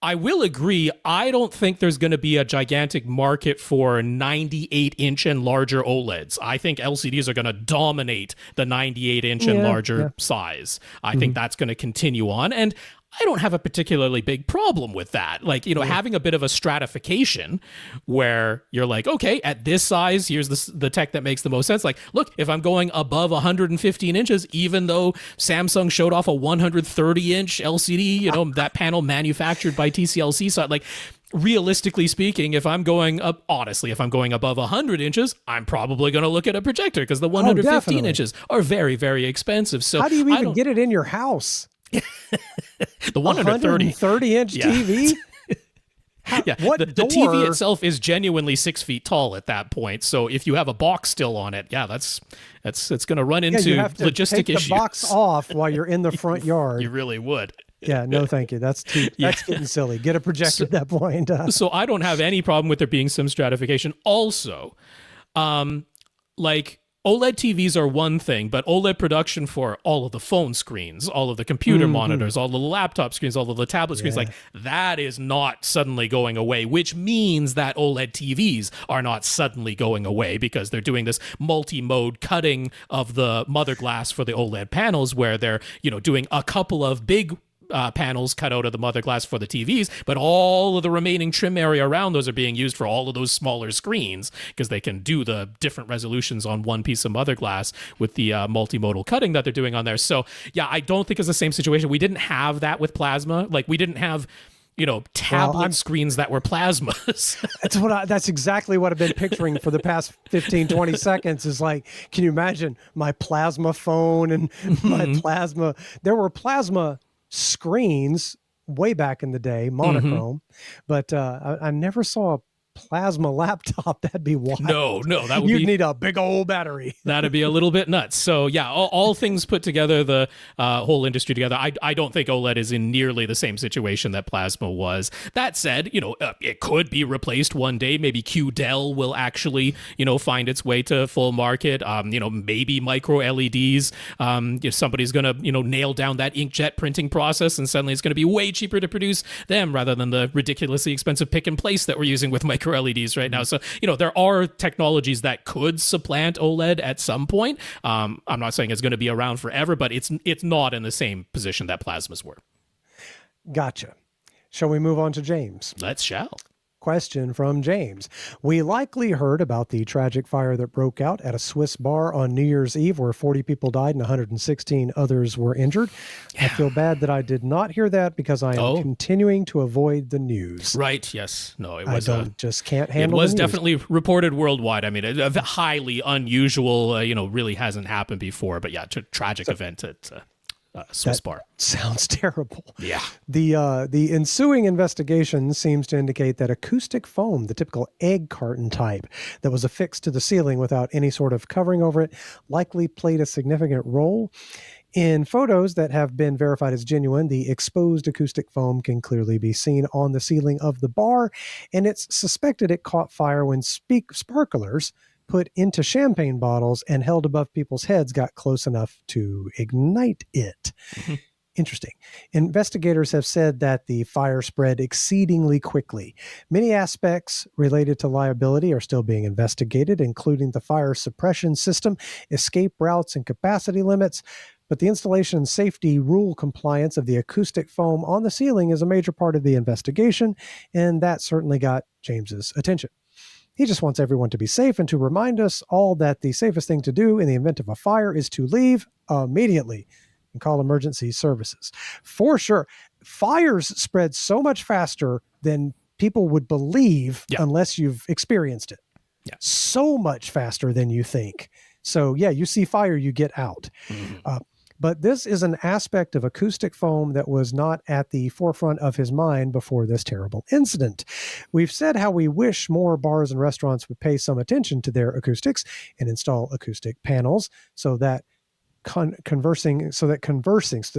I will agree, I don't think there's going to be a gigantic market for 98-inch and larger OLEDs. I think LCDs are going to dominate the 98-inch and larger size. I think that's going to continue on. And I don't have a particularly big problem with that. Like, having a bit of a stratification where you're like, okay, at this size, here's the tech that makes the most sense. Like, look, if I'm going above 115 inches, even though Samsung showed off a 130-inch LCD, that panel manufactured by TCLC, so like, realistically speaking, if I'm going above 100 inches, I'm probably going to look at a projector because the 115 inches are very, very expensive. So how do you even get it in your house? The 130-inch TV? What the door? TV itself is genuinely 6 feet tall at that point. So if you have a box still on it, it's going to run into you have to logistic take issues. the box off while you're in the front yard. You really would. Yeah, no, thank you. That's getting silly. Get a projector at that point. So I don't have any problem with there being some stratification. Also, like OLED TVs are one thing, but OLED production for all of the phone screens, all of the computer monitors, all of the laptop screens, all of the tablet screens, like that is not suddenly going away, which means that OLED TVs are not suddenly going away because they're doing this multi-mode cutting of the mother glass for the OLED panels where they're, doing a couple of big panels cut out of the mother glass for the TVs, but all of the remaining trim area around those are being used for all of those smaller screens because they can do the different resolutions on one piece of mother glass with the multimodal cutting that they're doing on there. So yeah, I don't think it's the same situation. We didn't have that with plasma. Like we didn't have tablet screens that were plasmas. That's exactly what I've been picturing for the past 15, 20 seconds is like, can you imagine my plasma phone and my plasma? There were plasma screens way back in the day, monochrome, but I never saw a plasma laptop. That'd be wild. No, that would You'd need a big old battery. That'd be a little bit nuts. So yeah, all things put together, the whole industry together, I don't think OLED is in nearly the same situation that plasma was. That said, it could be replaced one day. Maybe QDEL will actually, find its way to full market. Maybe micro LEDs. If somebody's gonna, nail down that inkjet printing process, and suddenly it's gonna be way cheaper to produce them rather than the ridiculously expensive pick and place that we're using with micro LEDs right now. So, there are technologies that could supplant OLED at some point. I'm not saying it's going to be around forever, but it's not in the same position that plasmas were. Gotcha. Shall we move on to James? Let's shall. Question from James. We likely heard about the tragic fire that broke out at a Swiss bar on New Year's Eve where 40 people died and 116 others were injured. Yeah. I feel bad that I did not hear that because I am continuing to avoid the news. Right. Yes. No, it was just can't handle it. It was definitely reported worldwide. I mean, a highly unusual, really hasn't happened before, but yeah, tragic event at Swiss bar. Sounds terrible. Yeah. The ensuing investigation seems to indicate that acoustic foam, the typical egg carton type that was affixed to the ceiling without any sort of covering over it, likely played a significant role. In photos that have been verified as genuine, the exposed acoustic foam can clearly be seen on the ceiling of the bar, and it's suspected it caught fire when sparklers put into champagne bottles and held above people's heads got close enough to ignite it. Interesting. Investigators have said that the fire spread exceedingly quickly. Many aspects related to liability are still being investigated, including the fire suppression system, escape routes, and capacity limits. But the installation and safety rule compliance of the acoustic foam on the ceiling is a major part of the investigation, and that certainly got James's attention. He just wants everyone to be safe and to remind us all that the safest thing to do in the event of a fire is to leave immediately and call emergency services. For sure, fires spread so much faster than people would believe unless you've experienced it. Yeah. So much faster than you think. So yeah, you see fire, you get out. But this is an aspect of acoustic foam that was not at the forefront of his mind before this terrible incident. We've said how we wish more bars and restaurants would pay some attention to their acoustics and install acoustic panels so that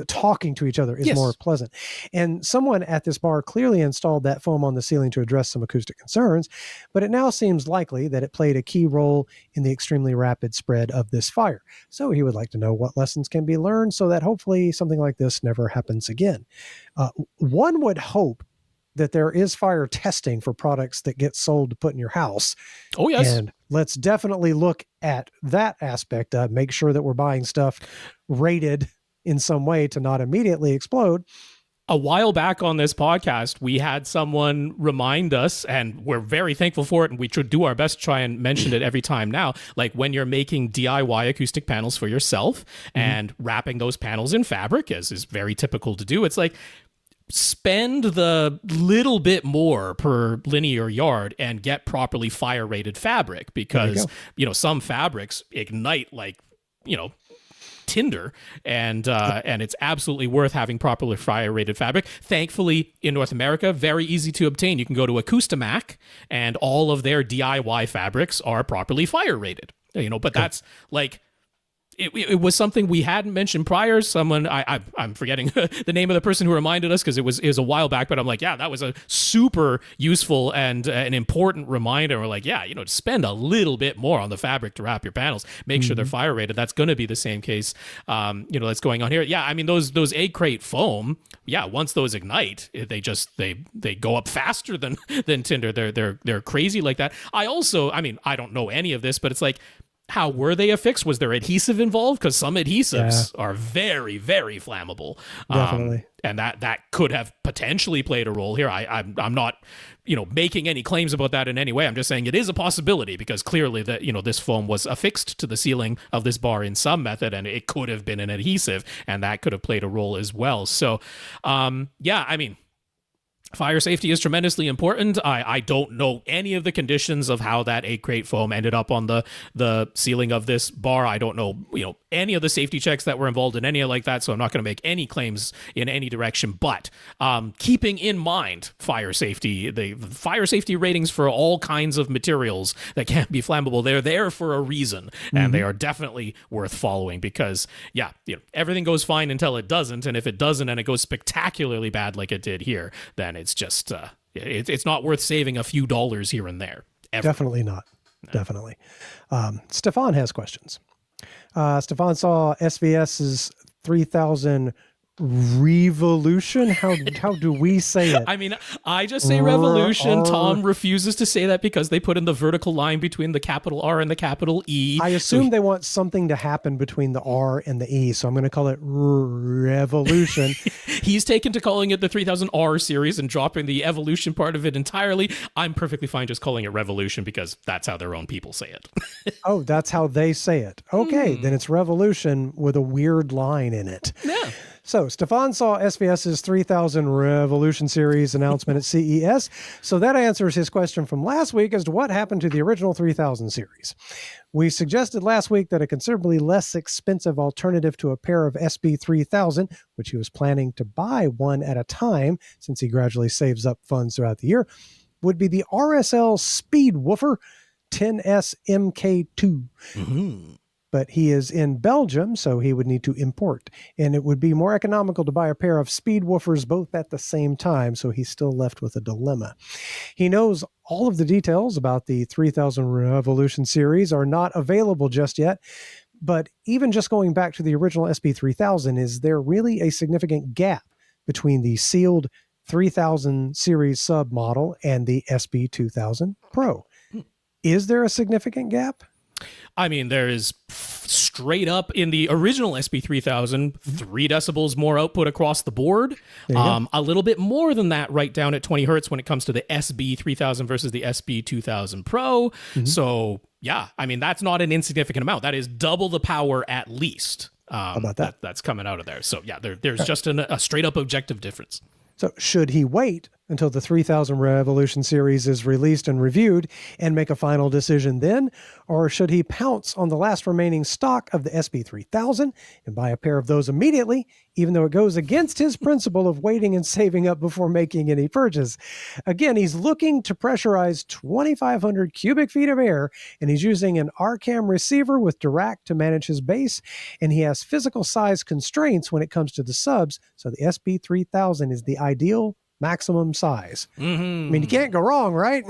talking to each other is more pleasant. And someone at this bar clearly installed that foam on the ceiling to address some acoustic concerns, but it now seems likely that it played a key role in the extremely rapid spread of this fire. So he would like to know what lessons can be learned so that hopefully something like this never happens again. One would hope that there is fire testing for products that get sold to put in your house. Oh, yes. And let's definitely look at that aspect. Make sure that we're buying stuff rated in some way to not immediately explode. A while back on this podcast, we had someone remind us, and we're very thankful for it, and we should do our best to try and mention it every time now, like when you're making DIY acoustic panels for yourself and wrapping those panels in fabric, as is very typical to do, it's like, spend the little bit more per linear yard and get properly fire rated fabric because, some fabrics ignite like, tinder, and it's absolutely worth having properly fire rated fabric. Thankfully, in North America, very easy to obtain. You can go to Acoustimac, and all of their DIY fabrics are properly fire rated. But that's like. It was something we hadn't mentioned prior. Someone, I'm forgetting the name of the person who reminded us, because it was a while back, but I'm like, yeah, that was a super useful and an important reminder. We're like, yeah, spend a little bit more on the fabric to wrap your panels. Make sure they're fire rated. That's going to be the same case, that's going on here. Yeah, I mean, those egg crate foam, yeah, once those ignite, they go up faster than tinder. They're crazy like that. I don't know any of this, but it's like, how were they affixed? Was there adhesive involved? Because some adhesives are very, very flammable. Definitely. And that could have potentially played a role here. I'm not, making any claims about that in any way. I'm just saying it is a possibility, because clearly that, this foam was affixed to the ceiling of this bar in some method, and it could have been an adhesive, and that could have played a role as well. So, fire safety is tremendously important. I don't know any of the conditions of how that egg crate foam ended up on the ceiling of this bar. I don't know, any of the safety checks that were involved in any of like that, so I'm not going to make any claims in any direction. But keeping in mind fire safety, the fire safety ratings for all kinds of materials that can't be flammable, they're there for a reason, and they are definitely worth following, because everything goes fine until it doesn't, and if it doesn't and it goes spectacularly bad like it did here, then it's just it's not worth saving a few dollars here and there. Ever. Definitely not. No. Definitely. Stefan has questions. Stefan saw SVS's 3000 Revolution. How do we say it? I mean, I just say revolution. Tom refuses to say that because they put in the vertical line between the capital R and the capital E. I assume they want something to happen between the R and the E, so I'm going to call it revolution. He's taken to calling it the 3000R series and dropping the evolution part of it entirely. I'm perfectly fine just calling it revolution, because that's how their own people say it. Oh, that's how they say it. Okay, then it's revolution with a weird line in it. Yeah. So Stefan saw SVS's 3000 Revolution series announcement at CES. So that answers his question from last week as to what happened to the original 3000 series. We suggested last week that a considerably less expensive alternative to a pair of SB3000, which he was planning to buy one at a time since he gradually saves up funds throughout the year, would be the RSL Speedwoofer 10S MK2. Mm-hmm. But he is in Belgium, so he would need to import. And it would be more economical to buy a pair of speedwoofers both at the same time, so he's still left with a dilemma. He knows all of the details about the 3000 Revolution series are not available just yet, but even just going back to the original SB3000, is there really a significant gap between the sealed 3000 series sub model and the SB2000 Pro? Is there a significant gap? I mean, there is straight up in the original SB3000, 3 decibels more output across the board. A little bit more than that right down at 20 hertz when it comes to the SB3000 versus the SB2000 Pro. Mm-hmm. So, yeah, I mean, that's not an insignificant amount. That is double the power at least. How about that? That's coming out of there. So, yeah, there's just a straight up objective difference. So should he wait until the 3000 Revolution series is released and reviewed and make a final decision then? Or should he pounce on the last remaining stock of the SB3000 and buy a pair of those immediately, even though it goes against his principle of waiting and saving up before making any purchase? Again, he's looking to pressurize 2,500 cubic feet of air, and he's using an RCAM receiver with Dirac to manage his bass, and he has physical size constraints when it comes to the subs, so the SB3000 is the ideal maximum size. Mm-hmm. I mean, you can't go wrong, right?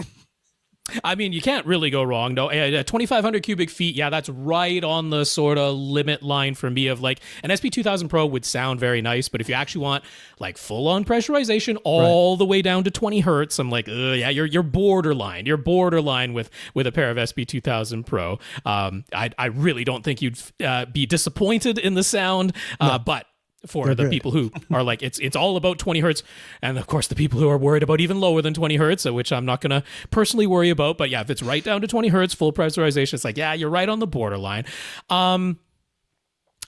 I mean, you can't really go wrong. No, 2,500 cubic feet. Yeah, that's right on the sort of limit line for me of like an SP2000 Pro would sound very nice. But if you actually want like full on pressurization all the way down to 20 hertz, I'm like, yeah, you're borderline. You're borderline with a pair of SP2000 Pro. I really don't think you'd be disappointed in the sound, but for the people who are like, it's all about 20 hertz. And of course, the people who are worried about even lower than 20 hertz, which I'm not going to personally worry about. But yeah, if it's right down to 20 hertz, full pressurization, it's like, yeah, you're right on the borderline.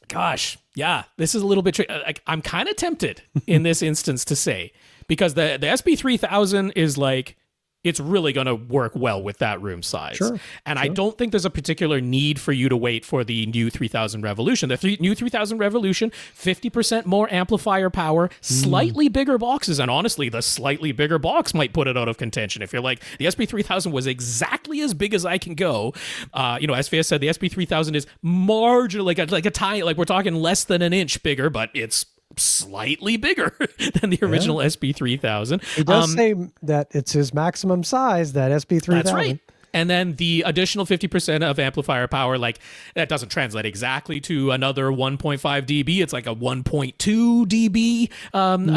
Gosh, yeah, this is a little bit I'm kind of tempted in this instance to say, because the SB3000 is like it's really going to work well with that room size. Sure, and I don't think there's a particular need for you to wait for the new 3000 Revolution. The new 3000 Revolution, 50% more amplifier power, slightly bigger boxes, and honestly, the slightly bigger box might put it out of contention. If you're like, the SP3000 was exactly as big as I can go, SVS said the SP3000 is marginally, like a tiny, like we're talking less than an inch bigger, but it's slightly bigger than the original SP3000. He does say that it's his maximum size, that SP3000. That's right. And then the additional 50% of amplifier power, like that doesn't translate exactly to another 1.5 dB. It's like a 1.2 dB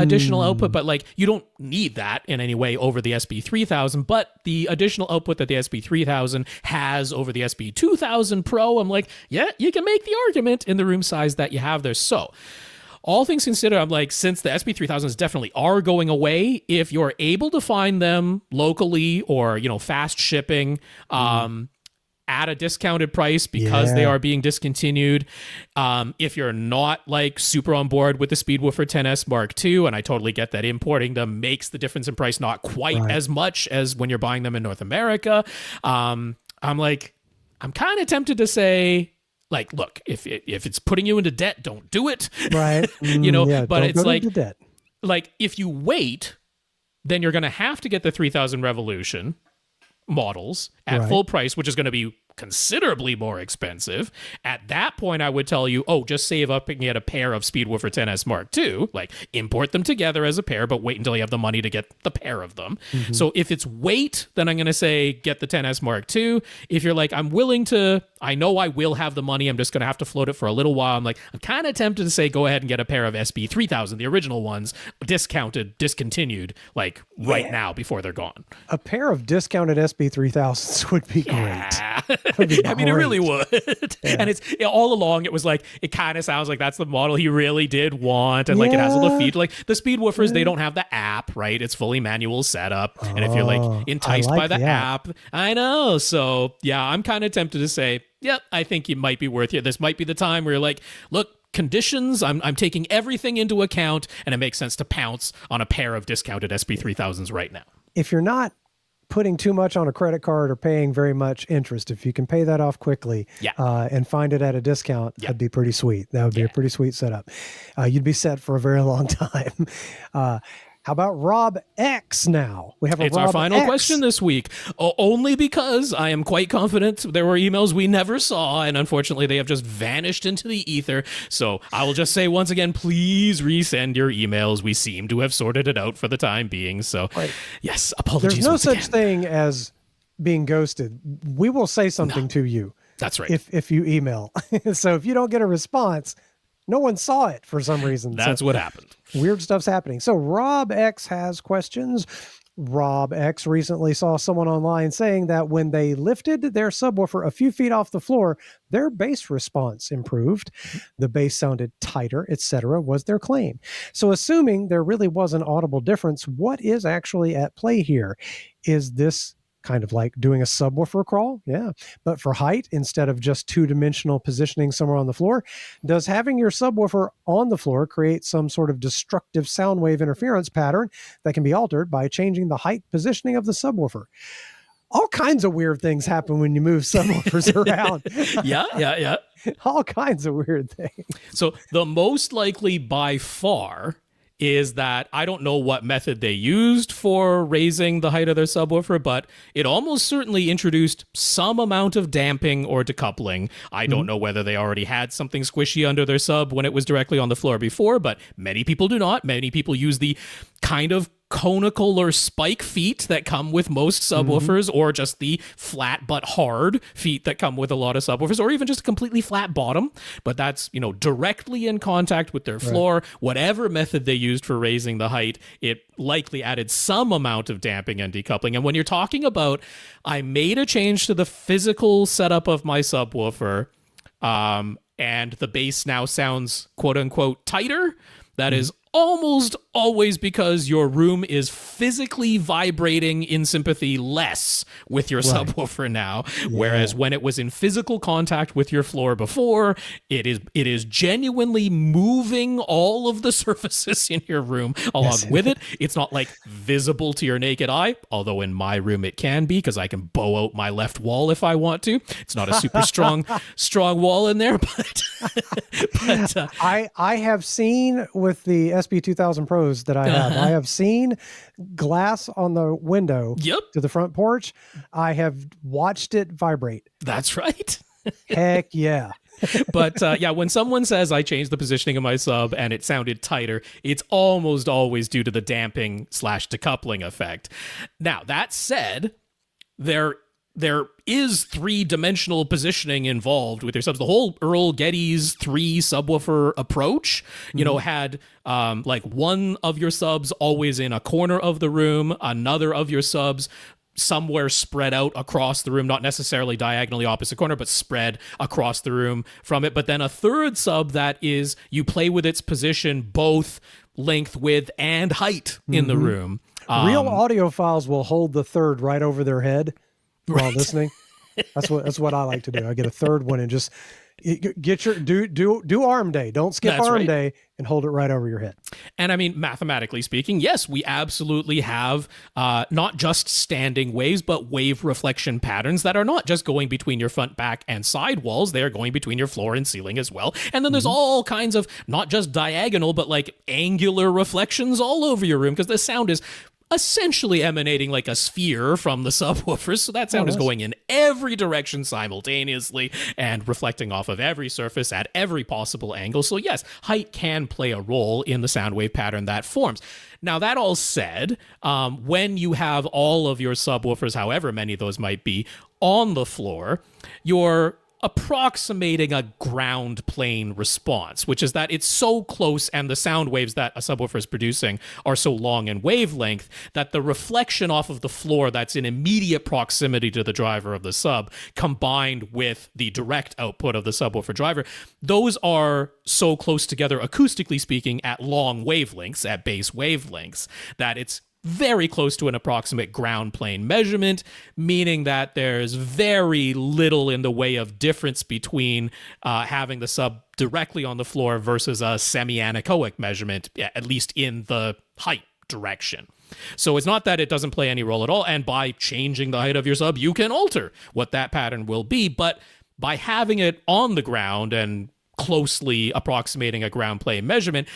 additional output, but like you don't need that in any way over the SP3000. But the additional output that the SP3000 has over the SP2000 Pro, I'm like, yeah, you can make the argument in the room size that you have there. So all things considered, I'm like, since the SP3000s definitely are going away, if you're able to find them locally or, fast shipping at a discounted price because they are being discontinued, if you're not like super on board with the Subwoofer 10S Mark II, and I totally get that importing them makes the difference in price not quite as much as when you're buying them in North America, I'm kind of tempted to say, like, look, if it's putting you into debt, don't do it. Right. But it's like if you wait, then you're going to have to get the 3000 Revolution models at full price, which is going to be considerably more expensive. At that point, I would tell you, just save up and get a pair of Subwoofer 10S Mark II, like import them together as a pair, but wait until you have the money to get the pair of them. So if it's wait, then I'm going to say get the 10S Mark II. If you're like, I'm willing to, I know I will have the money, I'm just going to have to float it for a little while. I'm kind of tempted to say, go ahead and get a pair of SP3000, the original ones, discontinued, like right now before they're gone. A pair of discounted SP3000s would be great. I mean, it really would. And it's all along, it was like, it kind of sounds like that's the model he really did want. And like, it has all the features. Like the Subwoofers, they don't have the app, right? It's fully manual setup. And if you're like enticed by the app, I know. So yeah, I'm kind of tempted to say, yep, I think it might be worth it. This might be the time where you're like, look, conditions, I'm taking everything into account, and it makes sense to pounce on a pair of discounted SP3000s right now. If you're not putting too much on a credit card or paying very much interest, if you can pay that off quickly and find it at a discount, that'd be pretty sweet. That would be a pretty sweet setup. You'd be set for a very long time. How about Rob X now? It's our final question this week, only because I am quite confident there were emails we never saw, and unfortunately they have just vanished into the ether. So I will just say once again, please resend your emails. We seem to have sorted it out for the time being. So yes, apologies. There's no such thing as being ghosted. We will say something to you. That's right. If you email. So if you don't get a response, no one saw it for some reason. That's what happened. Weird stuff's happening. So Rob X has questions. Rob X recently saw someone online saying that when they lifted their subwoofer a few feet off the floor, their bass response improved. The bass sounded tighter, etc., was their claim. So assuming there really was an audible difference, what is actually at play here? Is this kind of like doing a subwoofer crawl? Yeah. But for height, instead of just two-dimensional positioning somewhere on the floor, does having your subwoofer on the floor create some sort of destructive sound wave interference pattern that can be altered by changing the height positioning of the subwoofer? All kinds of weird things happen when you move subwoofers around. Yeah. All kinds of weird things. So the most likely by far is that I don't know what method they used for raising the height of their subwoofer, but it almost certainly introduced some amount of damping or decoupling. I don't know whether they already had something squishy under their sub when it was directly on the floor before, but many people do not. Many people use the kind of conical or spike feet that come with most subwoofers, or just the flat but hard feet that come with a lot of subwoofers, or even just a completely flat bottom, but that's, directly in contact with their floor. Whatever method they used for raising the height, it likely added some amount of damping and decoupling. And when you're talking about, I made a change to the physical setup of my subwoofer, and the bass now sounds quote unquote tighter, that is almost always because your room is physically vibrating in sympathy less with your subwoofer now, whereas when it was in physical contact with your floor before, it is genuinely moving all of the surfaces in your room along with it. It's not like visible to your naked eye, although in my room it can be because I can bow out my left wall if I want to. It's not a super strong wall in there, but I have seen with the SB2000 Pros that I have seen glass on the window to the front porch. I have watched it vibrate. That's right. Heck yeah. But when someone says I changed the positioning of my sub and it sounded tighter, it's almost always due to the damping / decoupling effect. Now, that said, there is three-dimensional positioning involved with your subs. The whole Earl Getty's 3 subwoofer approach, had like one of your subs always in a corner of the room, another of your subs somewhere spread out across the room, not necessarily diagonally opposite corner, but spread across the room from it. But then a third sub that is, you play with its position both length, width, and height in the room. Real audiophiles will hold the third right over their head while listening. That's what I like to do. I get a third one and just get your do arm day. Don't skip arm day and hold it right over your head. And I mean, mathematically speaking, yes, we absolutely have not just standing waves, but wave reflection patterns that are not just going between your front, back, and side walls. They are going between your floor and ceiling as well. And then there's all kinds of not just diagonal, but like angular reflections all over your room, because the sound is essentially emanating like a sphere from the subwoofers. So that sound is going in every direction simultaneously and reflecting off of every surface at every possible angle. So yes, height can play a role in the sound wave pattern that forms. Now, that all said, when you have all of your subwoofers, however many of those might be, on the floor, you're approximating a ground plane response, which is that it's so close and the sound waves that a subwoofer is producing are so long in wavelength that the reflection off of the floor that's in immediate proximity to the driver of the sub, combined with the direct output of the subwoofer driver, those are so close together, acoustically speaking, at long wavelengths, at base wavelengths, that it's very close to an approximate ground plane measurement, meaning that there's very little in the way of difference between having the sub directly on the floor versus a semi-anechoic measurement, at least in the height direction. So it's not that it doesn't play any role at all, and by changing the height of your sub, you can alter what that pattern will be, but by having it on the ground and closely approximating a ground plane measurement,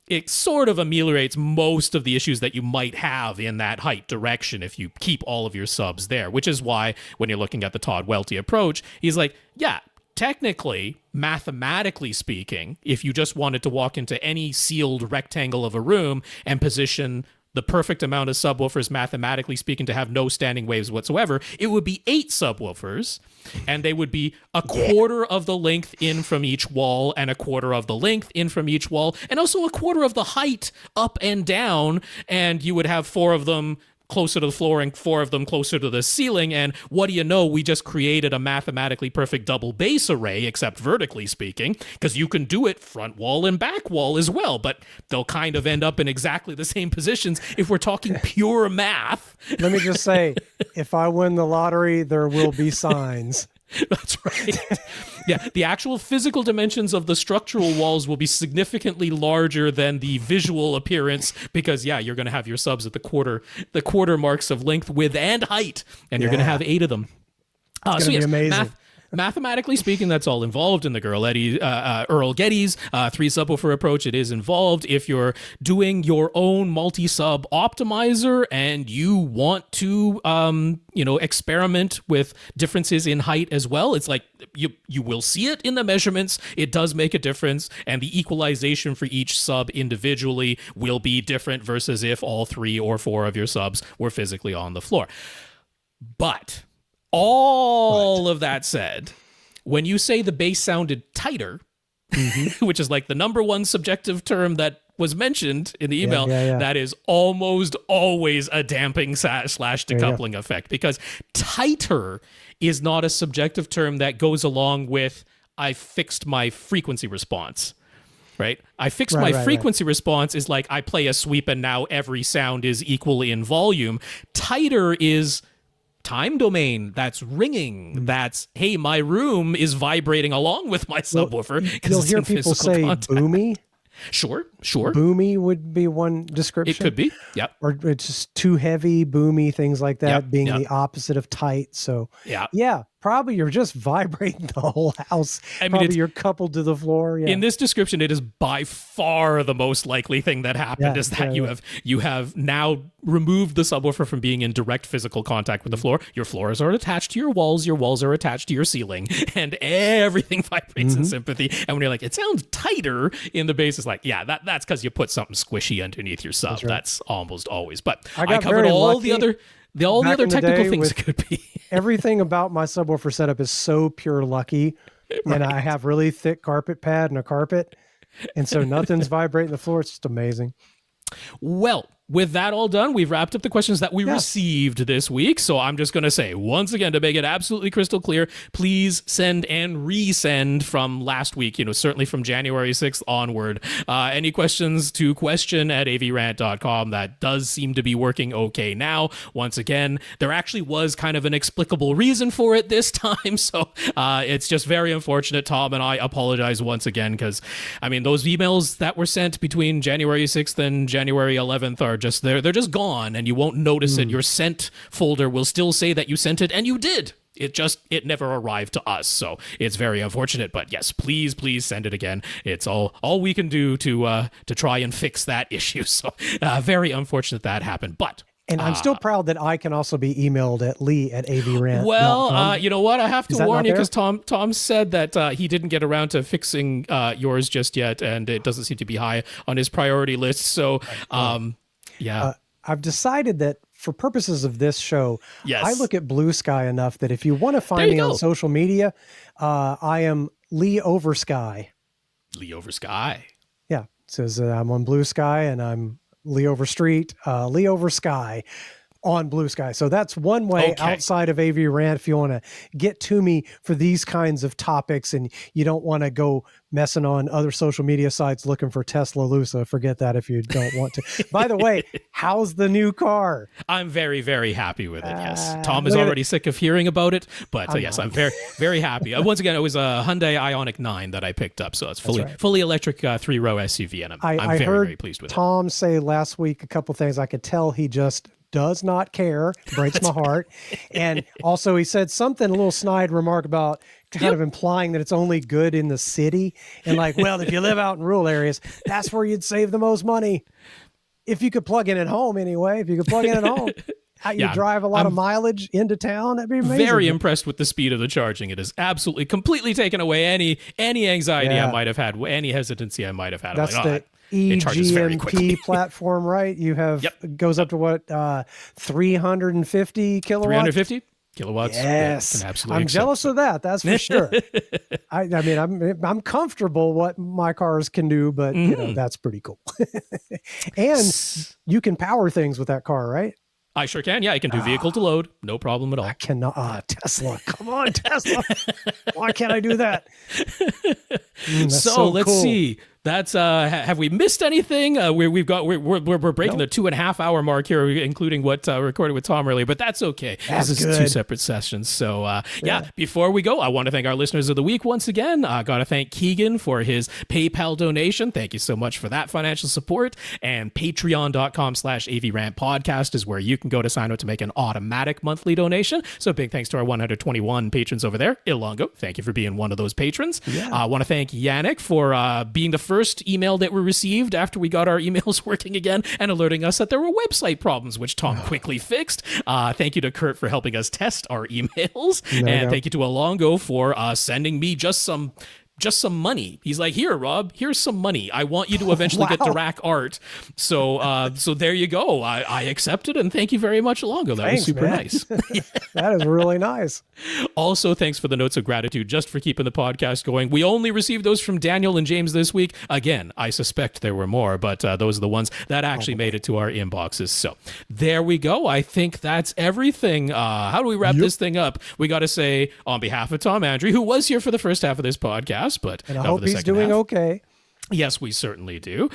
it sort of ameliorates most of the issues that you might have in that height direction if you keep all of your subs there, which is why when you're looking at the Todd Welty approach, he's like, yeah, technically, mathematically speaking, if you just wanted to walk into any sealed rectangle of a room and position the perfect amount of subwoofers, mathematically speaking, to have no standing waves whatsoever, it would be 8 subwoofers, and they would be a quarter of the length in from each wall and a quarter of the length in from each wall, and also a quarter of the height up and down, and you would have 4 of them closer to the floor and 4 of them closer to the ceiling, and what do you know, we just created a mathematically perfect double base array, except vertically speaking, because you can do it front wall and back wall as well, but they'll kind of end up in exactly the same positions if we're talking pure math. Let me just say, if I win the lottery, there will be signs. That's right. Yeah, the actual physical dimensions of the structural walls will be significantly larger than the visual appearance because, yeah, you're going to have your subs at the quarter marks of length, width, and height, and you're going to have 8 of them. It's going to be amazing. Mathematically speaking, that's all involved in the Earl Getty's 3 subwoofer approach. It is involved. If you're doing your own multi-sub optimizer and you want to, experiment with differences in height as well, it's like you will see it in the measurements. It does make a difference, and the equalization for each sub individually will be different versus if all 3 or 4 of your subs were physically on the floor. But all of that said, when you say the bass sounded tighter, which is like the number one subjective term that was mentioned in the email, that is almost always a damping / decoupling effect, because tighter is not a subjective term that goes along with I fixed my frequency response. right? I fix my frequency response is like I play a sweep and now every sound is equally in volume. Tighter is time domain. That's ringing. That's, hey, my room is vibrating along with my subwoofer. You'll hear people say boomy. Sure. Boomy would be one description. It could be, yep. Or it's just too heavy, boomy, things like that, being the opposite of tight. So, yeah, probably you're just vibrating the whole house. I mean, probably you're coupled to the floor. Yeah. In this description, it is by far the most likely thing that happened is that you have now removed the subwoofer from being in direct physical contact with the floor. Your floors are attached to your walls are attached to your ceiling, and everything vibrates in sympathy. And when you're like, it sounds tighter in the bass, it's like, that's because you put something squishy underneath your sub. That's almost always. But I covered all the other technical things it could be. Everything about my subwoofer setup is so pure lucky. And I have really thick carpet pad and a carpet. And so nothing's vibrating the floor. It's just amazing. Well, with that all done, we've wrapped up the questions that we received this week. So I'm just going to say, once again, to make it absolutely crystal clear, please send and resend from last week, certainly from January 6th onward. Any questions to question@avrant.com. That does seem to be working okay now. Once again, there actually was kind of an explicable reason for it this time. So it's just very unfortunate. Tom and I apologize once again because, I mean, those emails that were sent between January 6th and January 11th are just they're just gone, and you won't notice it. Your sent folder will still say that you sent it, and you did. It never arrived to us, so it's very unfortunate. But yes, please send it again. It's all we can do to try and fix that issue. So very unfortunate that happened, but. And I'm still proud that I can also be emailed at lee@avrant.com. Well, you know what? I have to warn you because Tom said that he didn't get around to fixing yours just yet, and it doesn't seem to be high on his priority list. So, I've decided that for purposes of this show, I look at Blue Sky enough that if you want to find me on social media, I am Lee Oversky. Lee Oversky. Yeah, it says I'm on Blue Sky and I'm Lee Overstreet, Lee Oversky on Blue Sky. So that's one way outside of AVRant if you want to get to me for these kinds of topics and you don't want to go messing on other social media sites looking for Tesla Lusa. Forget that if you don't want to. By the way, how's the new car? I'm very, very happy with it, yes. Tom is already sick of hearing about it, but yes, I'm very, very happy. Once again, it was a Hyundai Ioniq 9 that I picked up, so it's fully electric 3-row SUV, and I'm very, very pleased with it. Tom say last week a couple things. I could tell he just does not care. Breaks my heart. And also he said something, a little snide remark about kind of implying that it's only good in the city. And like, well, if you live out in rural areas, that's where you'd save the most money. If you could plug in at home anyway, you drive a lot of mileage into town, that'd be amazing. Very impressed with the speed of the charging. It has absolutely completely taken away any anxiety I might have had, any hesitancy I might have had. That's the EGMP platform, right? You have goes up to what 350 kilowatts. 350 kilowatts. Yes, I'm jealous of that. That's for sure. I mean, I'm comfortable what my cars can do, but that's pretty cool. And you can power things with that car, right? I sure can. Yeah, I can do vehicle to load. No problem at all. I cannot. Tesla. Come on, Tesla. Why can't I do that? So let's see. That's have we missed anything? We're breaking the 2.5 hour mark here, including what recorded with Tom earlier, but that's okay. This is two separate sessions. So before we go, I want to thank our listeners of the week once again. I got to thank Keegan for his PayPal donation. Thank you so much for that financial support. And patreon.com/AVRant podcast is where you can go to sign up to make an automatic monthly donation. So big thanks to our 121 patrons over there. Ilongo, thank you for being one of those patrons. I want to thank Yannick for being the first email that we received after we got our emails working again and alerting us that there were website problems, which Tom quickly fixed. Thank you to Kurt for helping us test our emails. Thank you to Alongo for sending me just some money. He's like, here, Rob, here's some money. I want you to eventually get to rack art. So there you go. I accepted, and thank you very much, Alongo. That was super nice. That is really nice. Also, thanks for the notes of gratitude just for keeping the podcast going. We only received those from Daniel and James this week. Again, I suspect there were more, but those are the ones that actually made it to our inboxes. So there we go. I think that's everything. How do we wrap this thing up? We got to say, on behalf of Tom Andrew, who was here for the first half of this podcast, but and I hope he's doing okay. Yes, we certainly do.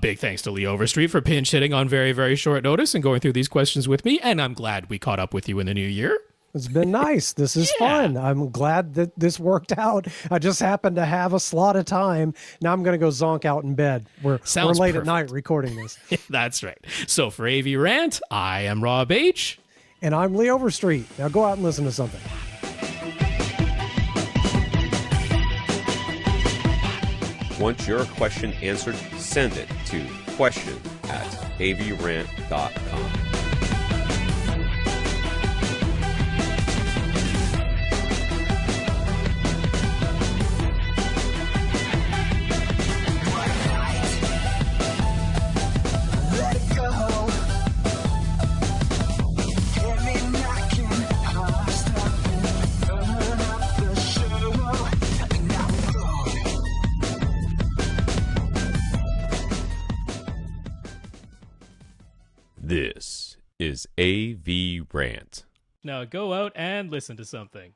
Big thanks to Lee Overstreet for pinch hitting on very, very short notice and going through these questions with me. And I'm glad we caught up with you in the new year. It's been nice. This is fun. I'm glad that this worked out. I just happened to have a slot of time. Now I'm going to go zonk out in bed. We're late at night recording this. That's right. So for AVRant, I am Rob H. And I'm Lee Overstreet. Now go out and listen to something. Want your question answered? Send it to question@avrant.com. This is AVRant. Now go out and listen to something.